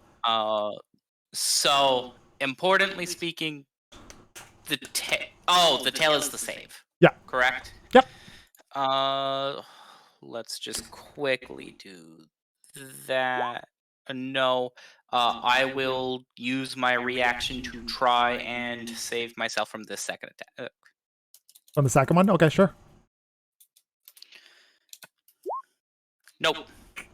So importantly speaking, the tail is the save. Yeah. Correct. Yep. Let's just quickly do that. No. I will use my reaction to try and save myself from this second attack. From the second one? Okay, sure. Nope.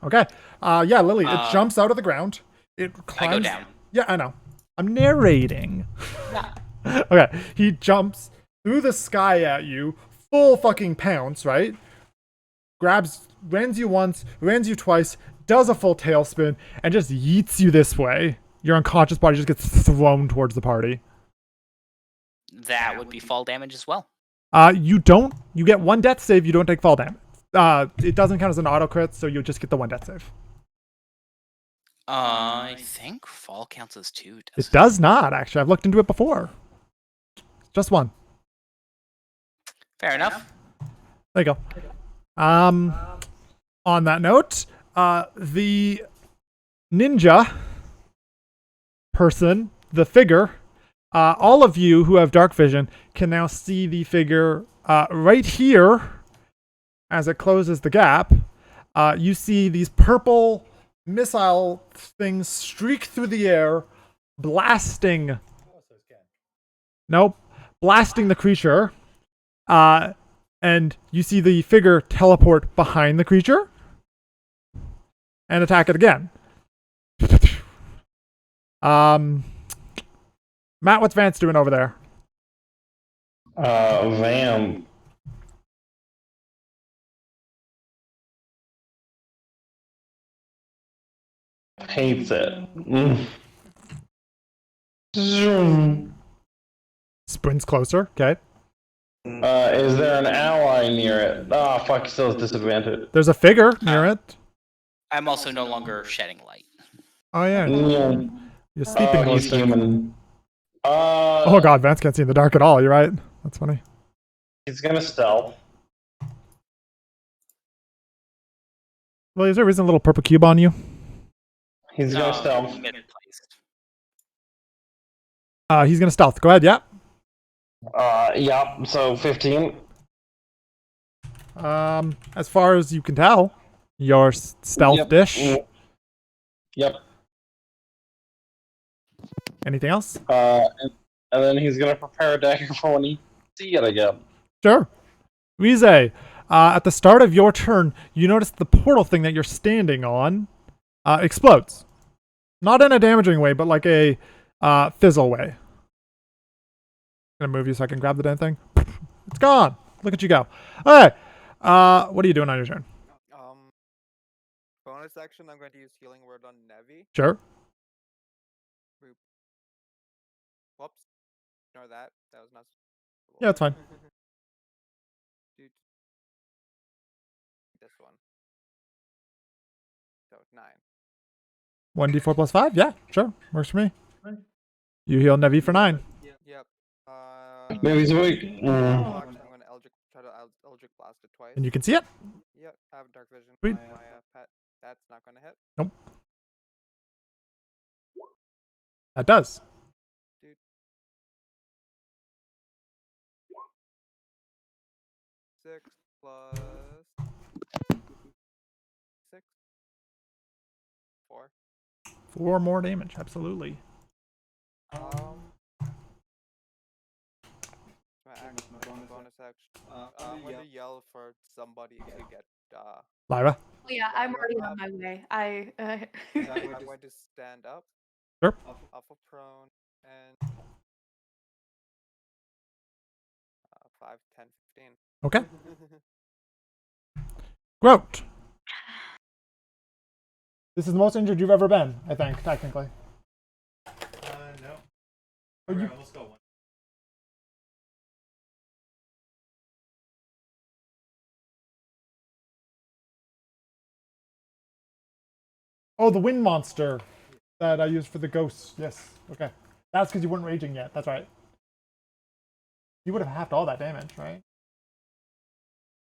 Okay. Yeah, Lily, it jumps out of the ground. It climbs. I go down. Yeah, I know. I'm narrating. Yeah. Okay. He jumps through the sky at you, full fucking pounce, right? Rends you once, rends you twice, does a full tailspin, and just yeets you this way. Your unconscious body just gets thrown towards the party. That would be fall damage as well. You get 1 death save, you don't take fall damage. It doesn't count as an auto crit, so you'll just get the 1 death save. I think fall counts as 2. It does not, actually. I've looked into it before. Just 1. Fair enough. There you go. On that note, the ninja person, the figure, all of you who have dark vision can now see the figure right here as it closes the gap. You see these purple missile things streak through the air, blasting. Nope, blasting the creature. And you see the figure teleport behind the creature and attack it again. Matt, what's Vance doing over there? Vam. Hates it. Zoom. Sprints closer. Okay. Is there an ally near it? Ah, fuck, still has disadvantage. There's a figure near it. I'm also no longer shedding light. Oh yeah. Yeah. You're sleeping. He's human. Oh god, Vance can't see in the dark at all. You're right. That's funny. He's gonna stealth. Well, is there a reason a little purple cube on you? He's gonna stealth. Mid-placed. He's gonna stealth. Go ahead. Yeah. Yeah. So 15. As far as you can tell, your stealth dish. Yep. Anything else? And then he's gonna prepare a dagger for when he see it again. Sure. Rize, at the start of your turn, you notice the portal thing that you're standing on explodes. Not in a damaging way, but like a fizzle way. I'm gonna move you so I can grab the damn thing. It's gone. Look at you go. Alright. What are you doing on your turn? Bonus action, I'm going to use Healing Word on Nevi. Sure. Whoops. Ignore that. That was not. Yeah, it's fine. Dude. This one. So 9. 1d4 plus 5? Yeah, sure. Works for me. You heal Nevi for 9. Yep. Nevi's awake. Action, I'm going to try to Eldritch Blast it twice. And you can see it? Yep, I have dark vision. Sweet. My pet. That's not going to hit. Nope. That does. Dude. 6 plus 6. 4. 4 more damage, absolutely. actually. I'm going to yell for somebody to get. Lyra. Oh, yeah, I'm already on my way. I'm going to stand up. Sure. Off of prone and 5, 10, 15. Okay. Groat. This is the most injured you've ever been, I think, technically. No. Oh, you- Let's go one. Oh, the wind monster that I used for the ghosts. Yes. Okay. That's because you weren't raging yet. That's right. You would have halved all that damage, right?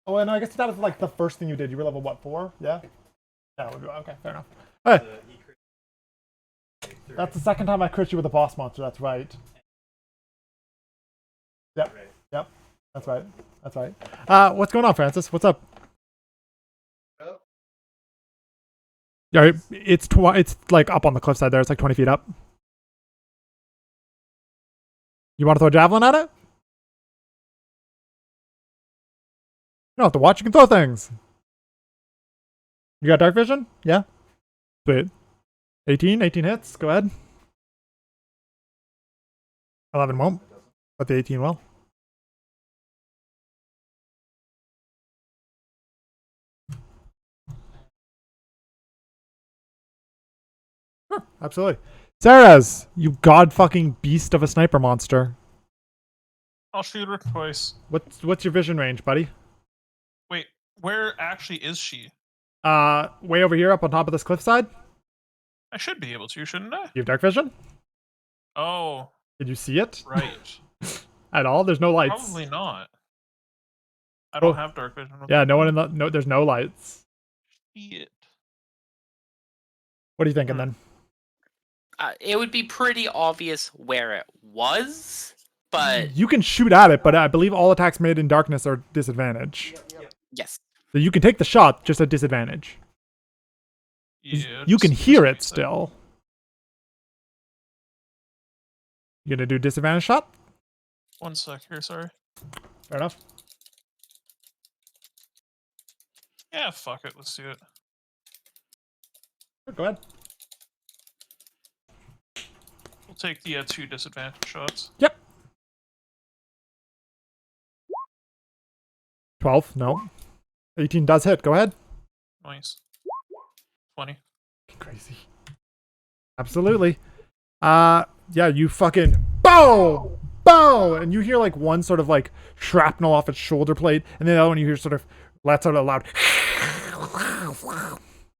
Oh, and I guess that was like the first thing you did. You were level what, 4? Yeah. Yeah. Okay. Fair enough. Hey. That's the second time I crit you with a boss monster. That's right. Yep. Yep. That's right. That's right. What's going on, Francis? What's up? Oh. Yeah, it's like up on the cliffside there. It's like 20 feet up. You want to throw a javelin at it? You don't have to watch. You can throw things. You got dark vision? Yeah. Sweet. 18 hits. Go ahead. 11 won't, but the 18 will. Sure, absolutely. Sarah's, you god fucking beast of a sniper monster. I'll shoot her twice. What's your vision range, buddy? Wait, where actually is she? Way over here up on top of this cliffside. I should be able to, shouldn't I? You have dark vision? Oh, Did you see it? right. At all? There's no lights. Probably not. I Oh. don't have dark vision. Yeah, no one in the no. There's no lights. Shit. What are you thinking then? It would be pretty obvious where it was, but You can shoot at it, but I believe all attacks made in darkness are disadvantage. yes. So you can take the shot, just at disadvantage. Yeah. You can just hear it makes sense. still. You gonna do disadvantage shot? 1 sec here, sorry. Fair enough. Yeah, fuck it, let's do it. Go ahead. We'll take the 2 disadvantage shots. Yep. 12, no. 18 does hit. Go ahead. Nice. 20. Crazy. Absolutely. Yeah, you fucking bow, bow, and you hear like one sort of like shrapnel off its shoulder plate, and then the other one you hear sort of lets out a loud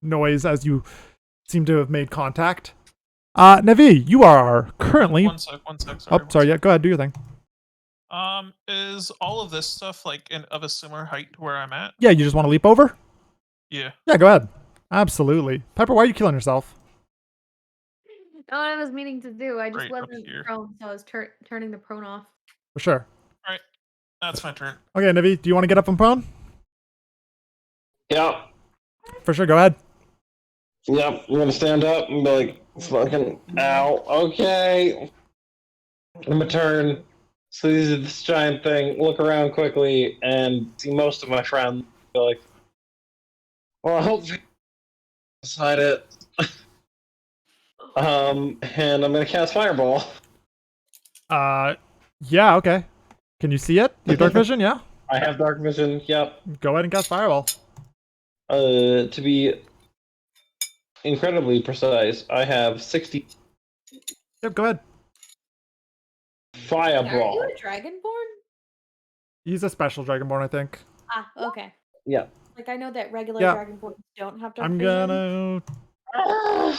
noise as you seem to have made contact. Navi, you are currently. 1 sec, 1 sec, sorry. Oh, sorry. Yeah, go ahead. Do your thing. Is all of this stuff like of a similar height to where I'm at? Yeah, you just want to leap over? Yeah. Yeah, go ahead. Absolutely. Piper, why are you killing yourself? Not what I was meaning to do. I just Right up wasn't here. prone, so I was turning the prone off. For sure. Alright. That's my turn. Okay, Navi, do you want to get up and prone? Yep. For sure. Go ahead. Yep. I'm gonna stand up and be like, fucking, ow. Okay. I'm gonna turn. So this giant thing. Look around quickly and see most of my friends. Be like, well, beside it. And I'm gonna cast Fireball. Yeah, okay. Can you see it? You have dark vision, yeah? I have dark vision. Yep. Go ahead and cast Fireball. To be incredibly precise, I have 60 Yep, go ahead. Fireball. Are you a Dragonborn? He's a special Dragonborn, I think. Ah, okay. Yeah. Like I know that regular Yeah. Dragonborns don't have dark I'm vision, gonna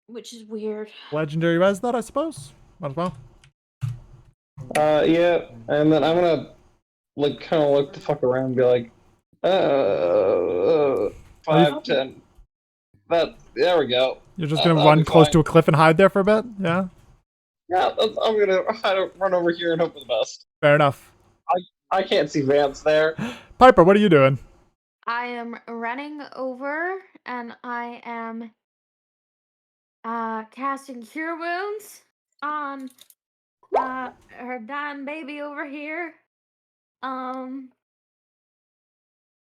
which is weird. legendary res that, I suppose. Might as well. Yeah, and then I'm gonna like kind of look the fuck around and be like, 5, 10. There we go. You're just gonna That'll run be close fine. to a cliff and hide there for a bit? Yeah? Yeah, I'm gonna run over here and hope for the best. Fair enough. I can't see Vance there. Piper, what are you doing? I am running over and I am casting Cure Wounds on her dying baby over here.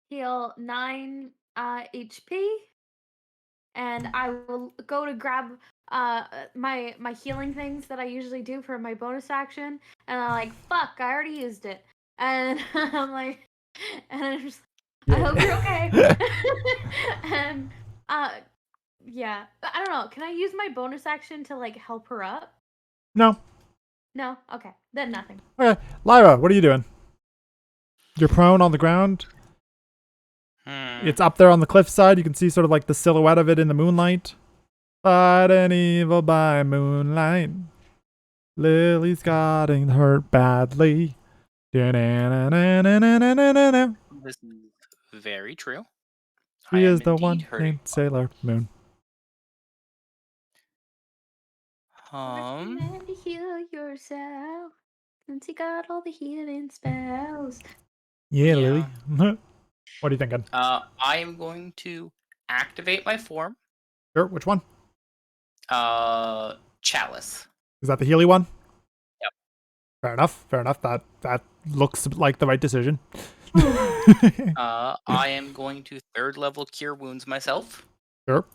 heal 9 HP, and I will go to grab my healing things that I usually do for my bonus action, and I'm like, fuck, I already used it, and I'm like, and I'm just, I hope you're okay, and yeah, I don't know. Can I use my bonus action to like help her up? No. No. Okay, then nothing. Okay, Lyra, what are you doing? You're prone on the ground. It's up there on the cliffside. You can see sort of like the silhouette of it in the moonlight. Fighting evil by moonlight. Lily's gotten hurt badly. She This is very true. is the one named Sailor Moon. Recommend to heal yourself, since you got all the healing spells. Yeah, Lily. What are you thinking? I am going to activate my form. Sure, which one? Chalice. Is that the Healy one? Yep. Fair enough. Fair enough. That looks like the right decision. I am going to 3rd level cure wounds myself. Sure.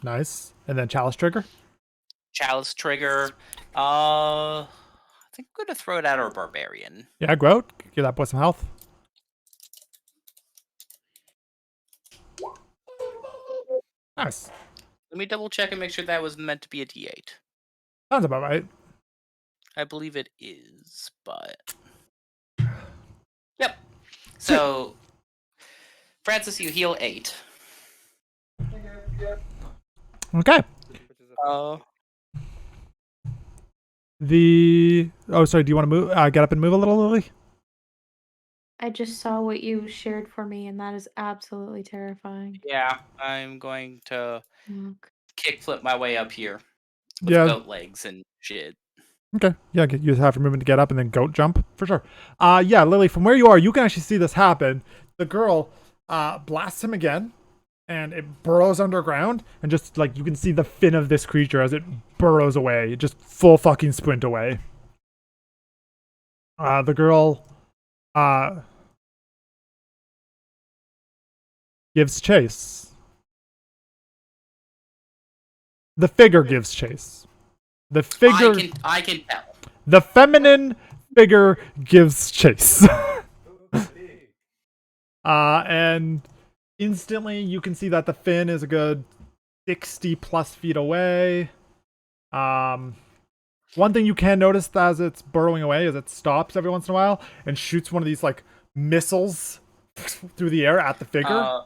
Nice. And then Chalice trigger? Chalice trigger. I think I'm going to throw it at our barbarian. Yeah, Groat. Give that boy some health. Nice. Let me double check and make sure that was meant to be a D8. Sounds about right. I believe it is, but... Yep. So, Francis, you heal 8. Okay. Oh, sorry. Do you want to move? Get up and move a little, Lily? I just saw what you shared for me, and that is absolutely terrifying. Yeah, I'm going to kickflip my way up here with goat legs and shit. Okay. Yeah, you have your movement to get up and then goat jump for sure. Yeah, Lily, from where you are, you can actually see this happen. The girl blasts him again, and it burrows underground, and just like you can see the fin of this creature as it burrows away, just full fucking sprint away. The girl gives chase. The figure gives chase. The figure. I can tell. The feminine figure gives chase. And instantly you can see that the fin is a good 60 plus feet away. One thing you can notice as it's burrowing away is it stops every once in a while and shoots one of these like missiles through the air at the figure.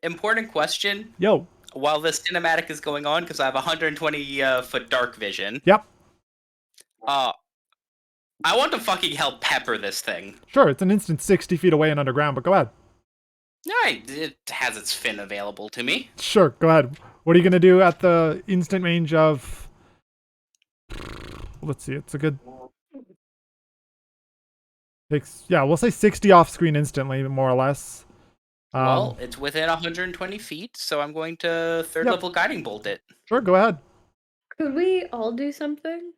Important question. Yo. While this cinematic is going on, because I have 120 foot dark vision. Yep. I want to fucking help pepper this thing. Sure, it's an instant 60 feet away and underground, but go ahead. Alright, it has its fin available to me. Sure, go ahead. What are you going to do at the instant range of... Let's see, it's a good... Yeah, we'll say 60 off screen instantly, more or less. Well, it's within 120 feet, so I'm going to 3rd level guiding bolt it. Sure, go ahead. Could we all do something?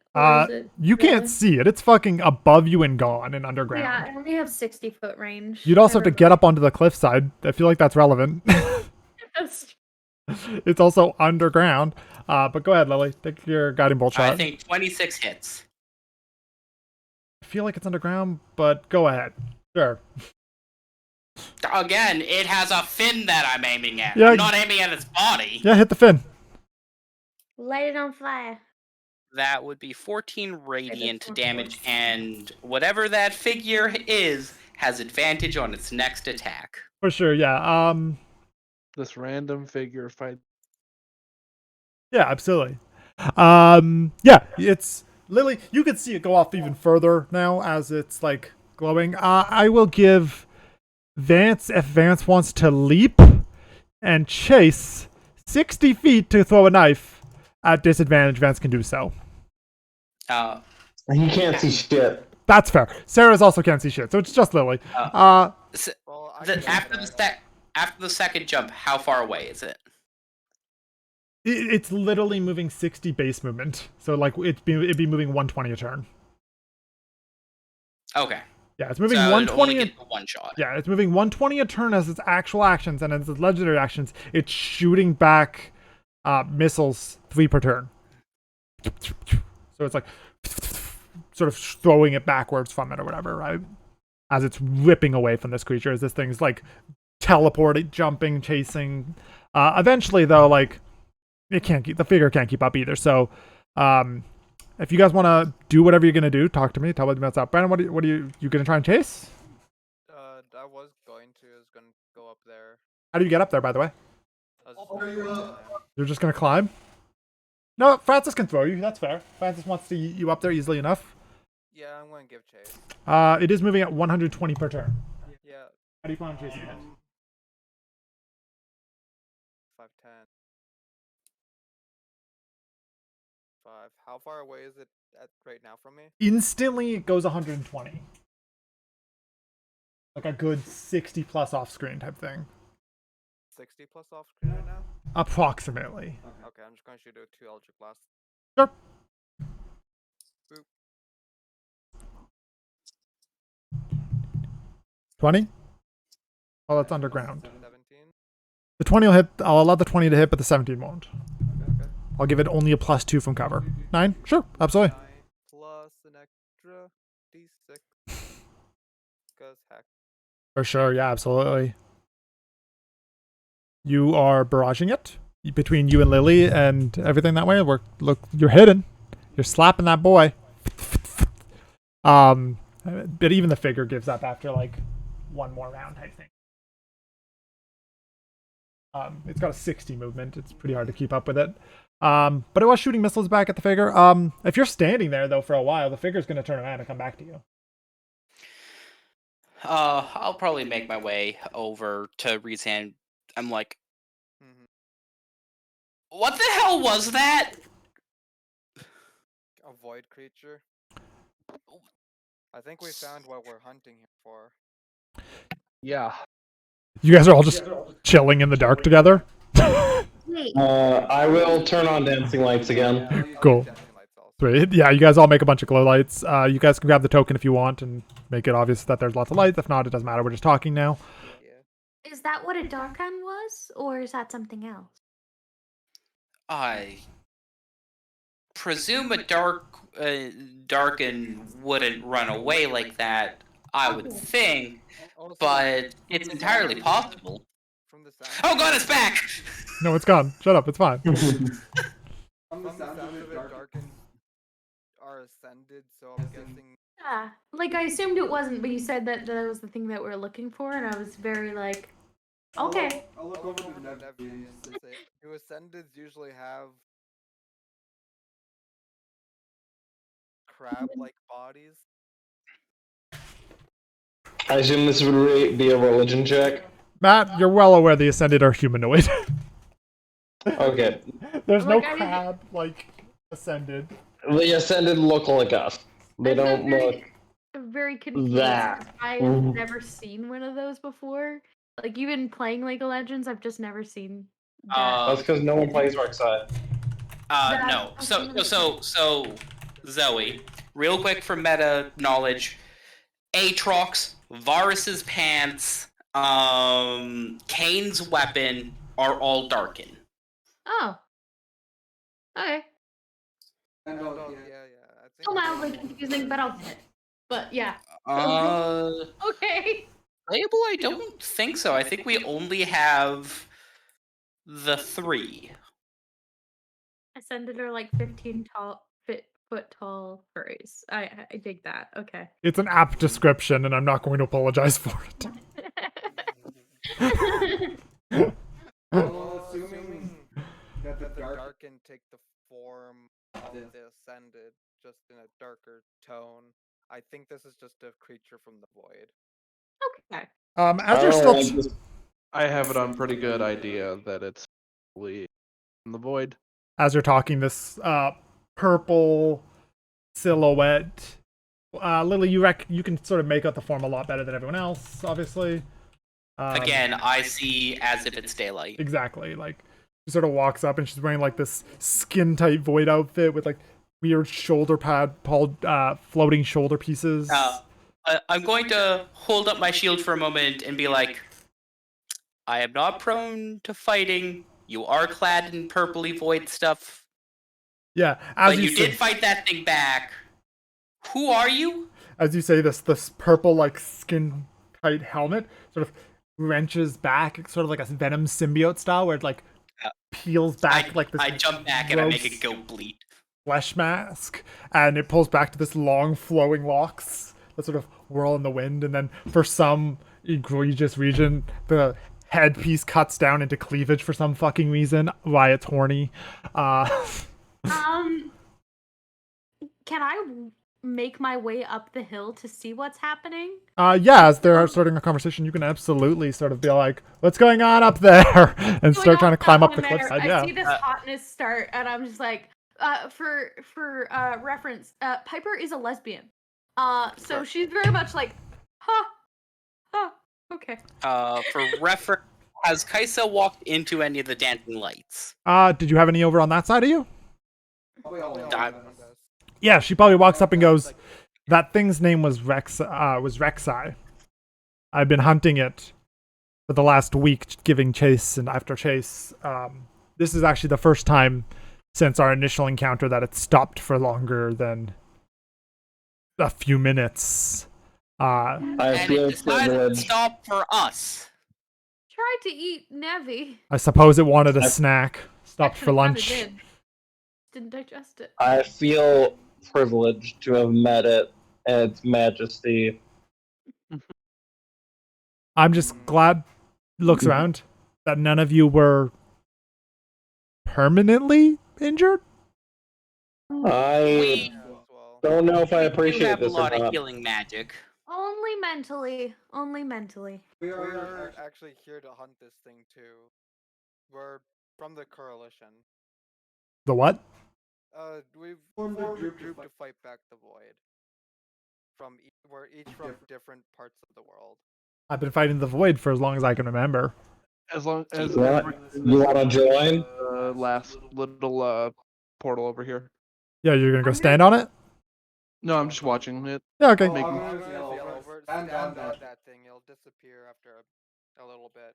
You can't see it. It's fucking above you and gone and underground. Yeah, I only have 60-foot range. You'd also have to get up onto the cliffside. I feel like that's relevant. It's also underground. But go ahead, Lily. Take your guiding bolt shot. I think 26 hits. I feel like it's underground, but go ahead. Sure. Again, it has a fin that I'm aiming at. Yeah, I'm not aiming at its body. Yeah, hit the fin. Light it on fire. That would be 14 radiant damage, and whatever that figure is has advantage on its next attack. For sure, yeah. This random figure fight. Yeah, absolutely. Yeah, it's Lily. You can see it go off even further now as it's like glowing. I will give Vance, if Vance wants to leap and chase 60 feet to throw a knife at disadvantage, Vance can do so. He can't see shit. That's fair. Sarah's also can't see shit, so it's just Lily. After After the second jump, how far away is it? It's literally moving 60 base movement. So like it'd be moving 120 a turn. Okay. Yeah, it's moving So it'd only 120. get the one shot. Yeah, it's moving 120 a turn as its actual actions, and as its legendary actions, it's shooting back missiles 3 per turn. So it's like sort of throwing it backwards from it or whatever, right? As it's ripping away from this creature, as this thing's like teleporting, jumping, chasing. Eventually, though, like the figure can't keep up either. So, if you guys want to do whatever you're gonna do, talk to me. Tell me what's up, Brandon. What are you gonna try and chase? I was going to. I was going to go up there. How do you get up there, by the way? I was just gonna climb. You're just gonna climb? No, Francis can throw you. That's fair. Francis wants to eat you up there easily enough. Yeah, I'm going to give chase. It is moving at 120 per turn. Yeah. How do you plan on chasing it? 5, 10. 5. How far away is it right now from me? Instantly, it goes 120. Like a good 60 plus off screen type thing. 60 plus off screen right now? Approximately. Okay, I'm just going to shoot a 2 Eldritch Blast. Sure. Boop. 20? Oh, that's underground. 17. The 20 will hit. I'll allow the 20 to hit, but the 17 won't. Okay. I'll give it only a +2 from cover. 9? Sure, absolutely. 9 plus an extra d6. Because heck. For sure, yeah, absolutely. You are barraging it between you and Lily and everything that way. Look, you're hidden. You're slapping that boy. But even the figure gives up after like one more round type thing. It's got a 60 movement. It's pretty hard to keep up with it. But it was shooting missiles back at the figure. If you're standing there though for a while, the figure's gonna turn around and come back to you. I'll probably make my way over to Reed's hand. I'm like, what the hell was that? A void creature. I think we found what we're hunting here for. Yeah. You guys are all just chilling in the dark together. Wait. I will turn on dancing lights again. I'll use Cool. dancing lights also. Sweet. Yeah, you guys all make a bunch of glow lights. You guys can grab the token if you want and make it obvious that there's lots of lights. If not, it doesn't matter. We're just talking now. Yeah. Is that what a Darkan was, or is that something else? I presume a Darken wouldn't run away like that, I would think, Also, but from it's the entirely sound- possible. From the sound. Oh god, it's back! No, it's gone. Shut up. It's fine. From the sound of it, Darkens are ascended, so I'm guessing. Yeah, like I assumed it wasn't, but you said that that was the thing that we're looking for, and I was very like, okay. I'll look over to the Nev- Nev- Do ascendeds usually have crab-like bodies? I assume this would be a religion check. Matt, you're well aware the Ascended are humanoid. Okay. There's no Like, I didn't- crab, like, Ascended. The Ascended look like us. They I'm don't very- look. I'm very confused. that. I have never seen one of those before. Like even playing League of Legends, I've just never seen that. That's because no one plays Darkside. No. So, Zoe, real quick for meta knowledge, Aatrox, Varus's pants, Kane's weapon are all Darken. Oh. Okay. And Oh, yeah. yeah. I think Still mildly confusing, but I'll hit. But yeah. Okay. Playable? I don't think so. I think we only have the 3. Ascended are like 15 foot tall furries. I dig that. Okay. It's an apt description, and I'm not going to apologize for it. Well, assuming that the dark Darken take the form of the ascended, just in a darker tone. I think this is just a creature from the void. Okay. As you're still... I have it on pretty good idea that it's in the void. As you're talking, this purple silhouette. Lily, you can sort of make out the form a lot better than everyone else, obviously. Again, I see as if it's daylight. Exactly. Like, she sort of walks up and she's wearing like this skin tight void outfit with like weird shoulder pad, floating shoulder pieces. I'm going to hold up my shield for a moment and be like, I am not prone to fighting. You are clad in purpley void stuff. Yeah, but you did fight that thing back. Who are you? As you say, this purple like skin tight helmet sort of wrenches back, sort of like a Venom symbiote style, where it like peels back like this. I jump back and I make it go bleed. Flesh mask, and it pulls back to this long flowing locks that sort of whirl in the wind, and then for some egregious reason, the headpiece cuts down into cleavage for some fucking reason. Why it's horny. Can I make my way up the hill to see what's happening? Yeah, as they're starting a conversation, you can absolutely sort of be like, what's going on up there? And start trying to climb up the cliffside. Yeah. I see this hotness start, and I'm just like, for reference, Piper is a lesbian. So she's very much like, okay. For reference, has Kaisa walked into any of the dancing lights? Did you have any over on that side of you? Yeah, she probably walks up and goes, that thing's name was Rek'Sai. I've been hunting it for the last week, giving chase and after chase. This is actually the first time since our initial encounter that it stopped for longer than a few minutes. And it decided to stop for us. Tried to eat Nevi. I suppose it wanted a snack. Stopped for lunch. Didn't digest it. I feel privileged to have met it and its majesty. I'm just glad, looks around, that none of you were permanently injured. I don't know if I appreciate this or We have a lot not. of healing magic. Only mentally. Only mentally. We are actually here to hunt this thing too. We're from the coalition. The what? We've formed a group to fight back the void. We're each from different parts of the world. I've been fighting the void for as long as I can remember. As long as you want to join? Last little portal over here. Yeah, you're gonna go stand on it? No, I'm just watching it. Yeah, okay. Stand on that thing. It'll disappear after a little bit.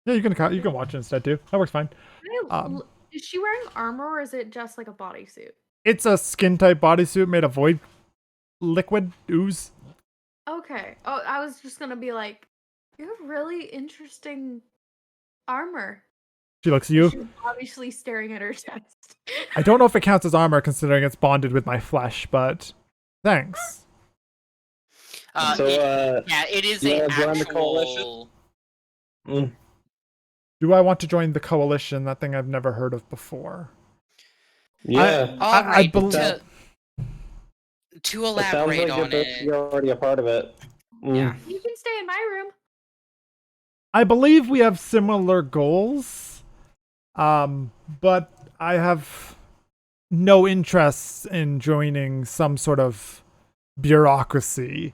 Yeah, you can watch it instead too. That works fine. Is she wearing armor, or is it just like a bodysuit? It's a skin type bodysuit made of void liquid ooze. Okay. Oh, I was just gonna be like, you have really interesting armor. She looks at you. She's obviously staring at her chest. I don't know if it counts as armor considering it's bonded with my flesh, but thanks. It is a actual. Do I want to join the coalition? That thing I've never heard of before. Yeah. I believe. To elaborate on it, you're already a part of it. Yeah. You can stay in my room. I believe we have similar goals, but I have no interest in joining some sort of bureaucracy.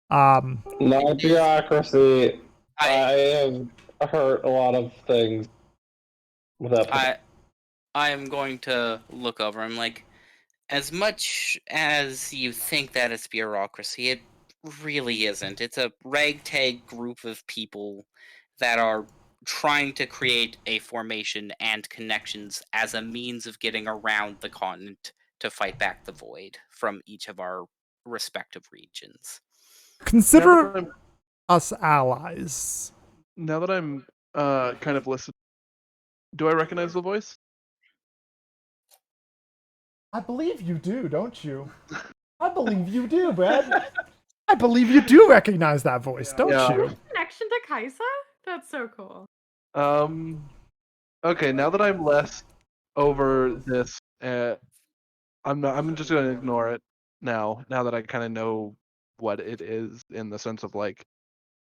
Not bureaucracy. I have heard a lot of things. I am going to look over. I'm like, as much as you think that it's bureaucracy, it really isn't. It's a ragtag group of people that are trying to create a formation and connections as a means of getting around the continent to fight back the void from each of our respective regions. Consider us allies. Now that I'm kind of listening, do I recognize the voice? I believe you do, don't you? I believe you do, Brad. I believe you do recognize that voice, don't you? Connection to Kaisa? That's so cool. Okay, now that I'm less over this, I'm just gonna ignore it now. Now that I kind of know what it is, in the sense of like,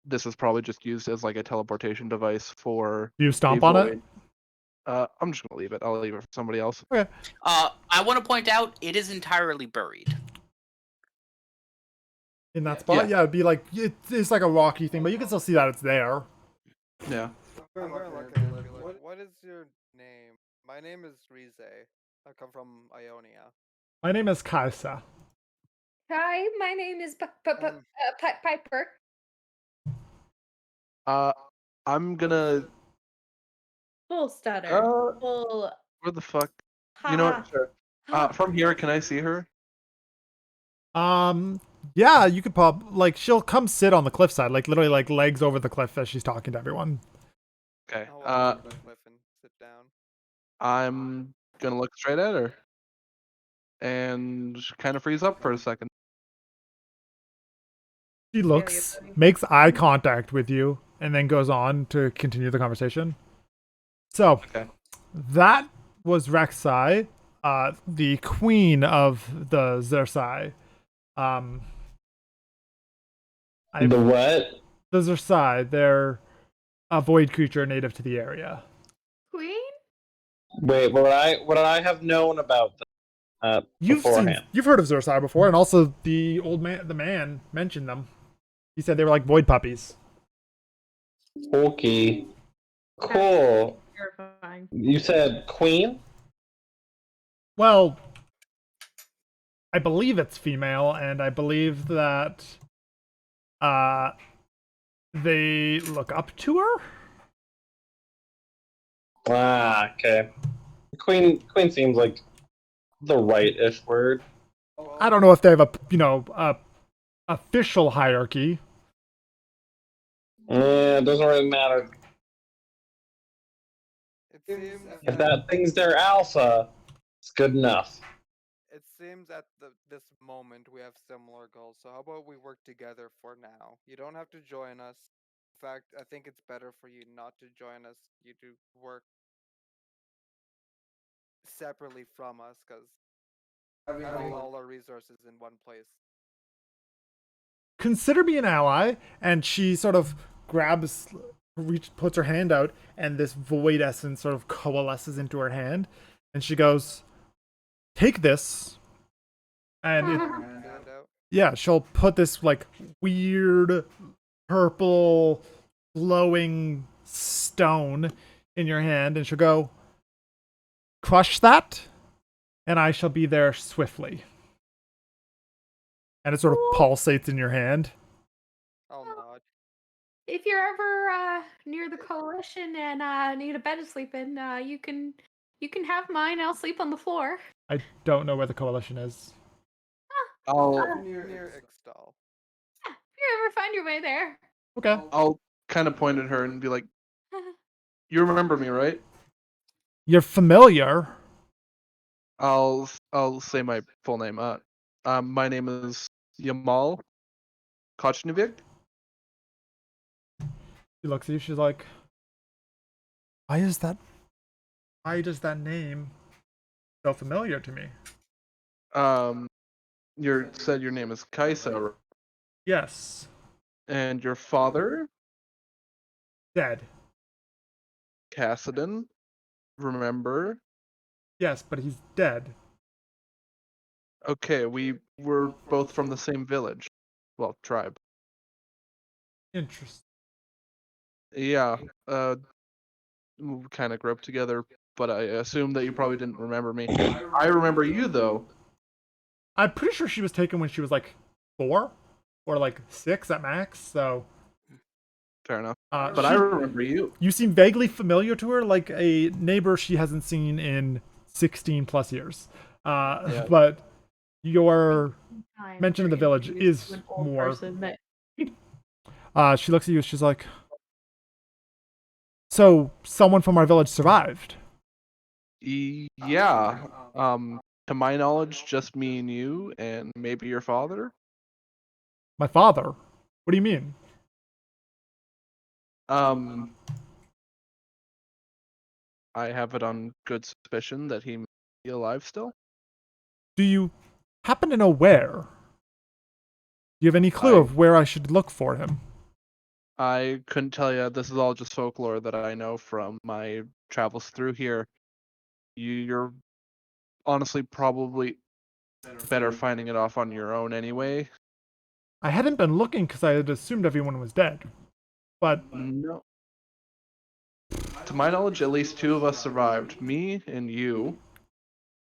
this is probably just used as like a teleportation device for. You stomp on it? I'm just gonna leave it. I'll leave it for somebody else. Okay. I want to point out it is entirely buried. in that spot. Yeah, it'd be like it's like a rocky thing, but you can still see that it's there. Yeah. I'm gonna look at it and be like, what is your name? My name is Rize. I come from Ionia. My name is Kaisa. Hi, my name is Piper. I'm gonna. Full stutter. Full. Where the fuck? Ha You know ha. what? Sure. From here, can I see her? Yeah, you could pop like she'll come sit on the cliffside, like literally like legs over the cliff as she's talking to everyone. Okay. I'll walk to the cliff and sit down. I'm gonna look straight at her and kind of freeze up for a second. She looks, makes eye contact with you, and then goes on to continue the conversation. So, Okay. that was Rek'Sai, the queen of the Zersai. The The what? Zersai, they're a void creature native to the area. Queen? Wait, would I have known about that beforehand? You've heard of Zersai before, and also the man mentioned them. He said they were like void puppies. Okay. Cool. Terrifying. You said queen? Well, I believe it's female, and I believe that they look up to her. Ah, okay. Queen seems like the right-ish word. I don't know if they have a official hierarchy. It doesn't really matter. It seems If that thing's their alpha, it's good enough. It seems at this moment we have similar goals. So how about we work together for now? You don't have to join us. In fact, I think it's better for you not to join us. You to work separately from us, because having all our resources in one place. Consider me an ally, and she sort of puts her hand out, and this void essence sort of coalesces into her hand, and she goes, "Take this," and yeah, she'll put this like weird purple glowing stone in your hand, and she'll go, "Crush that, and I shall be there swiftly." And it sort of pulsates in your hand. I'll nod. If you're ever near the coalition and need a bed to sleep in, you can have mine. I'll sleep on the floor. I don't know where the coalition is. Near Ixtal. If you ever find your way there. Okay. I'll kind of point at her and be like, "You remember me, right?" You're familiar. I'll say my full name. My name is Yamal Kochnevik. She looks at you. She's like, Why does that name so familiar to me?" You said your name is Kaisa, Yes. and your father, Dead. Cassidon. Remember? Yes, but he's dead. Okay, we were both from the same village. Well, tribe. Interesting. Yeah, we kind of grew up together, but I assume that you probably didn't remember me. I remember you, though. I'm pretty sure she was taken when she was like 4 or like 6 at max, so. Fair enough. But I remember you. You seem vaguely familiar to her, like a neighbor she hasn't seen in 16 plus years. Yeah. But your mention of the village is more. She looks at you. She's like, "So someone from our village survived?" Yeah. To my knowledge, just me and you, and maybe your father. My father? What do you mean? I have it on good suspicion that he may be alive still. Do you happen to know where? Do you have any clue of where I should look for him? I couldn't tell you. This is all just folklore that I know from my travels through here. You're honestly probably better finding it off on your own anyway. I hadn't been looking because I had assumed everyone was dead. But No. To my knowledge, at least 2 of us survived. Me and you.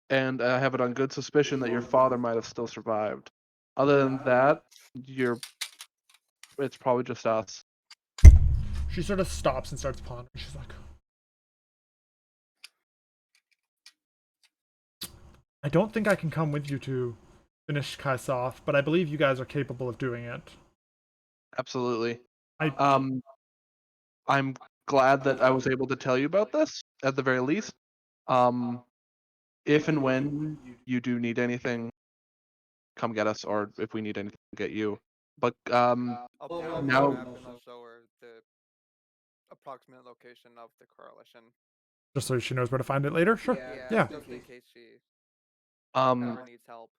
And I have it on good suspicion that your father might have still survived. Other than that, it's probably just us. she sort of stops and starts pondering. She's like, I don't think I can come with you to finish Kaisa off, but I believe you guys are capable of doing it. Absolutely. I I'm glad that I was able to tell you about this, at the very least. If and when you do need anything, come get us, or if we need anything, get you. But I'll pull up the now, map and I'll show her the approximate location of the coalition. just so she knows where to find it later. Sure. Yeah. Just in case she ever needs help.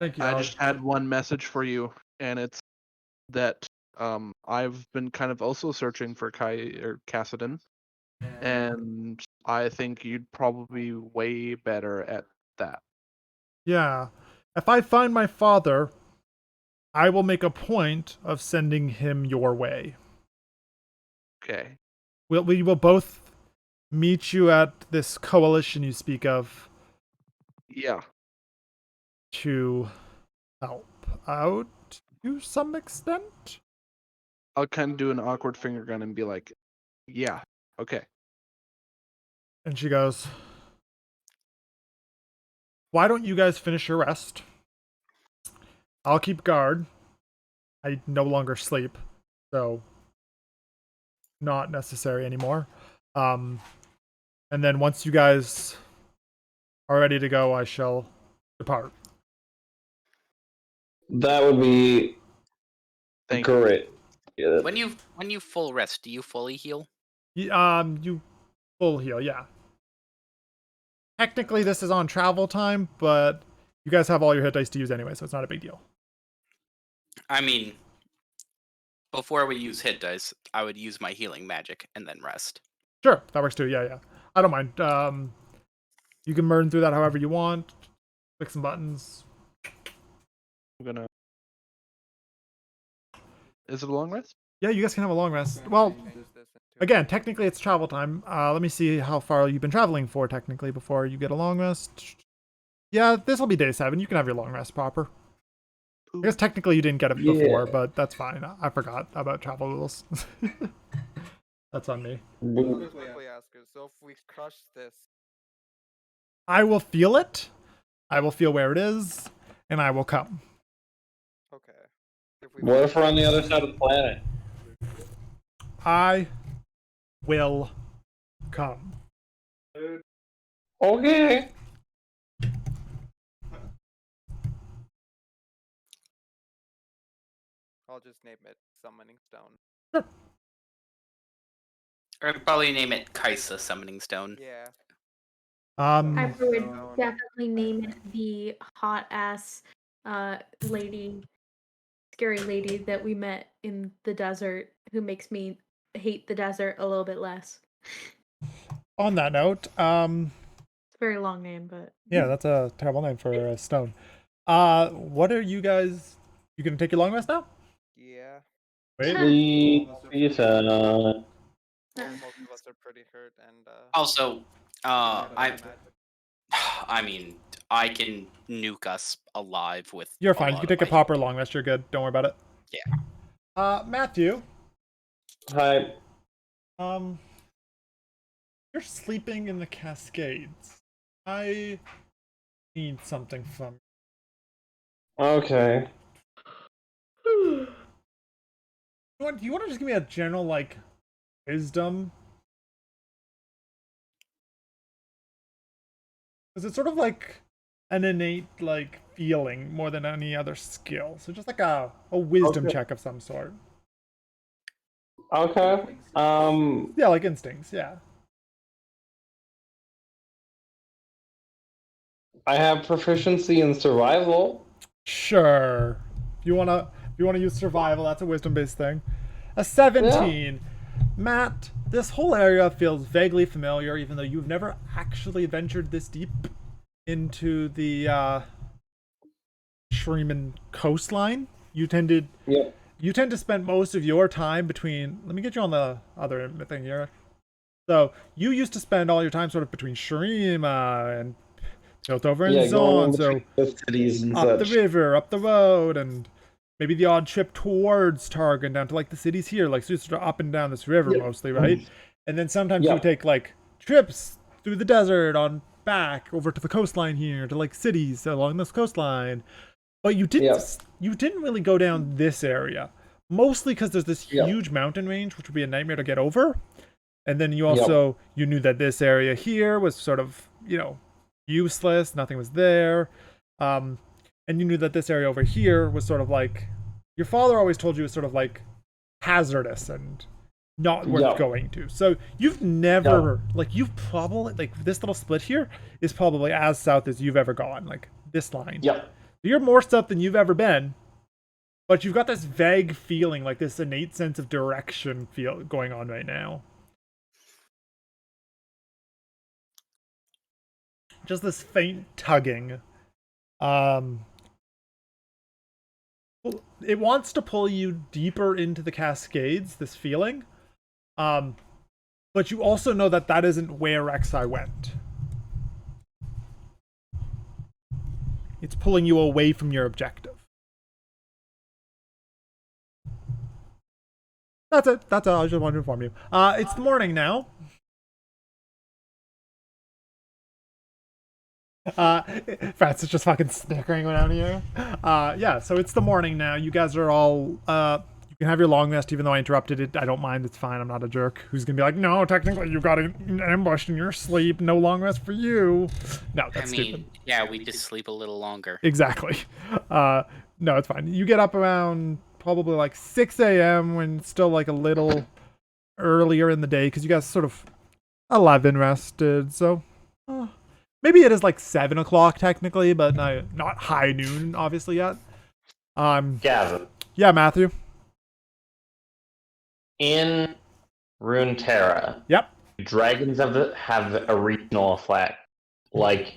Thank you. I just had one message for you, and it's that I've been kind of also searching for Cassidon, and I think you'd probably be way better at that. Yeah. If I find my father, I will make a point of sending him your way. Okay. We will both meet you at this coalition you speak of. Yeah. To help out to some extent. I'll kind of do an awkward finger gun and be like, yeah, okay. And she goes, why don't you guys finish your rest? I'll keep guard. I no longer sleep, so not necessary anymore. And then once you guys are ready to go, I shall depart. That would be great. Yeah. When you full rest, do you fully heal? You full heal, yeah. Technically, this is on travel time, but you guys have all your hit dice to use anyway, so it's not a big deal. I mean, before we use hit dice, I would use my healing magic and then rest. Sure, that works too. Yeah. I don't mind. You can burn through that however you want. Click some buttons. I'm gonna. Is it a long rest? Yeah, you guys can have a long rest. Well, again, technically it's travel time. Let me see how far you've been traveling for technically before you get a long rest. Yeah, this will be day 7. You can have your long rest proper. I guess technically you didn't get it before, but that's fine. I forgot about travel rules. That's on me. Quickly ask her, so if we crush this, I will feel it. I will feel where it is, and I will come. okay. What if we're on the other side of the planet? I will come. Okay. I'll just name it Summoning Stone. Sure. Or I'd probably name it Kaisa Summoning Stone. Yeah. I would definitely name it the hot ass lady, scary lady that we met in the desert who makes me hate the desert a little bit less. On that note, It's a very long name, but yeah, that's a terrible name for a stone. What are you guys? You gonna take your long rest now? Yeah. Wait. Peace. Most of us are pretty hurt, and Also, I mean, I can nuke us alive with. You're fine. You can take a proper long rest. You're good. Don't worry about it. Yeah. Matthew. Hi. You're sleeping in the Cascades. I need something from you. Okay. Do you want to just give me a general, like, wisdom? Because it's sort of like an innate, like, feeling more than any other skill. So just like a wisdom check of some sort. Okay. Yeah, like instincts, yeah. I have proficiency in survival. Sure. If you wanna use survival, that's a wisdom-based thing. A 17. Yeah. Matt, this whole area feels vaguely familiar, even though you've never actually ventured this deep into the Shreeman coastline. you tended Yep. you tend to spend most of your time between. Let me get you on the other thing here. So you used to spend all your time sort of between Shurima and Piltover and Yeah, going in Zon. So between the cities and up the such. river, up the road, and maybe the odd trip towards Targon down to like the cities here, like so you're sort of up and down this river Yep. mostly, right? And then sometimes you Yep. would take like trips through the desert on back over to the coastline here to like cities along this coastline. But you didn't really go down this area, mostly because there's this Yep. huge mountain range, which would be a nightmare to get over. And then you also you knew that this area here was sort of useless, nothing was there, and you knew that this area over here was sort of like your father always told you was sort of like hazardous and not worth going to. So you've never like you've probably like this little split here is probably as south as you've ever gone, like this line. Yep. You're more south than you've ever been, but you've got this vague feeling, like this innate sense of direction feel going on right now. Just this faint tugging. It wants to pull you deeper into the Cascades, this feeling. But you also know that that isn't where Rek'Sai went. It's pulling you away from your objective. That's it. That's all. I just wanted to inform you. It's the morning now. Francis just fucking snickering around here. Yeah, so it's the morning now. You guys are all you can have your long rest even though I interrupted it. I don't mind, it's fine. I'm not a jerk who's gonna be like, no, technically you got ambushed in your sleep, no long rest for you. No, that's stupid. Yeah, we just sleep a little longer. Exactly. No, it's fine. You get up around probably like 6 a.m. when it's still like a little earlier in the day because you guys sort of 11 rested, so maybe it is like 7 o'clock technically, but not high noon obviously yet. Gavin. Yeah, Matthew. In Runeterra, yep, dragons have a regional effect. Like,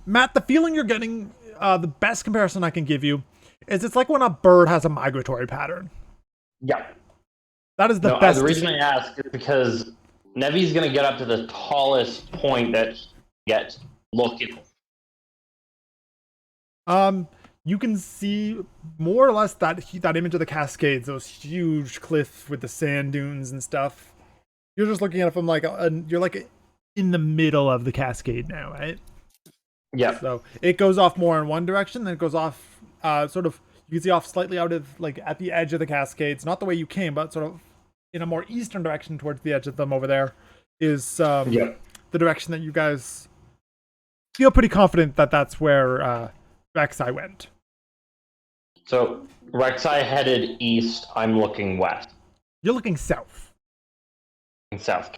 Matt, the feeling you're getting, the best comparison I can give you is it's like when a bird has a migratory pattern. Yeah. That is the best. The reason I ask is because Nevi's going to get up to the tallest point that he gets looking. You can see more or less that image of the Cascades, those huge cliffs with the sand dunes and stuff. You're just looking at it from like you're like in the middle of the Cascade now, right? Yeah. So it goes off more in one direction, then it goes off sort of, you can see off slightly out of like at the edge of the Cascades, not the way you came, but sort of in a more eastern direction towards the edge of them over there is the direction that you guys feel pretty confident that that's where Rek'Sai went. So Rek'Sai headed east. I'm looking west. You're looking south. South.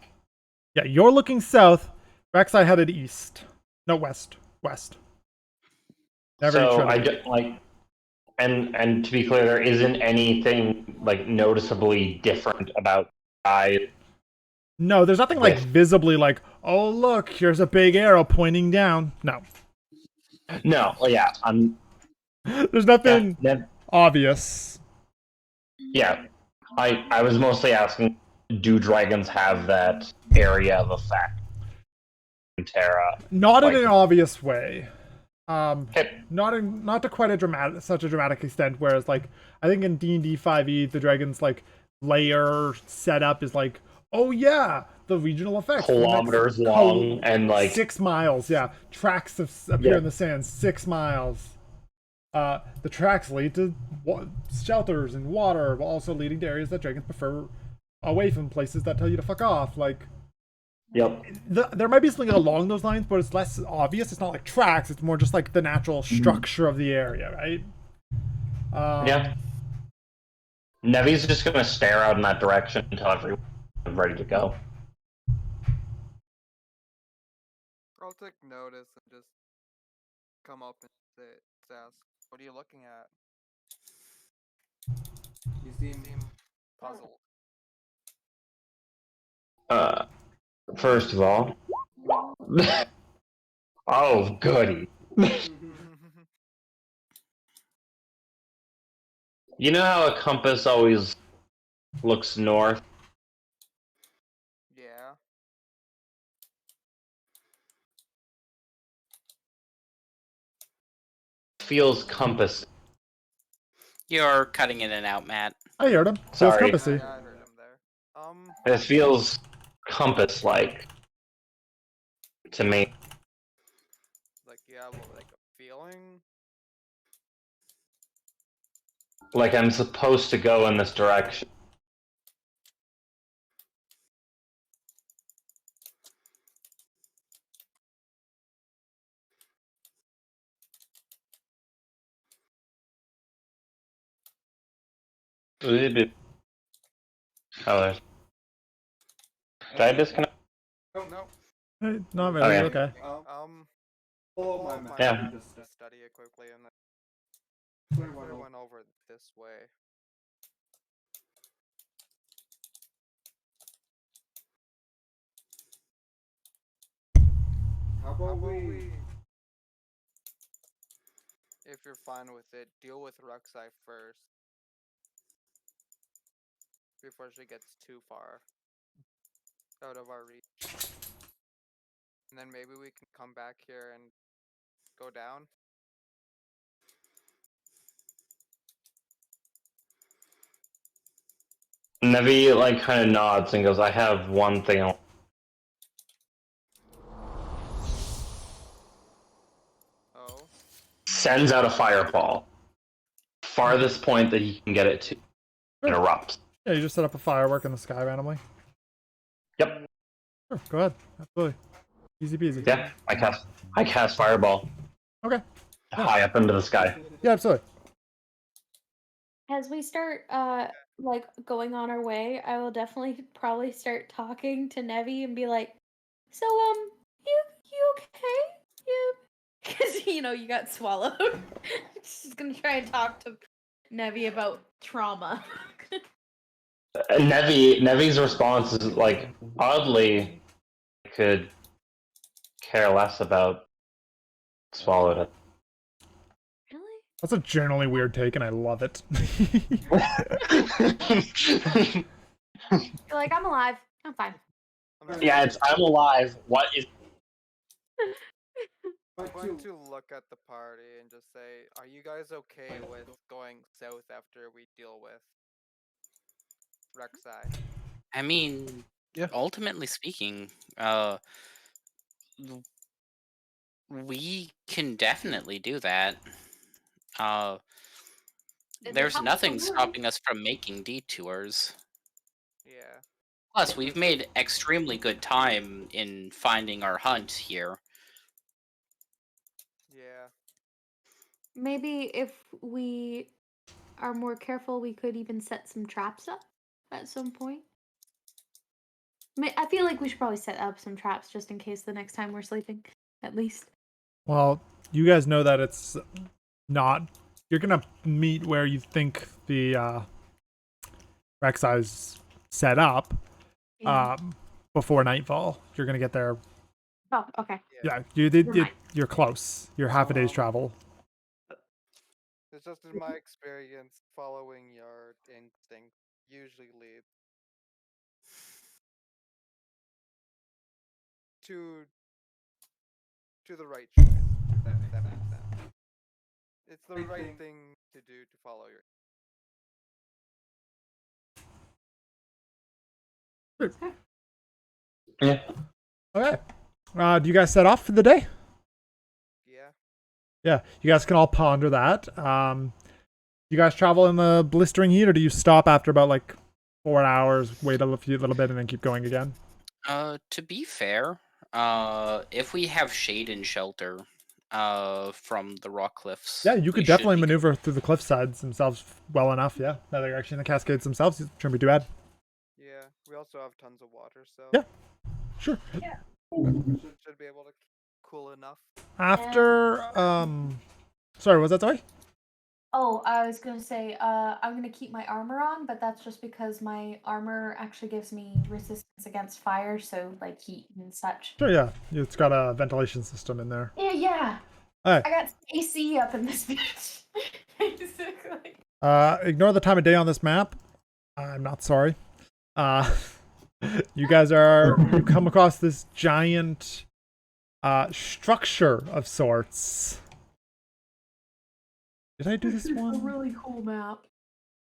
Yeah, you're looking south. Rek'Sai headed east. No, west. West. Never so I just like, and to be clear, there isn't anything like noticeably different about I. No, there's nothing like visibly like, oh look, here's a big arrow pointing down. No. No, yeah, there's nothing obvious. Yeah, I was mostly asking, do dragons have that area of effect? Terra. Not in an obvious way. Not to quite such a dramatic extent. Whereas, like, I think in D&D 5e, the dragon's like layer setup is like, oh yeah, the regional effects, kilometers long and like 6 miles. Yeah, tracks appear in the sand 6 miles. The tracks lead to shelters and water, while also leading to areas that dragons prefer away from places that tell you to fuck off. Like, there might be something along those lines, but it's less obvious. It's not like tracks. It's more just like the natural structure of the area, right? Nevi's just gonna stare out in that direction until everyone's ready to go. I'll take notice and just come up and ask, what are you looking at? You seem puzzled. First of all, oh goody. You know how a compass always looks north? Yeah. Feels compass. You're cutting in and out, Matt. I heard him. Feels Sorry. compassy. Yeah, I heard him there. It feels compass-like to me. Like you have like a feeling. Like I'm supposed to go in this direction. Oh, there's... Did I disconnect? No. Hey, not really. Okay. Okay. Pull my map. Yeah. Just Study it quickly and then clear one clear over. one over this way. How about we? If you're fine with it, deal with Rek'Sai first. Before she gets too far out of our reach. And then maybe we can come back here and go down. Nevi like kind of nods and goes, "I have one thing." Oh. Sends out a fireball. Farthest point that he can get it to. And erupts. Yeah, you just set up a firework in the sky randomly. Yep. Sure, go ahead. Absolutely. Easy peasy. Yeah, I cast fireball. Okay. High up into the sky. Yeah, absolutely. As we start like going on our way, I will definitely probably start talking to Nevi and be like, "So you okay? You because you got swallowed." She's gonna try and talk to Nevi about trauma. Nevi's response is like, oddly, I could care less about swallowed it. Really? That's a generally weird take, and I love it. You're like, "I'm alive. I'm fine." Yeah, it's I'm alive. What is? I'm going to look at the party and just say, are you guys okay with going south after we deal with Rek'Sai? I mean, Yeah. ultimately speaking, we can definitely do that. There's nothing stopping us from making detours. Yeah. Plus, we've made extremely good time in finding our hunt here. Yeah. Maybe if we are more careful, we could even set some traps up at some point. I feel like we should probably set up some traps just in case the next time we're sleeping, at least. Well, you guys know that it's not. You're gonna meet where you think the Rek'Sai's set up before nightfall. You're gonna get there. Oh, okay. Yeah, you're close. You're half a day's travel. It's just in my experience, following your instinct usually leads to the right choice. If that makes sense. It's the right thing to do to follow your. Yeah. Okay. Do you guys set off for the day? Yeah. Yeah, you guys can all ponder that. You guys travel in the blistering heat, or do you stop after about like 4 hours, wait a little bit, and then keep going again? To be fair, if we have shade and shelter, from the rock cliffs. Yeah, you could definitely maneuver through the cliff sides themselves well enough. Yeah, now they're actually in the Cascades themselves. It shouldn't be too bad. Yeah, we also have tons of water, so yeah, sure. Yeah, should be able to cool enough. After sorry, was that Zoe? Oh, I was gonna say, I'm gonna keep my armor on, but that's just because my armor actually gives me resistance against fire, so like heat and such. Sure, yeah. It's got a ventilation system in there. Yeah. All right. I got AC up in this bitch. Basically. Ignore the time of day on this map. I'm not sorry. You guys you come across this giant structure of sorts. Did I do this one? It's a really cool map.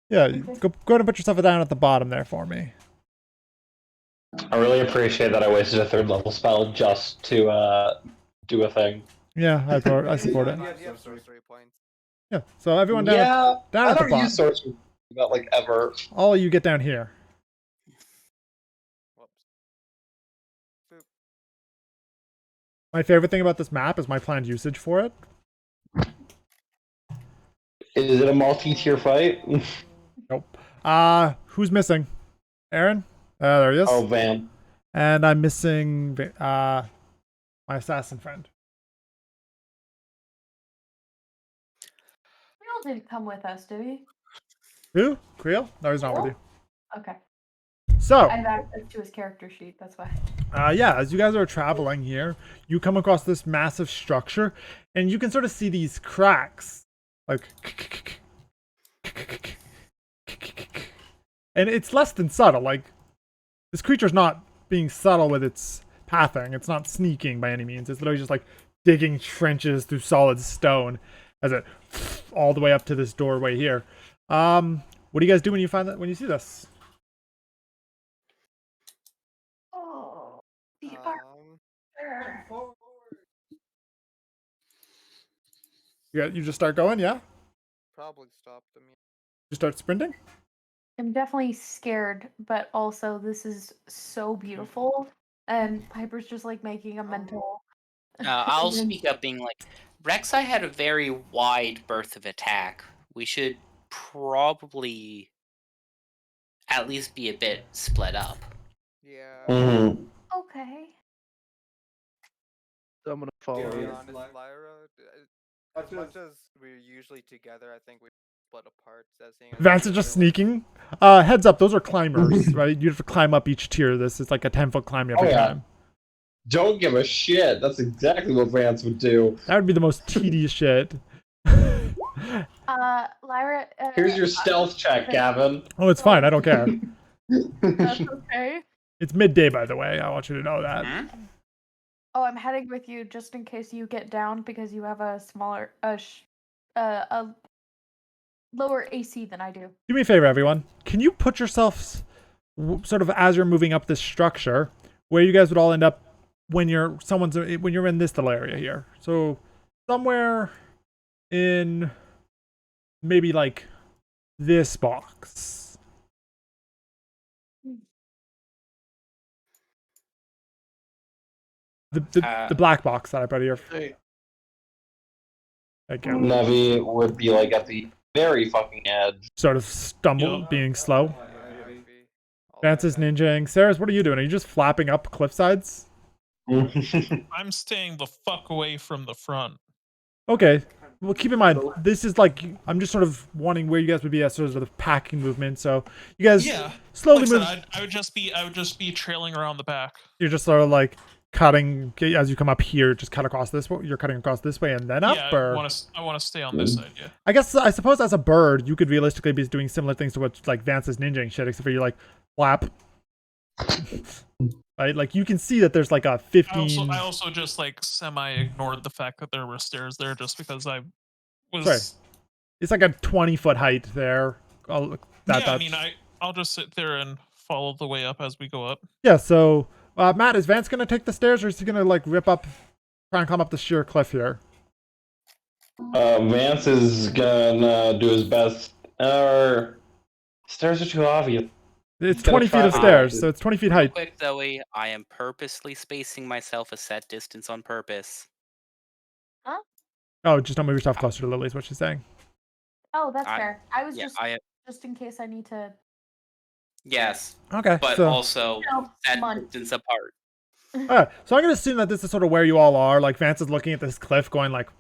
Yeah, Okay. go ahead and put yourself down at the bottom there for me. I really appreciate that I wasted a 3rd level spell just to do a thing. Yeah, I support it. You have sorcery points. Yeah, so everyone down Yeah, down I at the don't bottom. use sorcery about like ever. All of you get down here. Whoops. Boop. My favorite thing about this map is my planned usage for it. Is it a multi-tier fight? Nope. Who's missing? Aaron? There he is. Oh, Van. And I'm missing my assassin friend. Creel didn't come with us, did he? Who? Creel? No, he's not with you. Okay. So, I have access to his character sheet, that's why. yeah, as you guys are traveling here, you come across this massive structure, and you can sort of see these cracks. Like, and it's less than subtle. Like, this creature's not being subtle with its pathing. It's not sneaking by any means. It's literally just like digging trenches through solid stone as it all the way up to this doorway here. What do you guys do when you see this? Oh, the You just start going, yeah? Probably stop them. You start sprinting? I'm definitely scared, but also this is so beautiful, and Piper's just like making a mental. I'll speak up, being like, Rek'Sai had a very wide berth of attack. We should probably at least be a bit split up. Yeah. Mm-hmm. Okay. So I'm gonna follow To be you. honest, Lyra, as much as we're usually together, I think we split apart. Vance is just sneaking. Heads up, those are climbers, right? You have to climb up each tier. This is like a 10-foot climb every time. Don't give a shit. That's exactly what Vance would do. That would be the most tedious shit. Lyra. Here's your stealth check, Gavin. Oh, it's fine. I don't care. That's okay. It's midday, by the way. I want you to know that. Hmm? Oh, I'm heading with you just in case you get down because you have a smaller, a lower AC than I do. Do me a favor, everyone. Can you put yourselves sort of as you're moving up this structure, where you guys would all end up when you're in this little area here? So somewhere in maybe like this box. The black box that I put here. Hey. Thank you. Navi would be like at the very fucking edge. Sort of being slow. Vance is ninjaing. Sarah's, what are you doing? Are you just flapping up cliff sides? I'm staying the fuck away from the front. Okay. Well, keep in mind, this is like, I'm just sort of wanting where you guys would be at sort of the packing movement. So you guys slowly like move. I said, I would just be trailing around the back. You're just sort of like cutting as you come up here. Just cut across this way. You're cutting across this way and then up. Yeah, or I want to stay on this side. Yeah. I suppose as a bird, you could realistically be doing similar things to what like Vance is ninjaing shit, except for you're like flap. Right, like you can see that there's like a 15. I also just like semi ignored the fact that there were stairs there, just because I was. Sorry. It's like a 20-foot height there. I mean, I'll just sit there and follow the way up as we go up. Yeah. So, Matt, is Vance gonna take the stairs, or is he gonna like rip up, try and climb up the sheer cliff here? Vance is gonna do his best. Stairs are too obvious. It's 20 feet of stairs, so it's 20 feet height. Quick, Zoe, I am purposely spacing myself a set distance on purpose. Huh? Oh, just don't move yourself closer to Lily, is what she's saying. Oh, that's fair. I was yeah, just in case I need to. Yes. Okay. But so, also set distance apart. Alright, so I'm gonna assume that this is sort of where you all are. Like Vance is looking at this cliff, going like,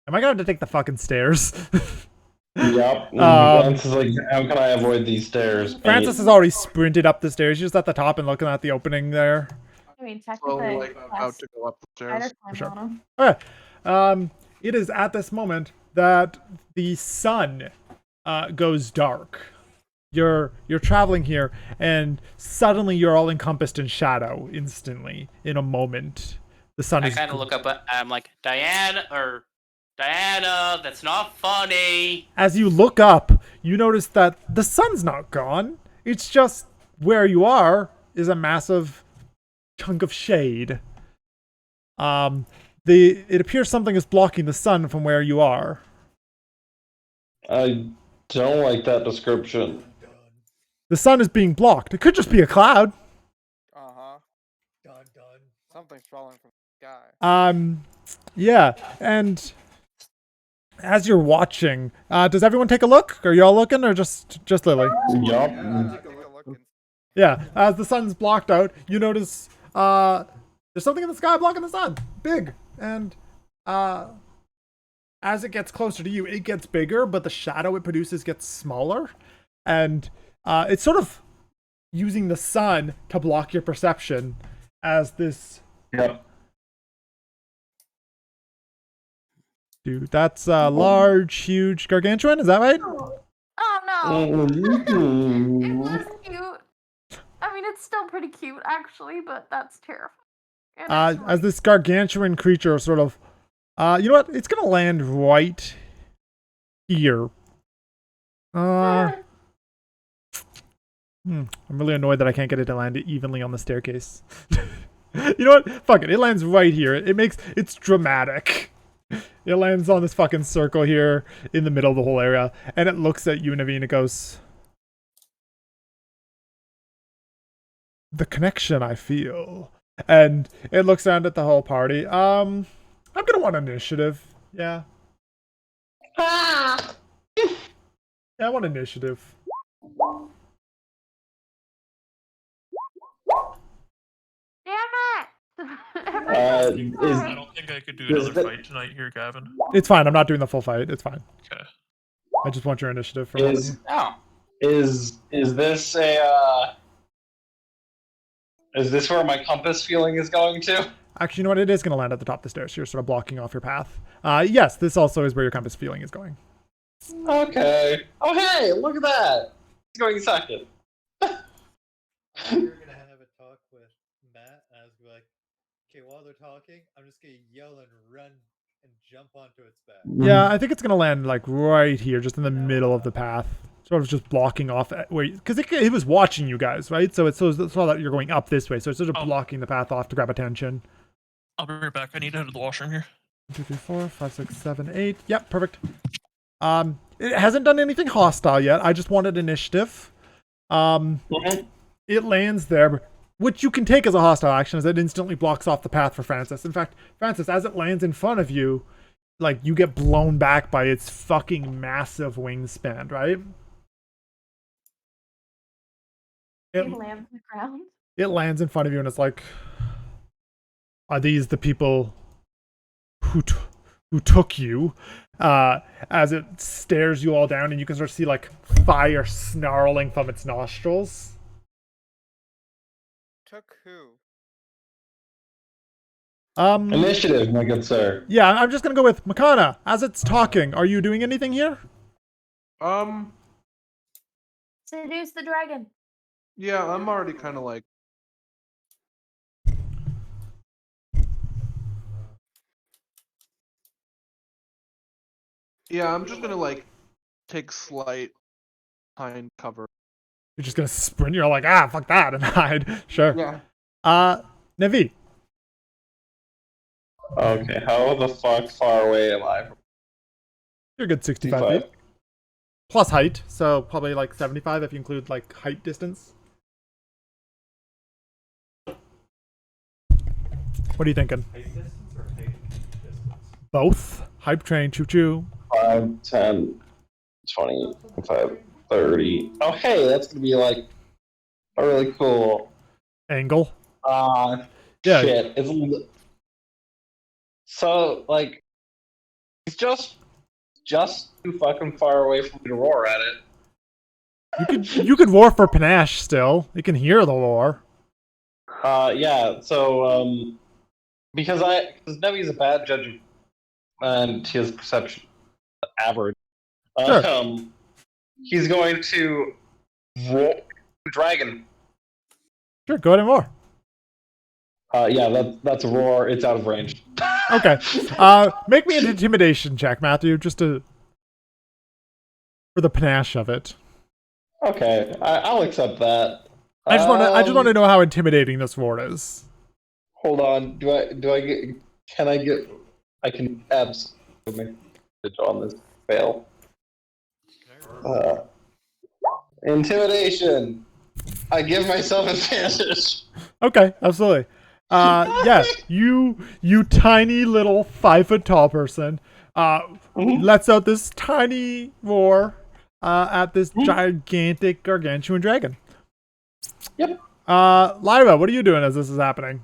"Am I gonna have to take the fucking stairs?" Yep. Vance is like, how can I avoid these stairs? Francis has already sprinted up the stairs. She's just at the top and looking at the opening there. I mean, technically, like about to go up the stairs. For sure. Okay. It is at this moment that the sun goes dark. You're traveling here, and suddenly you're all encompassed in shadow instantly in a moment. The sun I is. kind of look up. I'm like, Diana, that's not funny. As you look up, you notice that the sun's not gone. It's just where you are is a massive chunk of shade. It appears something is blocking the sun from where you are. I don't like that description. The sun is being blocked. It could just be a cloud. Uh-huh. Dun dun. Something's falling from the sky. Yeah, and as you're watching, does everyone take a look? Are y'all looking, or just Lily? Yup. Yeah, take a look and Yeah, as the sun's blocked out, you notice there's something in the sky blocking the sun. Big. And as it gets closer to you, it gets bigger, but the shadow it produces gets smaller. And it's sort of using the sun to block your perception as this. Yep. Dude, that's a large, huge gargantuan, is that right? Oh no. It was cute. I mean, it's still pretty cute, actually, but that's terrifying. And As this gargantuan creature sort of, you know what? It's gonna land right here. I'm really annoyed that I can't get it to land evenly on the staircase. You know what? Fuck it. It lands right here. It's dramatic. It lands on this fucking circle here in the middle of the whole area, and it looks at you, Naveen. It goes, "The connection I feel," and it looks around at the whole party. I'm gonna want initiative. Yeah. Yeah, I want initiative. damn it! I don't think I could do another fight tonight here, Gavin. It's fine. I'm not doing the full fight. It's fine. Okay. I just want your initiative for one here. Is this is this where my compass feeling is going to? Actually, you know what? It is going to land at the top of the stairs. You're sort of blocking off your path. Yes, this also is where your compass feeling is going. Okay. Oh hey, look at that. It's going second. You're gonna have a talk with Matt, and I was gonna be like, okay, while they're talking, I'm just gonna yell and run and jump onto its back. Yeah, I think it's going to land like right here, just in the middle of the path. Sort of just blocking off because it was watching you guys, right? So it's so that you're going up this way. So it's sort of blocking the path off to grab attention. I'll be right back. I need to head to the washroom here. 1, 2, 3, 4, 5, 6, 7, 8. Yep, perfect. It hasn't done anything hostile yet. I just wanted initiative. It lands there, which you can take as a hostile action, as it instantly blocks off the path for Francis. In fact, Francis, as it lands in front of you, like, you get blown back by its fucking massive wingspan, right? It lands on the ground. It lands in front of you, and it's like, are these the people who took you? As it stares you all down, and you can sort of see like fire snarling from its nostrils. took who? Initiative, my good sir. Yeah, I'm just gonna go with Makana. As it's talking, are you doing anything here? Seduce the dragon. Yeah, I'm already kind of like. Yeah, I'm just gonna like take slight hind cover. You're just gonna sprint. You're like, fuck that, and hide. Sure. Yeah. Nevi. Okay, how the fuck far away am I? You're a good 65 feet. Plus height, so probably like 75 if you include like height distance. What are you thinking? Height distance or height distance? Both. Hype train, choo choo. 5, 10, 20, 25, 30. Oh, hey, that's gonna be like a really cool Angle. Yeah. shit. It's so like it's just too fucking far away from me to roar at it. You could roar for panache still. You can hear the roar. Yeah. So because Nevi's a bad judge of, and his perception average. Sure. he's going to roll dragon. Sure, go ahead and roar. Yeah, that's a roar. It's out of range. Okay. Make me an intimidation check, Matthew, just to for the panache of it. Okay, I'll accept that. I just want to know how intimidating this roar is. Hold on. Do I get? Can I get? I can absolutely on this fail. Intimidation. I give myself advantage. Okay, absolutely. Yeah, you tiny little 5 foot tall person lets out this tiny roar at this gigantic gargantuan dragon. Yep. Lyra, what are you doing as this is happening?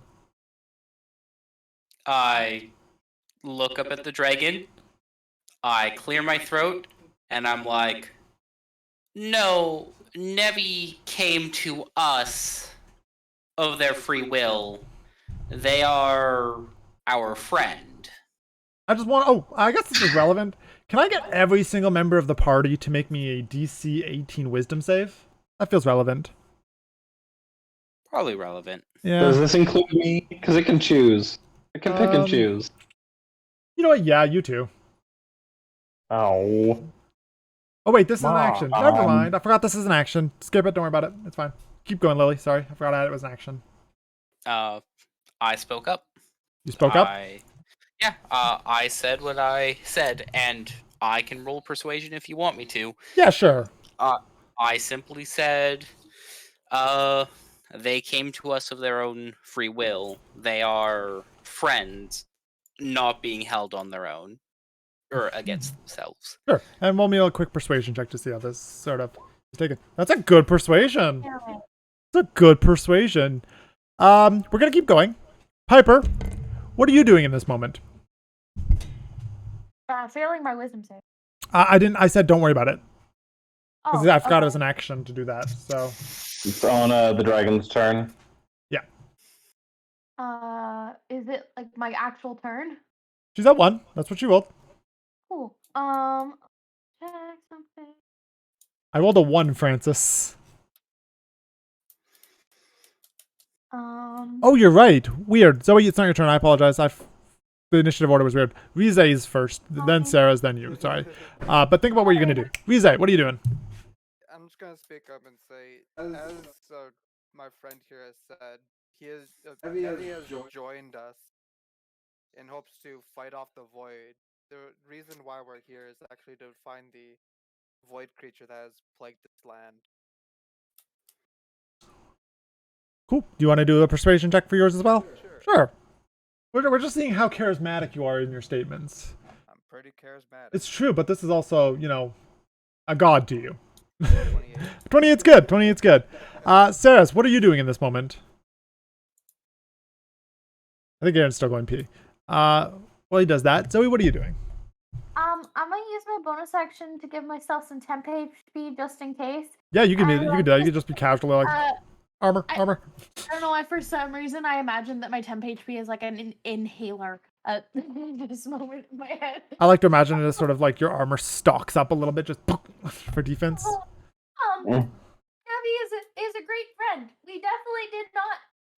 I look up at the dragon. I clear my throat, and I'm like, "No, Nevi came to us of their free will. They are our friend." I just want. Oh, I guess this is relevant. Can I get every single member of the party to make me a DC 18 Wisdom save? That feels relevant. Probably relevant. Yeah. Does this include me? Because it can choose. It can pick and choose. You know what? Yeah, you too. Oh. Oh wait, this is an action. Never mind. I forgot this is an action. Skip it. Don't worry about it. It's fine. Keep going, Lily. Sorry, I forgot it was an action. I spoke up. You spoke up? Yeah, I said what I said, and I can roll persuasion if you want me to. Yeah, sure. I simply said, they came to us of their own free will. They are friends, not being held on their own or against themselves. Sure. And roll me a quick persuasion check to see how this sort of is taken. That's a good persuasion. That's a good persuasion. We're gonna keep going. Piper, what are you doing in this moment? Failing my wisdom save. I didn't. I said don't worry about it. Oh, I forgot it was an action to do that. So It's on the dragon's turn. yeah. Is it like my actual turn? She's at 1. That's what she rolled. Cool. Check something. I rolled a 1, Francis. Oh, you're right. Weird. Zoe, it's not your turn. I apologize. The initiative order was weird. Rize is first, then Sarah's, then you. Sorry. But think about what you're gonna do. Rize, what are you doing? I'm just gonna speak up and say, as my friend here has said, he has joined us in hopes to fight off the void. The reason why we're here is actually to find the void creature that has plagued this land. Cool. Do you want to do a persuasion check for yours as well? Sure. We're just seeing how charismatic you are in your statements. I'm pretty charismatic. It's true, but this is also, you know, a god to you. 28's good. 28's good. Saras, what are you doing in this moment? I think Aaron's still going pee. Well, he does that. Zoe, what are you doing? I'm gonna use my bonus action to give myself some temp HP just in case. Yeah, you can do that. You can just be casually like armor. I don't know why for some reason I imagined that my temp HP is like an inhaler at this moment in my head. I like to imagine it as sort of like your armor stalks up a little bit just for defense. Navi is a great friend. We definitely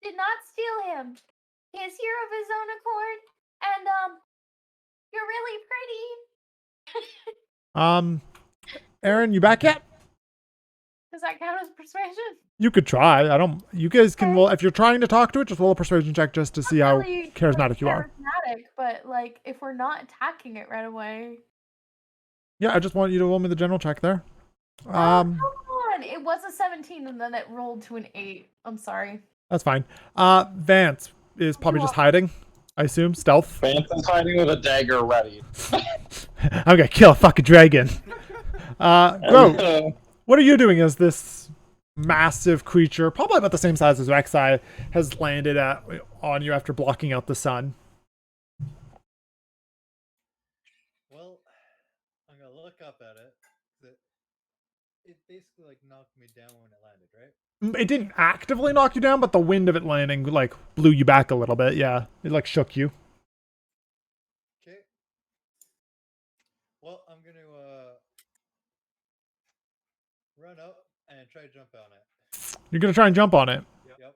did not steal him. He is here of his own accord, and you're really pretty. Aaron, you back yet? Does that count as persuasion? You could try. You guys can roll if you're trying to talk to it. Just roll a persuasion check just to see how Really, charismatic you are. Charismatic, but like if we're not attacking it right away. Yeah, I just want you to roll me the general check there. Come on, it was a 17 and then it rolled to an 8. I'm sorry. That's fine. Vance is probably just hiding. I assume stealth. Vance is hiding with a dagger ready. I'm gonna kill a fucking dragon. Gro, what are you doing as this massive creature, probably about the same size as Rek'Sai, has landed on you after blocking out the sun? Well, I'm gonna look up at it. It basically like knocked me down when it landed, right? It didn't actively knock you down, but the wind of it landing like blew you back a little bit. Yeah, it like shook you. Okay. Well, I'm gonna run up and try to jump on it. You're gonna try and jump on it. Yep.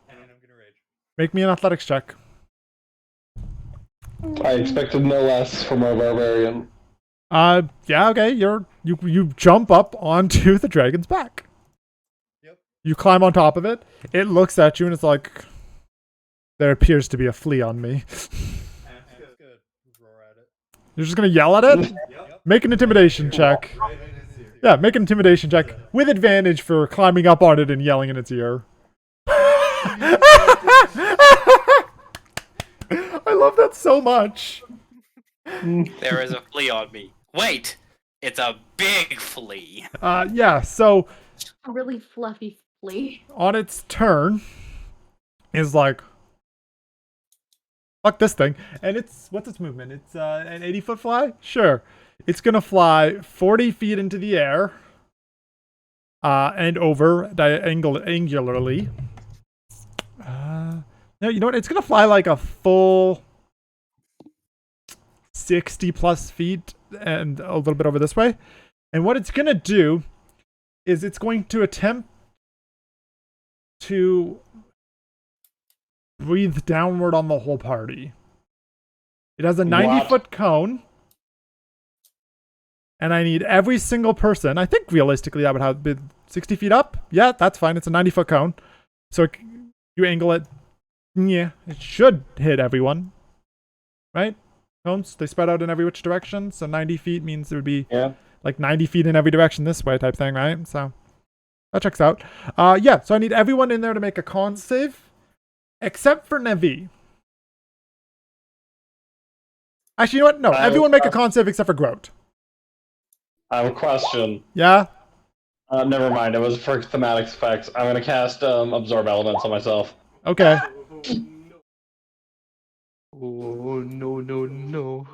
And I'm gonna rage. Make me an athletics check. I expected no less from our barbarian. Yeah, okay. You jump up onto the dragon's back. Yep. You climb on top of it. It looks at you and it's like, there appears to be a flea on me. And it's good. Roar at it. You're just gonna yell at it? Yep. Make an intimidation check. Yeah, make an intimidation check with advantage for climbing up on it and yelling in its ear. I love that so much. There is a flea on me. Wait, it's a big flea. Yeah, so A really fluffy flea. on its turn is like, fuck this thing. And what's its movement? It's an 80-foot fly? Sure. It's gonna fly 40 feet into the air. And over angularly. No, you know what? It's gonna fly like a full 60 plus feet and a little bit over this way. And what it's gonna do is it's going to attempt to breathe downward on the whole party. It has a 90-foot cone. And I need every single person. I think realistically that would have been 60 feet up. Yeah, that's fine. It's a 90-foot cone. So you angle it. Yeah, it should hit everyone. Right? Cones, they spread out in every which direction. So 90 feet means it would be like 90 feet in every direction this way type thing, right? So that checks out. Yeah, so I need everyone in there to make a con save. Except for Nevi. Actually, you know what? No, everyone make a con save except for Groat. I have a question. Yeah? Never mind. It was for thematic effects. I'm gonna cast absorb elements on myself. Okay. Oh no.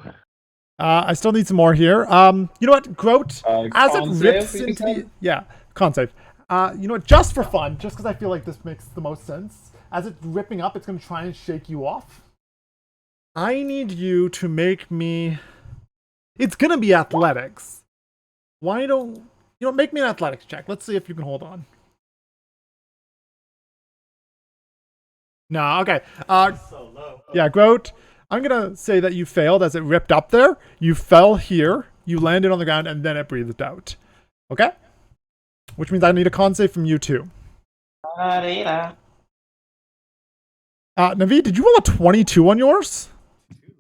I still need some more here. You know what, Groat, as it Con rips save, you into said? the... Yeah, con save. You know what, just for fun, just because I feel like this makes the most sense, as it's ripping up, it's going to try and shake you off. I need you to make me... It's going to be athletics. Why don't... You know, make me an athletics check. Let's see if you can hold on. No, okay. Yeah, Groat, I'm going to say that you failed as it ripped up there. You fell here, you landed on the ground, and then it breathed out. Okay? Which means I need a con save from you too. Naveed, did you roll a 22 on yours?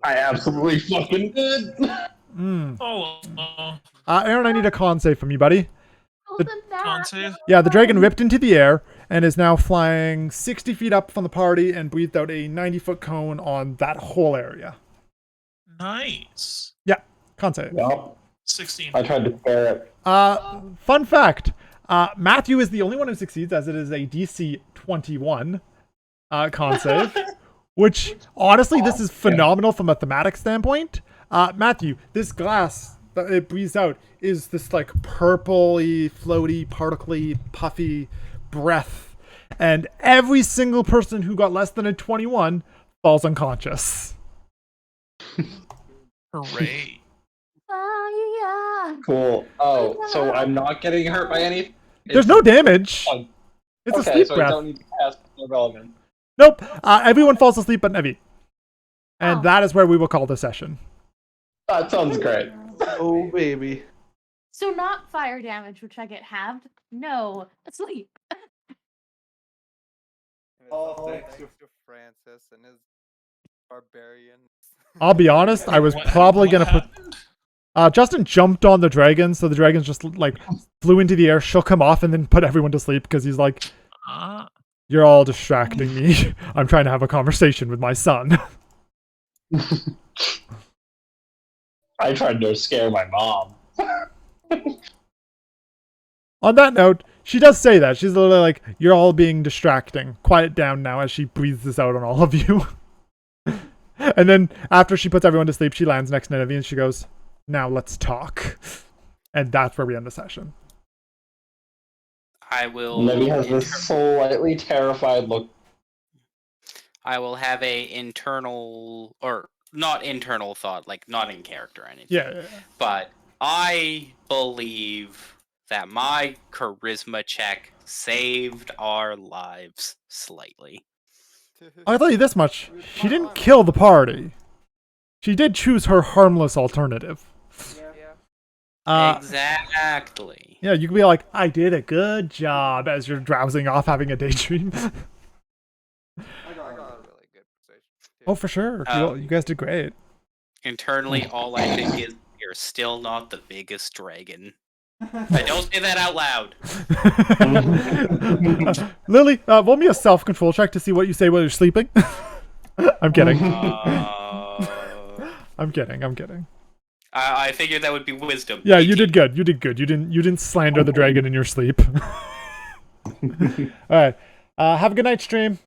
I absolutely fucking did. Oh, Aaron, I need a con save from you, buddy. con save. Yeah, the dragon ripped into the air and is now flying 60 feet up from the party and breathed out a 90-foot cone on that whole area. Nice. Yeah, con save. Well, 16. I tried to spare it. Fun fact, Matthew is the only one who succeeds as it is a DC 21 con save, which honestly, this is phenomenal from a thematic standpoint. Matthew, this glass that it breathes out is this like purpley, floaty, particly, puffy breath, and every single person who got less than a 21 falls unconscious. Hooray. Cool. Oh, so I'm not getting hurt by anything? There's no damage. It's a sleep so breath. I don't need to cast irrelevant. Nope. Everyone falls asleep but Nevi. And that is where we will call the session. That sounds great. Oh baby. So not fire damage, which I get halved. No, asleep. All thanks to Francis and his barbarian. I'll be honest, I was probably going to put... Justin jumped on the dragon, so the dragon just like flew into the air, shook him off, and then put everyone to sleep because he's like, you're all distracting me. I'm trying to have a conversation with my son. I tried to scare my mom. On that note, she does say that. She's literally like, you're all being distracting. Quiet down now as she breathes this out on all of you. And then after she puts everyone to sleep, she lands next to Nevi and she goes, now let's talk. And that's where we end the session. I will. Nevi has this slightly terrified look. I will have a internal, or not internal thought, like not in character or anything. Yeah. But I believe that my charisma check saved our lives slightly. I'll tell you this much. She didn't kill the party. She did choose her harmless alternative. Exactly. Yeah, you can be like, I did a good job as you're drowsing off having a daydream. I got a really good position. Oh, for sure. You guys did great. Internally, all I think is you're still not the biggest dragon. I don't say that out loud. Lily, roll me a self-control check to see what you say while you're sleeping. I'm kidding. I'm kidding. I figured that would be wisdom. Yeah, you did good. You didn't slander the dragon in your sleep. All right. Have a good night, stream.